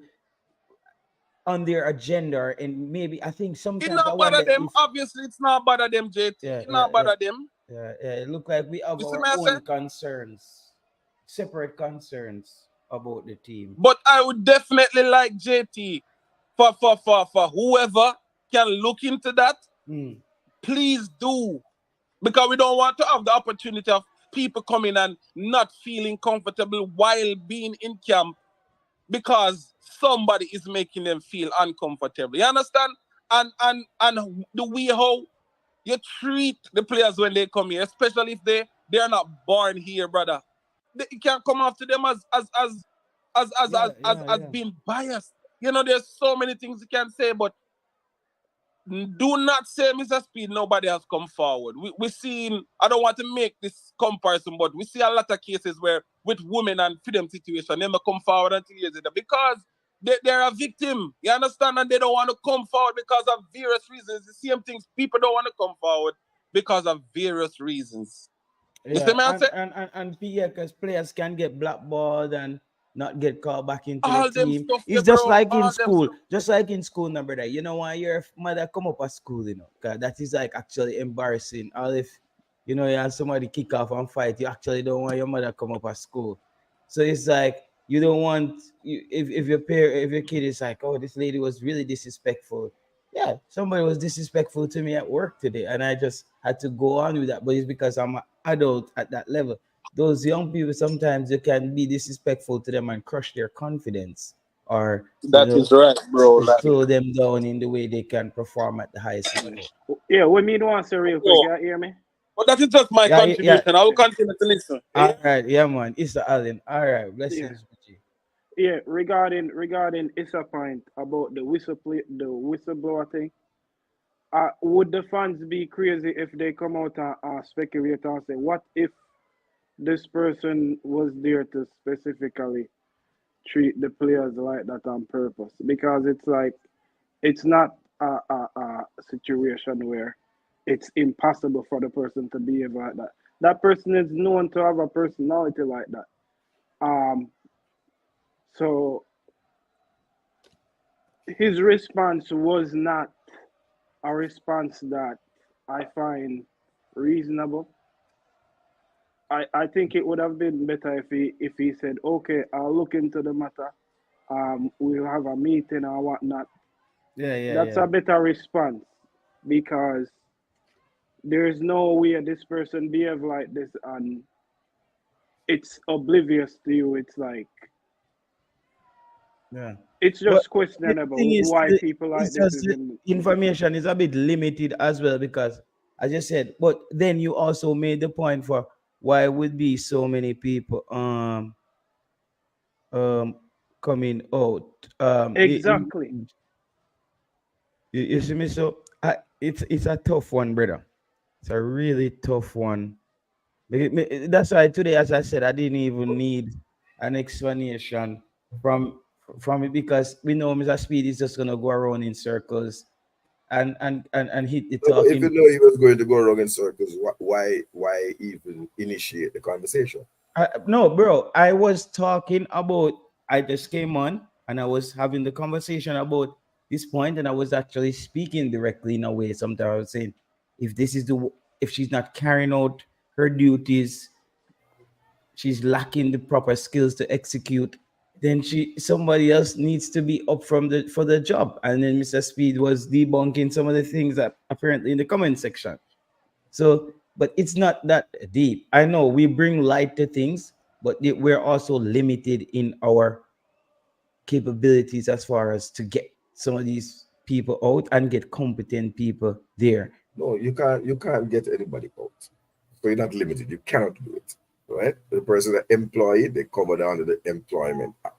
on their agenda, and maybe I think it sometimes I not bother wonder them. if Obviously, it's not bother them, JT. yeah, It not bother them. it look like we have You see our me I say? own concerns, separate concerns about the team. But I would definitely like JT for whoever can look into that. Please do. Because we don't want to have the opportunity of people coming and not feeling comfortable while being in camp because somebody is making them feel uncomfortable. You understand? And the way how you treat the players when they come here, especially if they're not born here, brother. You can't come after them as being biased. You know, there's so many things you can say, but do not say, Mr. Speed, nobody has come forward. We've seen, I don't want to make this comparison, but we see a lot of cases where with women and freedom situation, they may come forward until years later because they're a victim. You understand? And they don't want to come forward because of various reasons. The same things, people don't want to come forward because of various reasons. You see me? And yeah, because players can get blackballed and not get called back into All the them team. stuff, It's bro. just like in All them school. stuff. Just like in school, no, brother. You know why your mother come up at school, you know? Because that is like actually embarrassing. Or if you know you have somebody kick off and fight, you actually don't want your mother come up at school. So it's like you don't want if your kid is like, oh, this lady was really disrespectful. Yeah, somebody was disrespectful to me at work today, and I just had to go on with that. But it's because I'm an adult at that level. Those young people, sometimes you can be disrespectful to them and crush their confidence, or That is right, bro. Like, slow them down in the way they can perform at the highest level. Yeah, what me want to say real quick, you hear me? But that is just my contribution. I will continue to listen. All right, yeah, man. It's the Allen. All right, blessings. Yeah, regarding Issa point about the whistleblower thing, would the fans be crazy if they come out and speculate and say, what if this person was there to specifically treat the players like that on purpose? Because it's like it's not a situation where it's impossible for the person to behave like that. That person is known to have a personality like that. So his response was not a response that I find reasonable. I think it would have been better if he said, okay, I'll look into the matter. We'll have a meeting or whatnot. That's a better response because there's no way this person behave like this and it's oblivious to you. It's like it's just questionable why people like this is in information is a bit limited as well because as you said, but then you also made the point for why would be so many people coming out exactly. You see me, so it's a tough one, brother. It's a really tough one. That's why today, as I said, I didn't even need an explanation from it because we know Mr. Speed is just gonna go around in circles and hit the talking. If you know he was going to go around in circles, why even initiate the conversation? No, bro. I was talking about. I just came on and I was having the conversation about this point, and I was actually speaking directly in a way. Sometimes I was saying, if she's not carrying out her duties, she's lacking the proper skills to execute. then somebody else needs to be up for the job. And then Mr. Speed was debunking some of the things that apparently in the comment section. So, but it's not that deep. I know we bring light to things, but we're also limited in our capabilities as far as to get some of these people out and get competent people there. No, you can't get anybody out. So you're not limited. You cannot do it. Right? The person that employed, they covered under the Employment Act.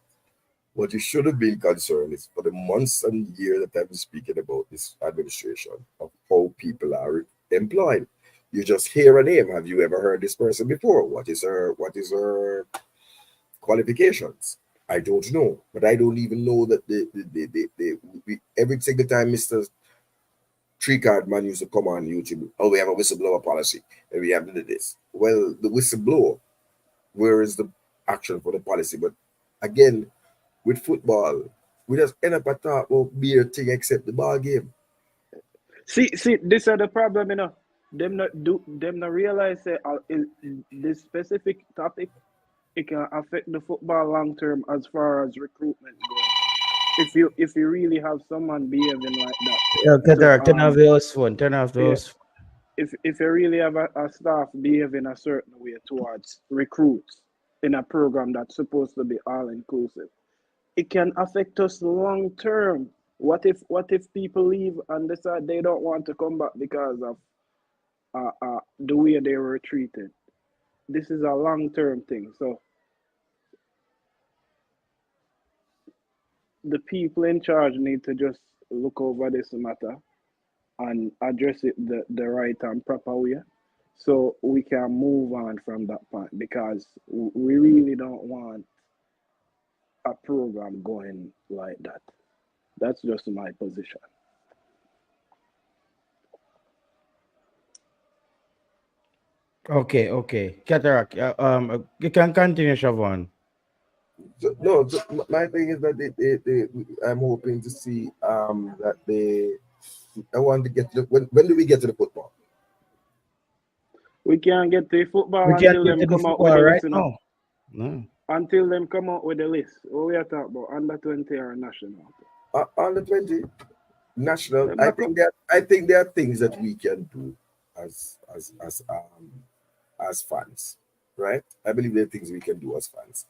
What you should have been concerned is for the months and years that I've been speaking about this administration of how people are employed. You just hear a name. Have you ever heard this person before? What is her qualifications? I don't know, but I don't even know that every single time Mr. Three Card Man used to come on YouTube. Oh, we have a whistleblower policy and we have to do this. Well, the whistleblower, where is the action for the policy? But again, with football, we just end up at talk about beer thing except the ball game. See, this is the problem, you know. Them not realize that this specific topic, it can affect the football long term as far as recruitment goes. If you really have someone behaving like that. Yeah, turn off the host phone. Turn off the host phone. If you really have a staff behaving a certain way towards recruits in a program that's supposed to be all inclusive, it can affect us long term. What if people leave and decide they don't want to come back because of the way they were treated? This is a long term thing. So the people in charge need to just look over this matter and address it the right and proper way, so we can move on from that point, because we really don't want a program going like that. That's just my position. Okay. Cataract, you can continue, Siobhan. No, my thing is that I'm hoping to see that I want to get to when do we get to the football? We can't get to football We can't until get them to the come out with football the right list, you know. No. Until them come out with the list. What we are talking about? Under 20 or national? Under 20 national. I think there are things that we can do as fans, right? I believe there are things we can do as fans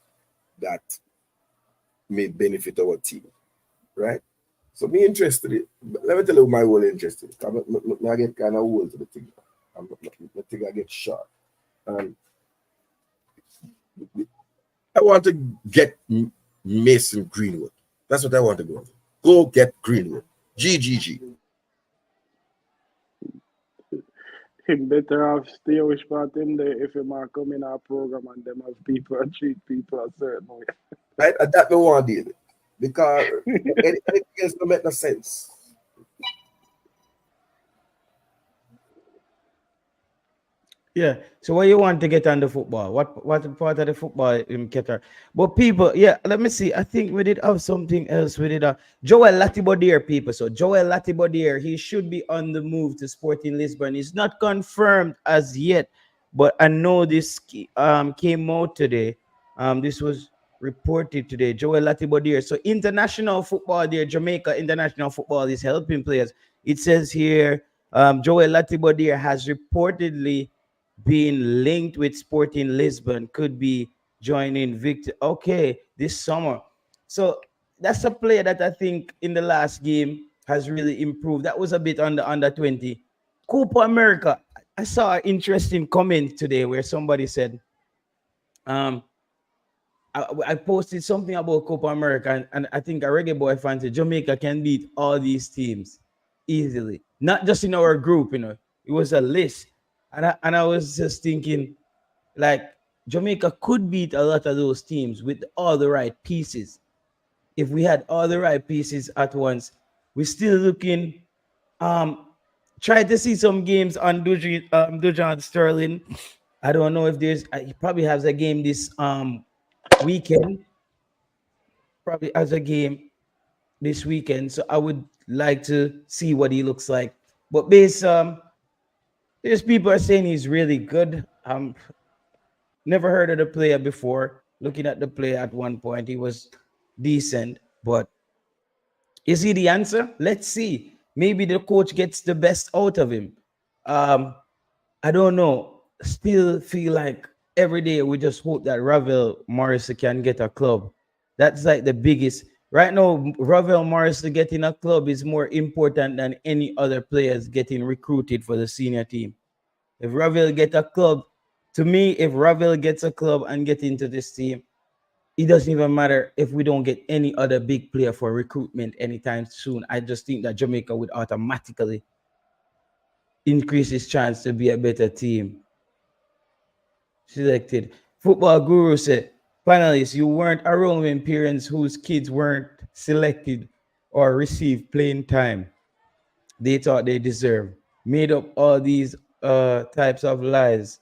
that may benefit our team, right? So me interested. Let me tell you my whole interest. I get kind of old to the thing. I think I get shot. I want to get Mason Greenwood. That's what I want to go. Go get Greenwood. GGG. Him better have stay with part in there if he might come in our program and them have people and treat people a certain way. Right? And that no one did. Because anything else don't make no sense. Yeah. So what you want to get on the football? What part of the football in Qatar? But people, yeah, let me see. I think we did have something else. We did Joel Latibodier, people. So Joel Latibodier, he should be on the move to Sporting Lisbon. It's not confirmed as yet, but I know this came out today. This was reported today. Joel Latibodier. So international football there, Jamaica international football is helping players. It says here, Joel Latibodier has reportedly being linked with Sporting Lisbon, could be joining Victor. Okay, this summer. So that's a player that I think in the last game has really improved. That was a bit on the under 20. Copa America. I saw an interesting comment today where somebody said, I posted something about Copa America, and I think a reggae boy fan said Jamaica can beat all these teams easily. Not just in our group, it was a list. And I was just thinking, like, Jamaica could beat a lot of those teams with all the right pieces. If we had all the right pieces at once, we're still looking. Try to see some games on Dujan Sterling. I don't know if he probably has a game this weekend. Probably has a game this weekend. So I would like to see what he looks like. But there's people are saying he's really good. Never heard of the player before. looking at the play at one point, he was decent, but is he the answer? Let's see. Maybe the coach gets the best out of him. I don't know. Still feel like every day we just hope that Ravel Morrissey can get a club. That's like the biggest. Right now, Ravel Morrissey getting a club is more important than any other players getting recruited for the senior team. If Ravel get a club, to me, if Ravel gets a club and get into this team, it doesn't even matter if we don't get any other big player for recruitment anytime soon. I just think that Jamaica would automatically increase his chance to be a better team. Selected. Football Guru said, finalists, you weren't around when parents whose kids weren't selected or received playing time they thought they deserved. Made up all these types of lies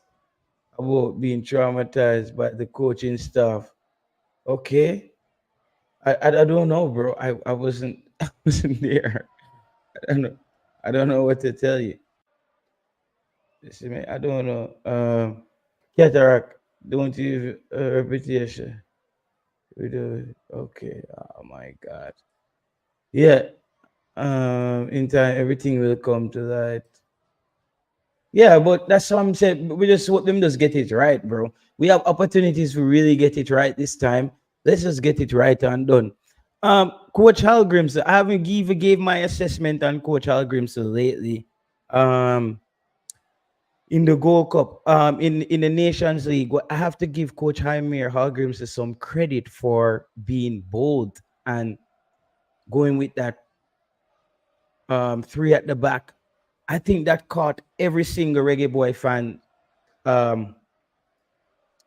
about being traumatized by the coaching staff. Okay. I don't know, bro. I wasn't I wasn't there. I don't know. I don't know what to tell you. Listen, man, I don't know. Cataract, don't use reputation. We do it. Okay. Oh my God. Yeah. In time, everything will come to light. Yeah, but that's what I'm saying. We just want them just get it right, bro. We have opportunities to really get it right this time. Let's just get it right and done. Coach Halgrimson, I haven't even gave my assessment on Coach Halgrimson lately. Um, in the Gold Cup, in the Nations League, I have to give Coach Jaime Halgrimson some credit for being bold and going with that three at the back. I think that caught every single reggae boy fan. Um,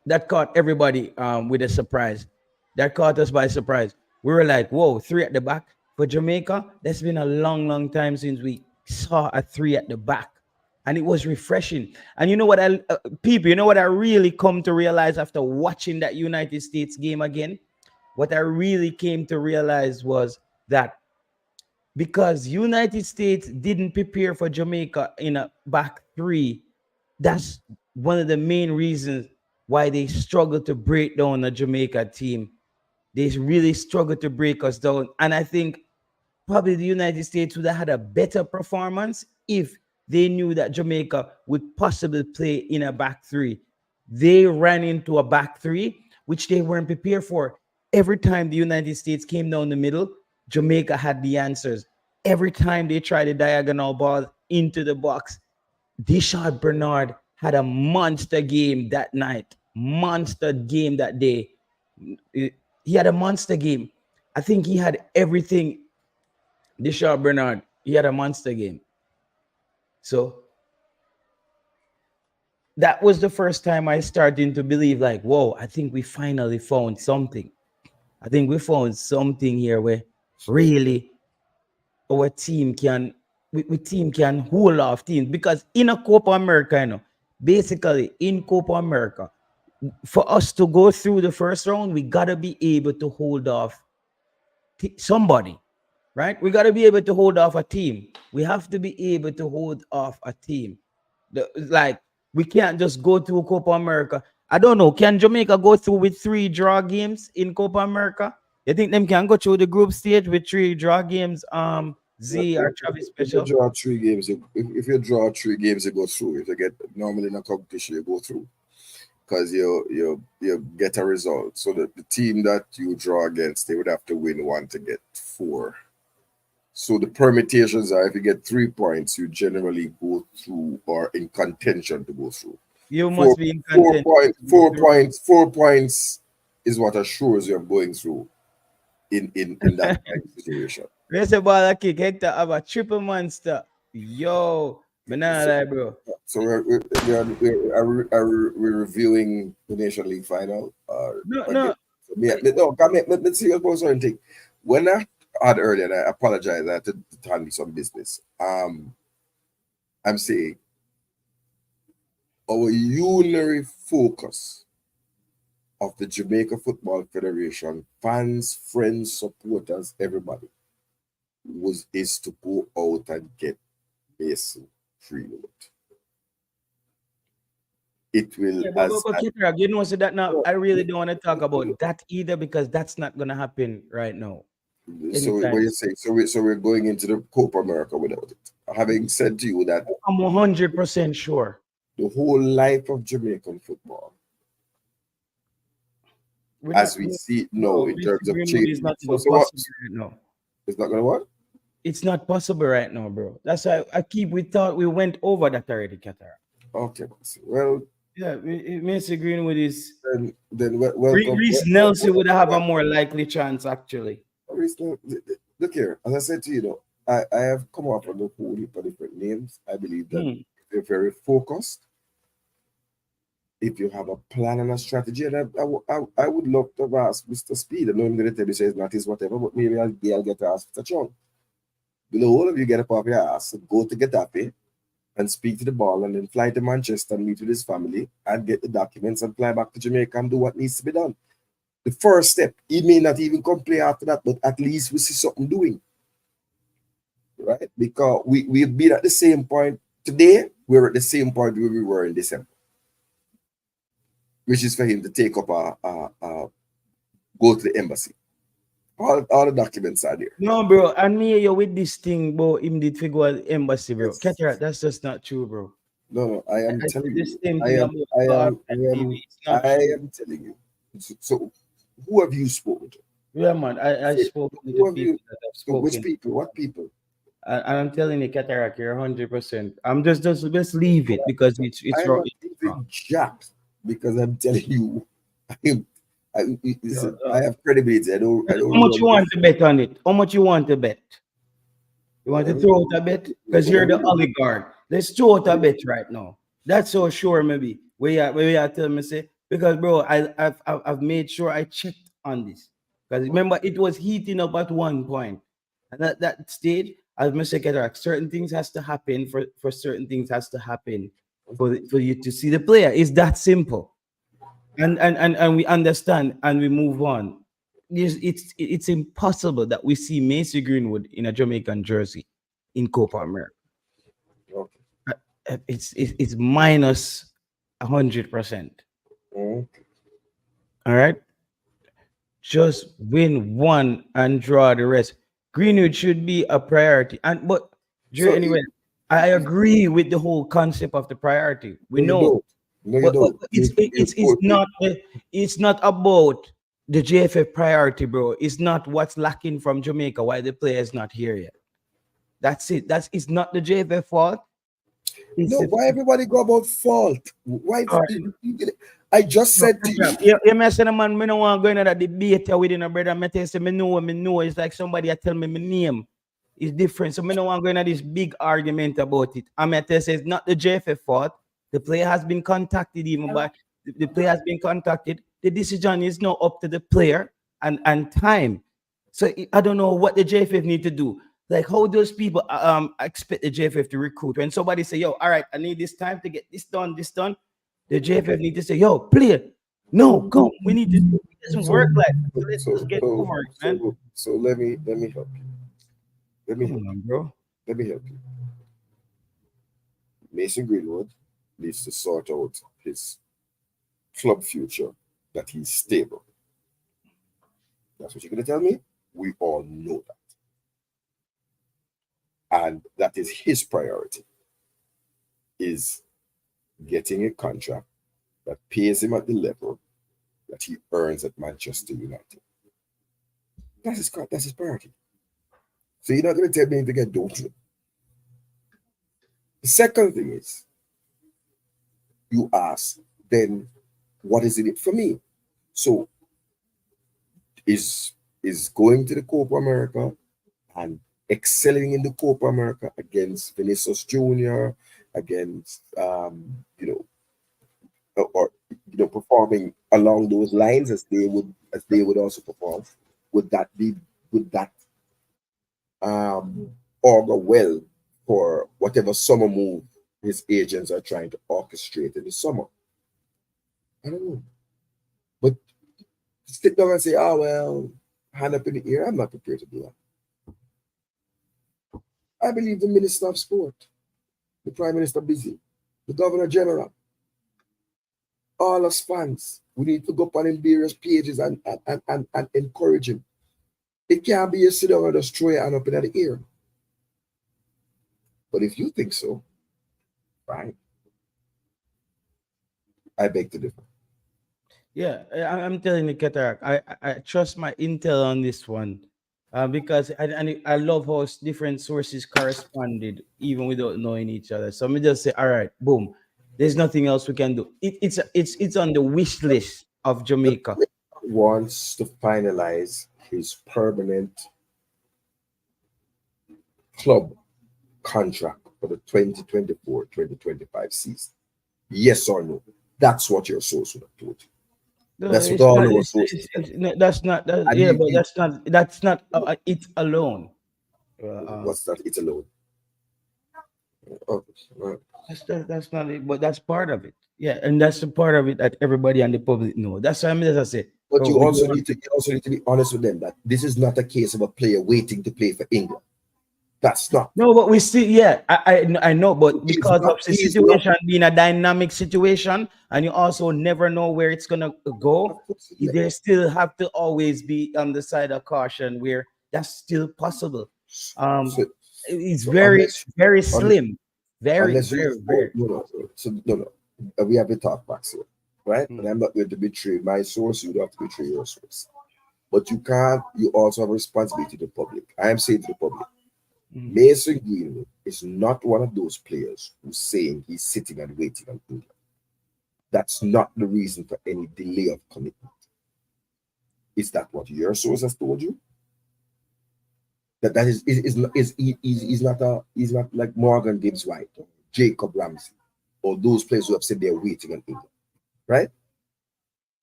that caught everybody with a surprise. That caught us by surprise. We were like, whoa, three at the back. For Jamaica, that's been a long, long time since we saw a three at the back. And it was refreshing. And you know what, people, you know what I really come to realize after watching that United States game again? What I really came to realize was that because United States didn't prepare for Jamaica in a back three, that's one of the main reasons why they struggle to break down the Jamaica team. They really struggle to break us down. And I think probably the United States would have had a better performance if they knew that Jamaica would possibly play in a back three. They ran into a back three, which they weren't prepared for. Every time the United States came down the middle, Jamaica had the answers. Every time they tried a diagonal ball into the box, Dishard Bernard had a monster game that night, monster game that day. He had a monster game. I think he had everything. Dishard Bernard, he had a monster game. So that was the first time I started to believe, like, whoa, I think we finally found something. I think we found something here where really our team can we team can hold off teams, because in a Copa America, basically in Copa America, for us to go through the first round, we gotta be able to hold off somebody, right? We gotta be able to hold off a team. We have to be able to hold off a team. Like, we can't just go through Copa America. I don't know. Can Jamaica go through with 3 draw games in Copa America? You think them can go through the group stage with 3 draw games? Z or Travis If you Special? draw 3 games, if you draw 3 games, you go through. If you get normally in a competition, you go through because you get a result. So the team that you draw against, they would have to win 1 to get 4. So the permutations are, if you get 3 points, you generally go through or in contention to go through. You Four, must be in four contention. points. 4 points is what assures you're going through in that kind of situation. Where's the ball kick? Hector have a triple monster. Yo, banana, bro. So we're reviewing the Nation League final. No. Let's see about certain thing. When I had earlier, and I apologize, I had to handle some business. I'm saying our unitary focus of the Jamaica Football Federation, fans, friends, supporters, everybody, is to go out and get Mason Greenwood. it will, Yeah, but Kitrag, you know, so that now I really don't want to talk about that either because that's not gonna happen right now. so what Anytime. you say? So we're going into the Copa America without it. Having said to you that I'm 100% sure. the whole life of Jamaican football, We're as not, we no, see it now no, in Mr. terms of Greenwood change. is not So, even so what? possible right now. It's not gonna work. It's not possible right now, bro. That's why we thought we went over that already, Qatar. Okay. Well, Yeah, Mr. Greenwood is then welcome. Reese Nelson would have a more likely chance actually. Look here, as I said to you, though, I have come up with a whole heap of different names. I believe that if you're very focused, if you have a plan and a strategy, and I would love to have asked Mr. Speed. I know I'm going to tell you it's not his whatever, but maybe I'll get to ask Mr. Chung. You know, all of you get up off your ass, go to Getafe and speak to the ball, and then fly to Manchester and meet with his family and get the documents and fly back to Jamaica and do what needs to be done. The first step, he may not even come play after that, but at least we see something doing. Right? Because we've been at the same point today, we're at the same point where we were in December. Which is for him to take up go to the embassy. All the documents are there. No, bro, and me you with this thing, bro, him did figure out embassy, bro. Catch that's just not true, bro. No, I am telling you. I am telling you. So who have you spoken to? Yeah, man, I spoke to people that have spoken. Which people? What people? And I'm telling you, Cataract, you're 100%. I'm just leave it because it's wrong. I'm jacked because I'm telling you, I have credibility. I don't. How much you want to bet on it? How much you want to bet? You want to throw out a bet? Because you're the oligarch. Let's throw out a bet right now. That's so sure, maybe. Where you tell me say because bro, I've made sure I checked on this. Because remember, it was heating up at one point. And at that stage, as Mr. Cataract, certain things has to happen for certain things has to happen for you to see the player. It's that simple. And we understand and we move on. It's impossible that we see Macy Greenwood in a Jamaican jersey in Copa America. Okay. It's minus 100%. Okay. All right. Just win one and draw the rest. Greenwood should be a priority. But anyway, I agree with the whole concept of the priority. We know. But it's not about the JFF priority, bro. It's not what's lacking from Jamaica, why the player is not here yet. That's it. It's not the JFF fault. Why everybody go about fault? Why? I just said to you. You messing a man, me no want to go into that debate within a brother. Me tell you, me know. It's like somebody tell me my name. It's different. So me no want to go into this big argument about it. I mean, it's not the JFF fault. The player has been contacted even by the player has been contacted. The decision is now up to the player and time. So I don't know what the JFF need to do. Like how those people expect the JFF to recruit when somebody say, "Yo, all right, I need this time to get this done." The JFF need to say, "Yo, player, no, come. We need to do it. It doesn't work like that. Let's get over it, man." So let me help you. Let me help you, bro. Let me help you. Mason Greenwood needs to sort out his club future, that he's stable. That's what you're going to tell me? We all know that. And that is his priority, is getting a contract that pays him at the level that he earns at Manchester United. That's his priority. So you're not going to tell me to get don't. The second thing is, you ask, then what is in it for me? So is going to the Copa America and excelling in the Copa America against Vinicius Jr., against performing along those lines as they would also perform, would that augur well for whatever summer move his agents are trying to orchestrate in the summer? I don't know. But sit down and say, "Oh well, hand up in the air," I'm not prepared to do that. I believe the Minister of Sport, the Prime Minister busy, the Governor General, all us fans, we need to go up on him various pages and encourage him. It can't be a sit down and just throw your hand up in the air. But if you think so, fine. I beg to differ. Yeah, I'm telling you, Cataract, I trust my intel on this one. Because I love how different sources corresponded even without knowing each other. So me just say, all right, boom. There's nothing else we can do. It's on the wish list of Jamaica. Wants to finalize his permanent club contract for the 2024-2025 season. Yes or no? That's what your source would have told you. No, That's what it's all not, our it's, sources it's, said. no, that's not that, And yeah, he- but he- that's not it alone. What's that? It's alone. Oh, right. That's not it, but that's part of it. Yeah, and that's the part of it that everybody and the public know. That's why I mean, as I say. But oh, you we also don't- need to be honest with them that this is not a case of a player waiting to play for England. That's not. No, but we see, yeah, I know, but He's because not- of the he's situation being a dynamic situation, and you also never know where it's gonna go, there still have to always be on the side of caution where that's still possible. So- It's so very, unless- very slim, very, Unless very, you, very. no. So no. We have a talk back here, right? And I'm not going to betray my source. You don't have to betray your source. But you can't. You also have a responsibility to the public. I am saying to the public, Mason Greenwood is not one of those players who's saying he's sitting and waiting on England. That's not the reason for any delay of commitment. Is that what your source has told you? That he's not like Morgan Gibbs White or Jacob Ramsey or those players who have said they're waiting on England, right?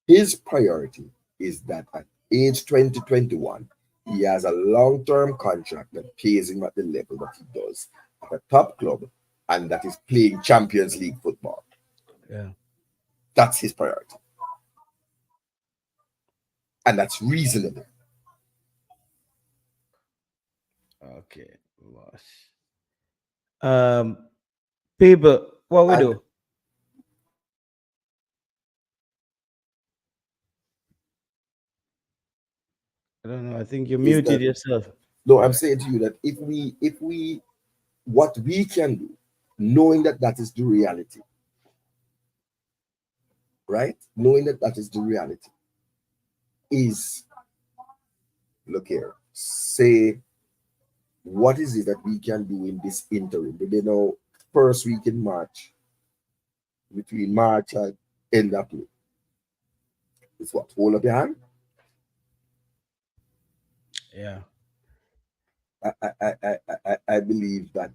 His priority is that at age 2021, he has a long-term contract that pays him at the level that he does at a top club, and that is playing Champions League football. Yeah. That's his priority. And that's reasonable. Okay, boss. People, what we And- do? I don't know. I think you Is muted that- yourself. No, I'm saying to you that if we what we can do, knowing that that is the reality, right? Knowing that that is the reality, is look here, say what is it that we can do in this interim? You know, first week in March, between March and end of May. It's what? Hold up your hand. Yeah. I believe that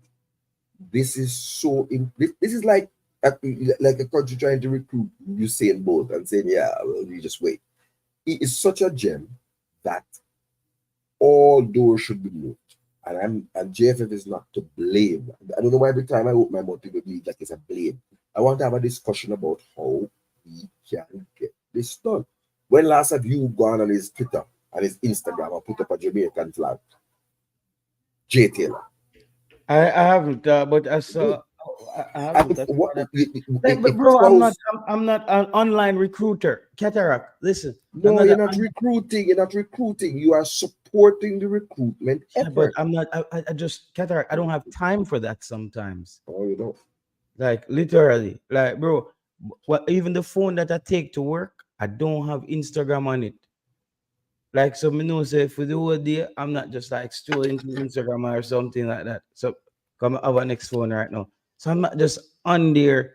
this is so. This is like a country trying to recruit Usain Bolt and saying, "Yeah, well, you just wait." He is such a gem that all doors should be moved, and JFF is not to blame. I don't know why every time I open my mouth, people believe like it's a blame. I want to have a discussion about how we can get this done. When last have you gone on his Twitter and his Instagram and put up a Jamaican flag? Jay Taylor. I haven't, but I saw. I haven't. That's What- part of- it- Like, but it bro, shows- I'm not an online recruiter. Cataract, listen. No, I'm you're not not recruiting. You're not recruiting. You are supporting the recruitment Yeah, but effort. I'm not. I just Cataract. I don't have time for that sometimes. Oh, you don't. Like literally, like bro. What even the phone that I take to work, I don't have Instagram on it. Like so, me know say for the whole day, I'm not just like strolling to Instagram or something like that. So come have a next phone right now. So I'm not just on there.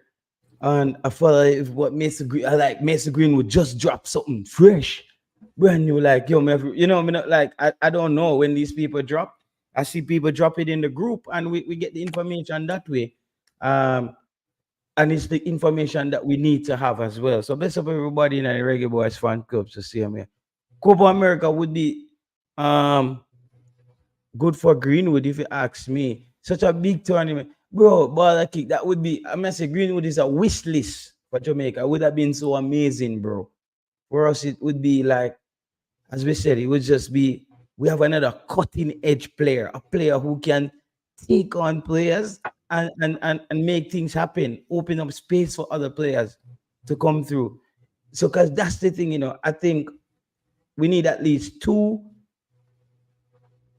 And I follow if what Mason Green, I like Mason Green would just drop something fresh, brand new. Like yo, me, you know, me not like I don't know when these people drop. I see people drop it in the group, and we get the information that way. And it's the information that we need to have as well. So bless up everybody in the Reggae Boys fan club to see me. Copa America would be good for Greenwood if you ask me. Such a big tournament. Bro, ball kick, that would be, I must say Greenwood is a wish list for Jamaica. It would have been so amazing, bro. For us, it would be like, as we said, it would just be, we have another cutting edge player, a player who can take on players and make things happen, open up space for other players. to come through. So, because that's the thing, I think we need at least two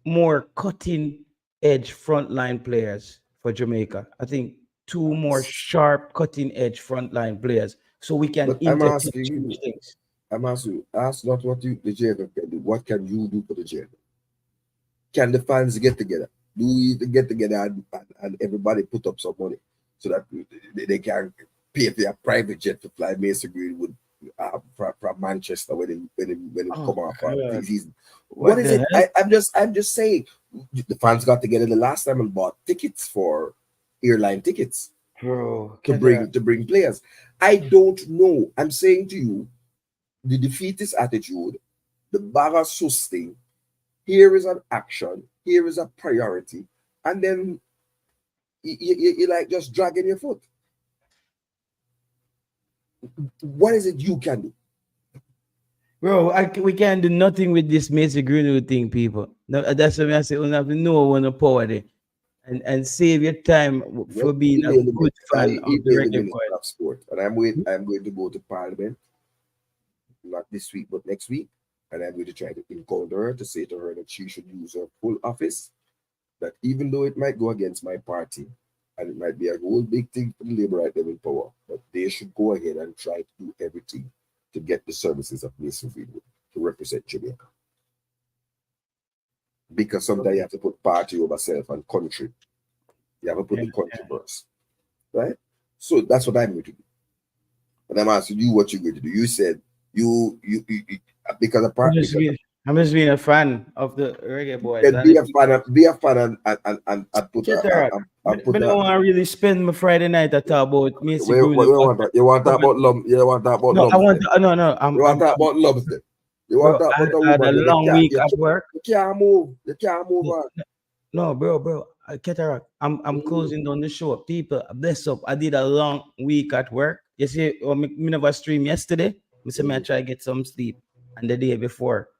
more cutting edge frontline players for Jamaica. I think two more sharp cutting edge frontline players so we can But I'm asking interchange you, things. ask not what the JFF can do. What can you do for the JFF? Can the fans get together? Do we get together and everybody put up some money so that they can pay for a private jet to fly Mason Greenwood from Manchester when it come off season? What is it? I'm just saying the fans got together the last time and bought tickets for airline tickets, bro, to bring players. I don't know. I'm saying to you, the defeatist attitude, the Barasus thing. Here is an action. Here is a priority, and then you like just dragging your foot. What is it you can do? Bro, we can't do nothing with this Mason Greenwood thing, people. No, that's what I say. We have to know when the power there, and save your time for being a good fan of the reggae boy. Sport, and I'm going to go to Parliament, not this week but next week, and I'm going to try to encounter her to say to her that she should use her full office. That even though it might go against my party, and it might be a whole big thing for the Labour right there in power, but they should go ahead and try to do everything to get the services of Mason Greenwood to represent Jamaica. Because sometimes you have to put party over self and country. You have to put the country first. Right? So that's what I'm going to do. And I'm asking you what you're going to do. You said you because apart I'm just being a fan of the reggae boys. Be a fan and put I don't want to really spend my Friday night at all about Mason Greenwood. You want to talk about Lumsden? You want to talk about Lumsden? You want to talk about Lumsden? You want to talk about the woman? I had a long week at work. You can't move. You can't move on. No, bro. Cataract. I'm closing down the show. People, bless up. I did a long week at work. You see, me never stream yesterday. I said, I try to get some sleep. And the day before.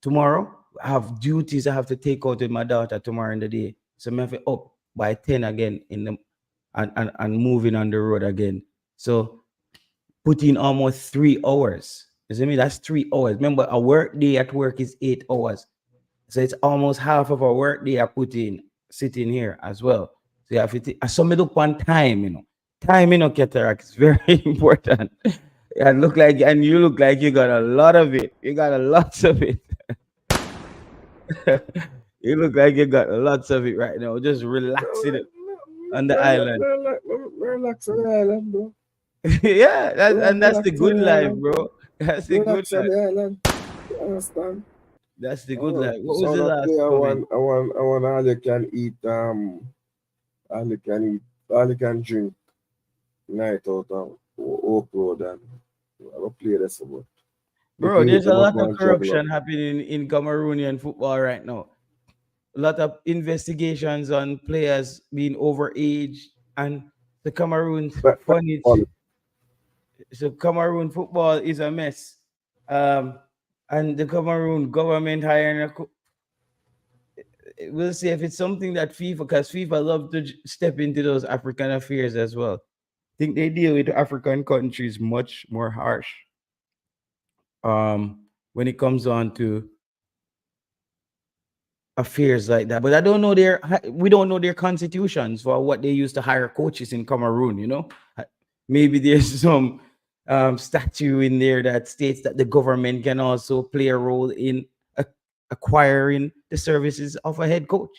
Tomorrow, I have duties I have to take out with my daughter tomorrow in the day. So I have to up by 10 again and moving on the road again. So put in almost 3 hours. You see me? That's 3 hours. Remember, a work day at work is 8 hours. So it's almost half of a work day I put in sitting here as well. So you have to I sum it up on time, Time, Cataract is very important. You look like you got a lot of it. You got a lot of it. You look like you got lots of it right now. Just relaxing on the island. Relax on the island, bro. Yeah, that's the good life, bro. That's the good life. Understand? That's the good life. What was the last comment? I want all you can eat, all you can drink night out on Oak Road, and I will play this about. Bro, there's a lot of corruption happening in Cameroonian football right now. A lot of investigations on players being overage, and the Cameroon funny. So Cameroon football is a mess. And the Cameroon government hiring we'll see if it's something that because FIFA love to step into those African affairs as well. I think they deal with African countries much more harsh. When it comes on to affairs like that, but we don't know their constitutions for what they used to hire coaches in Cameroon. Maybe there's some statute in there that states that the government can also play a role in acquiring the services of a head coach.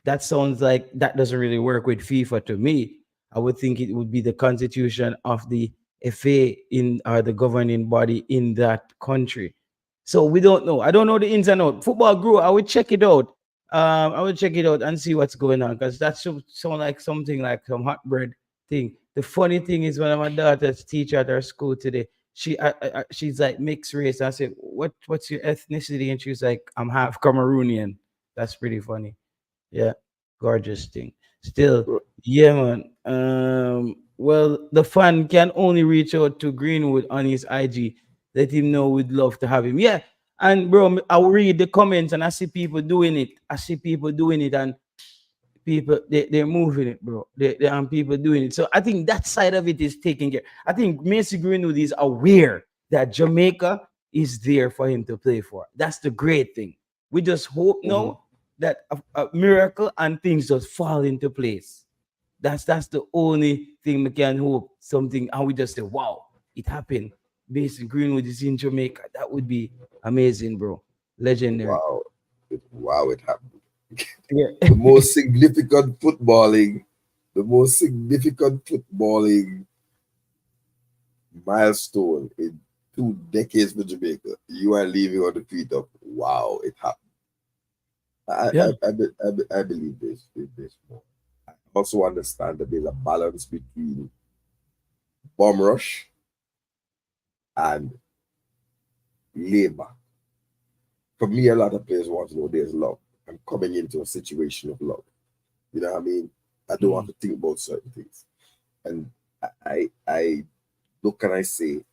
That sounds like that doesn't really work with FIFA to me. I would think it would be the constitution of the FA or the governing body in that country. So we don't know. I don't know the ins and outs. Football grew. I would check it out. I would check it out and see what's going on, because that should sound like something like some hot bread thing. The funny thing is, when my daughter's teacher at her school today, she's like mixed race. I said, what's your ethnicity? And she was like, I'm half Cameroonian. That's pretty funny. Yeah, gorgeous thing. Still, yeah, man. Well, the fan can only reach out to Greenwood on his IG. Let him know we'd love to have him. Yeah. And bro, I'll read the comments and I see people doing it. And people they're moving it, bro. They people doing it. So I think that side of it is taking care. I think Macy Greenwood is aware that Jamaica is there for him to play for. That's the great thing. We just hope now that a miracle and things just fall into place. That's the only thing we can hope. Something, and we just say, wow, it happened. Mason Greenwood is in Jamaica. That would be amazing, bro. Legendary. Wow. Wow, it happened. Yeah. The most significant footballing milestone in 2 decades for Jamaica. You are leaving on the feet of wow, it happened. I believe this more. I also understand that there's a balance between bomb rush and labor. For me, a lot of players want to know there's love. I'm coming into a situation of love. You know what I mean? I don't want to think about certain things. And I look and I say,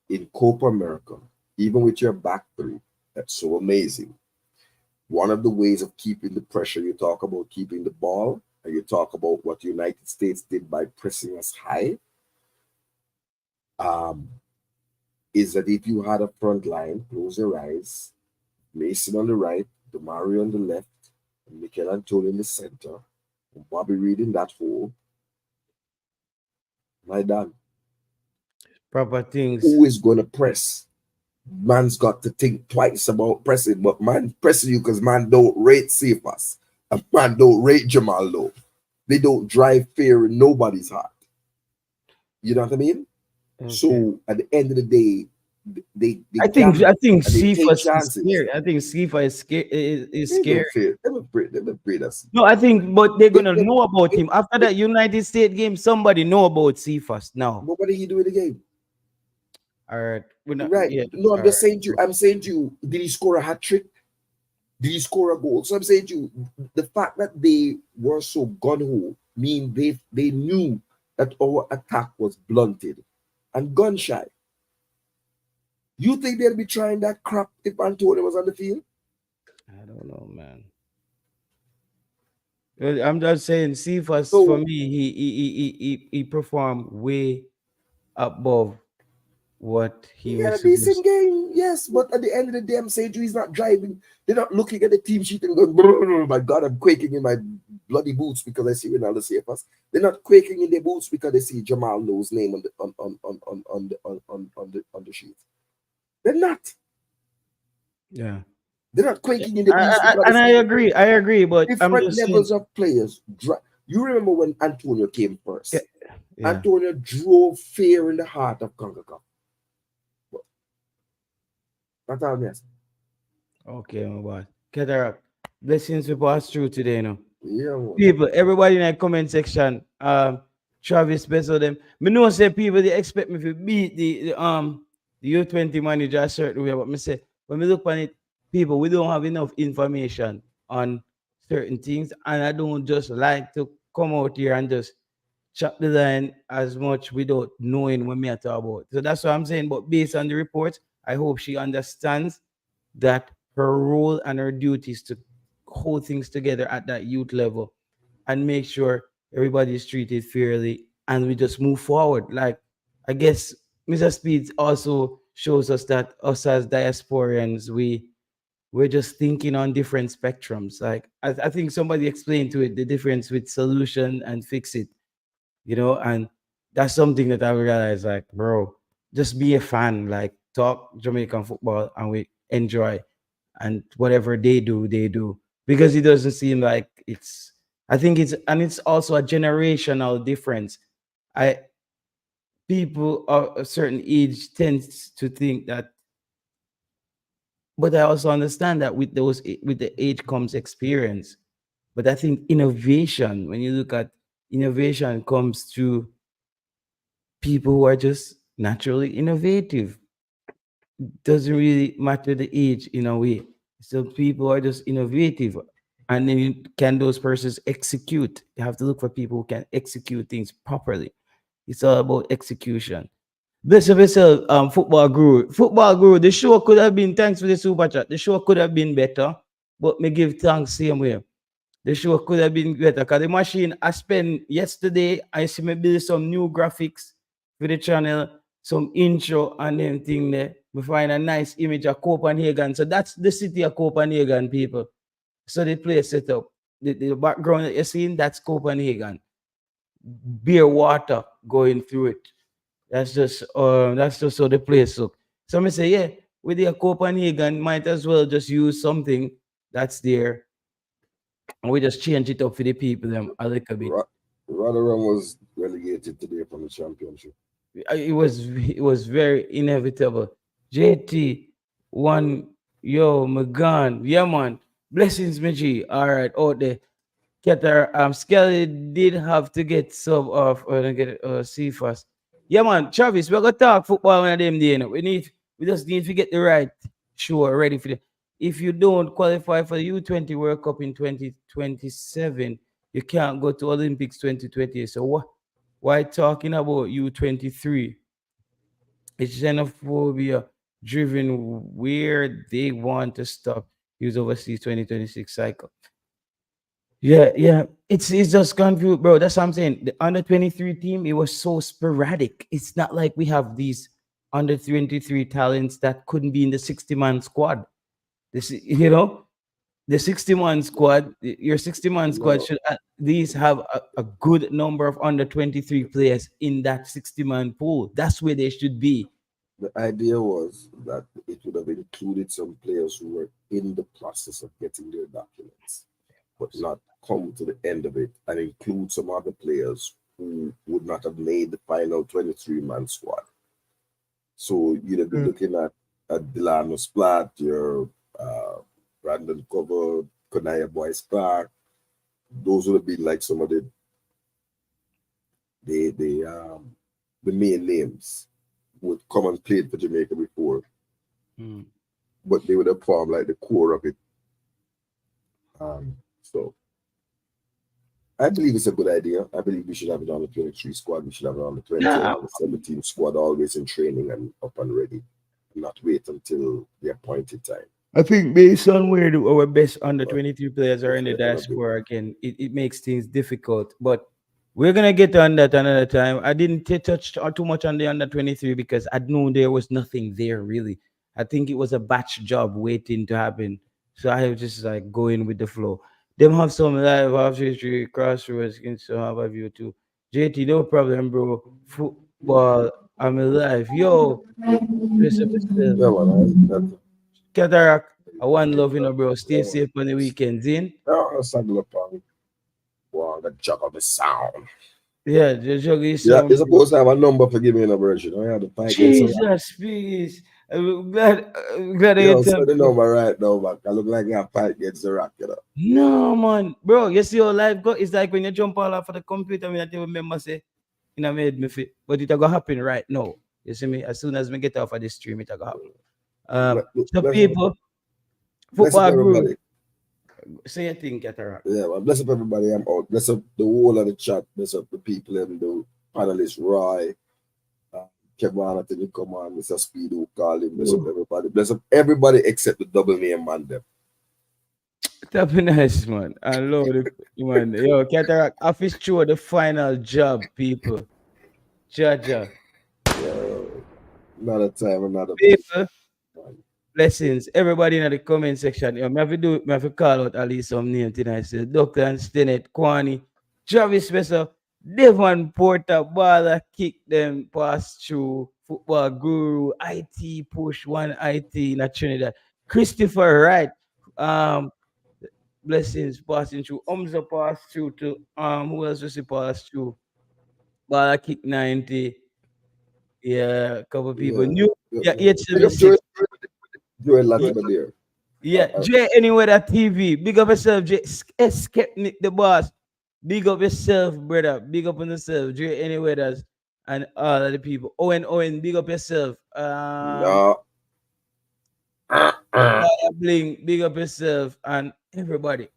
in Copa America, even with your back three, that's so amazing. One of the ways of keeping the pressure, you talk about keeping the ball, and you talk about what the United States did by pressing us high, is that if you had a front line, close your eyes, Mason on the right, Damari on the left, and Mikel Antonio in the center, and Bobby Reed in that hole, my done. Proper things. Who is going to press? Man's got to think twice about pressing, but man pressing you because man don't rate Cephas, and man don't rate Jamal Lowe. They don't drive fear in nobody's heart. You know what I mean? Okay. So at the end of the day, they I think Cephas is scared. I think Cephas is scared. They will afraid us. No, I think, but they're gonna know about him after that United States game. Somebody know about Cephas now. But what did he do in the game? All right, right. Yeah. No, I'm just saying to you. I'm saying to you, did he score a hat trick? Did he score a goal? So I'm saying to you, the fact that they were so gun-ho mean they knew that our attack was blunted and gun shy. You think they'll be trying that crap if Antonio was on the field? I don't know, man. I'm just saying, Cephas, for me, he performed way above what he had a decent game, yes. But at the end of the day, I'm saying he's not driving. They're not looking at the team sheet and going, oh my God, I'm quaking in my bloody boots because I see Ronaldo Cephas. They're not quaking in their boots because they see Jamal Lowe's name on the sheet. They're not. Yeah. They're not quaking in the boots. And I agree, but different levels of players. You remember when Antonio came first? Yeah. Antonio drove fear in the heart of CONCACAF. That's all I'm asking. Okay, my boy. Cataract. Blessings we pass through today, you know. Yeah, man. People, everybody in the comment section, Travis, best of them. Me know say people they expect me to beat the U20 manager a certain way, but me say when we look on it, people, we don't have enough information on certain things, and I don't just like to come out here and just chop the line as much without knowing what me I talk about. So that's what I'm saying. But based on the reports, I hope she understands that her role and her duties to hold things together at that youth level and make sure everybody is treated fairly and we just move forward. Like, I guess Mr. Speeds also shows us that us as diasporians, we're just thinking on different spectrums. Like, I think somebody explained to it the difference with solution and fix it, you know, and that's something that I realized, like, bro, just be a fan, like, talk Jamaican football and we enjoy, and whatever they do, because it doesn't seem like I think it's also a generational difference. People of a certain age tends to think that, but I also understand that with the age comes experience. But I think innovation, when you look at innovation, comes through people who are just naturally innovative. Doesn't really matter the age in a way. So people are just innovative, and then can those persons execute? You have to look for people who can execute things properly. It's all about execution. Bless yourself, football guru. Football guru, the show could have been, thanks for the super chat. The show could have been better, but me give thanks same way. the show could have been better. Because the machine I spent yesterday, I see me build some new graphics for the channel, some intro and everything there. We find a nice image of Copenhagen. So that's the city of Copenhagen, people. So the place set up. The background that you're seeing, that's Copenhagen. Beer water going through it. That's just how the place look. So I say, yeah, with the Copenhagen, might as well just use something that's there and we just change it up for the people them a little bit. Rotherham was relegated today from the championship. It was very inevitable. JT one yo my gun. Yeah man. Blessings me G. All right, out there. Keter Skelly did have to get sub off or get see first. Yeah man, Travis, we're gonna talk football when them day. We just need to get the right show ready for the. If you don't qualify for the U20 World Cup in 2027, you can't go to Olympics 2020. So why talking about U23? It's xenophobia driven where they want to stop use overseas 2026 cycle. Yeah. It's just confused, bro. That's what I'm saying. The under 23 team, it was so sporadic. It's not like we have these under 23 talents that couldn't be in the 60-man squad. This, the 60-man squad, your 60-man squad should at least have a good number of under 23 players in that 60-man pool. That's where they should be. The idea was that it would have included some players who were in the process of getting their documents, but not come to the end of it and include some other players who would not have made the final 23-man squad. So you'd have been looking at Delano Splat, your Brandon Cover, Konaya Boyce Clark. Those would have been like some of the main names who would come and played for Jamaica before. But they would have formed like the core of it. So I believe it's a good idea. I believe we should have it on the 23 squad. We should have it on the 20 and the 17 squad, always in training and up and ready. Not wait until the appointed time. I think based on where our best under 23 players are in the diaspora again, it makes things difficult. But we're gonna get on that another time. I didn't touch too much on the under 23 because I knew there was nothing there really. I think it was a batch job waiting to happen. So I was just like going with the flow. Them have some live after crossroads against some have a view too. JT, no problem, bro. Football, I'm alive. Yo, Cataract, I want love, bro. Stay safe on the weekends, in. Wow, the jug of the sound. Yeah, the jug is sound. You're supposed to have a number for giving an version. I have the pipe. Jesus, please. I'm glad you tell the number right now, but I look like a pipe gets the rock, No, man. Bro, you see how life go? It's like when you jump all off of the computer, I don't remember say, made me fit. But it's going to happen right now. You see me? As soon as we get off of the stream, it's going to happen. So people, football group. Say a thing, Cataract. Yeah, well, bless up everybody. I'm out. Bless up the whole of the chat. Bless up the people and the panelists, Roy, Kevin, I think you come on, Mr. Speed, who call him. Bless up everybody. Bless up everybody except the double name man them. That'd be nice, man. I love it, man. Yo, Cataract, office show the final job, people. Jaja. Another time, another people. Blessings. Everybody in the comment section. I have to call out at least some name tonight. So Dr. and Stenet, Kwani, Travis Spencer, Devon Porter, Baller, kick them pass through, football guru, IT push, one IT in Trinidad. Christopher Wright, blessings passing through. Umza pass through to who else was he pass through? Baller kick 90. Yeah, a couple people. New 876. Joel Latty. Yeah, J Anywhere that TV. Big up yourself, J Skeptic the boss. Big up yourself, brother. Big up on yourself, J Anywhere that's and all of the people. Owen, big up yourself. Bling, big up yourself and everybody.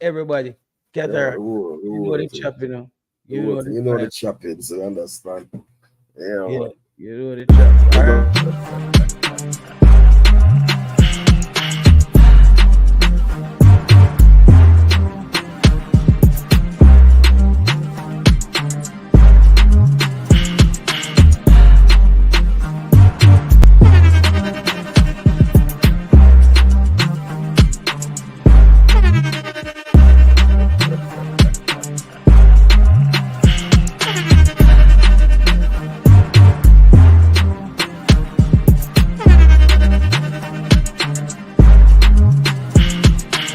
Cataract. You know the chop, You know the chopping, so understand. Yeah, you know the chop. All right.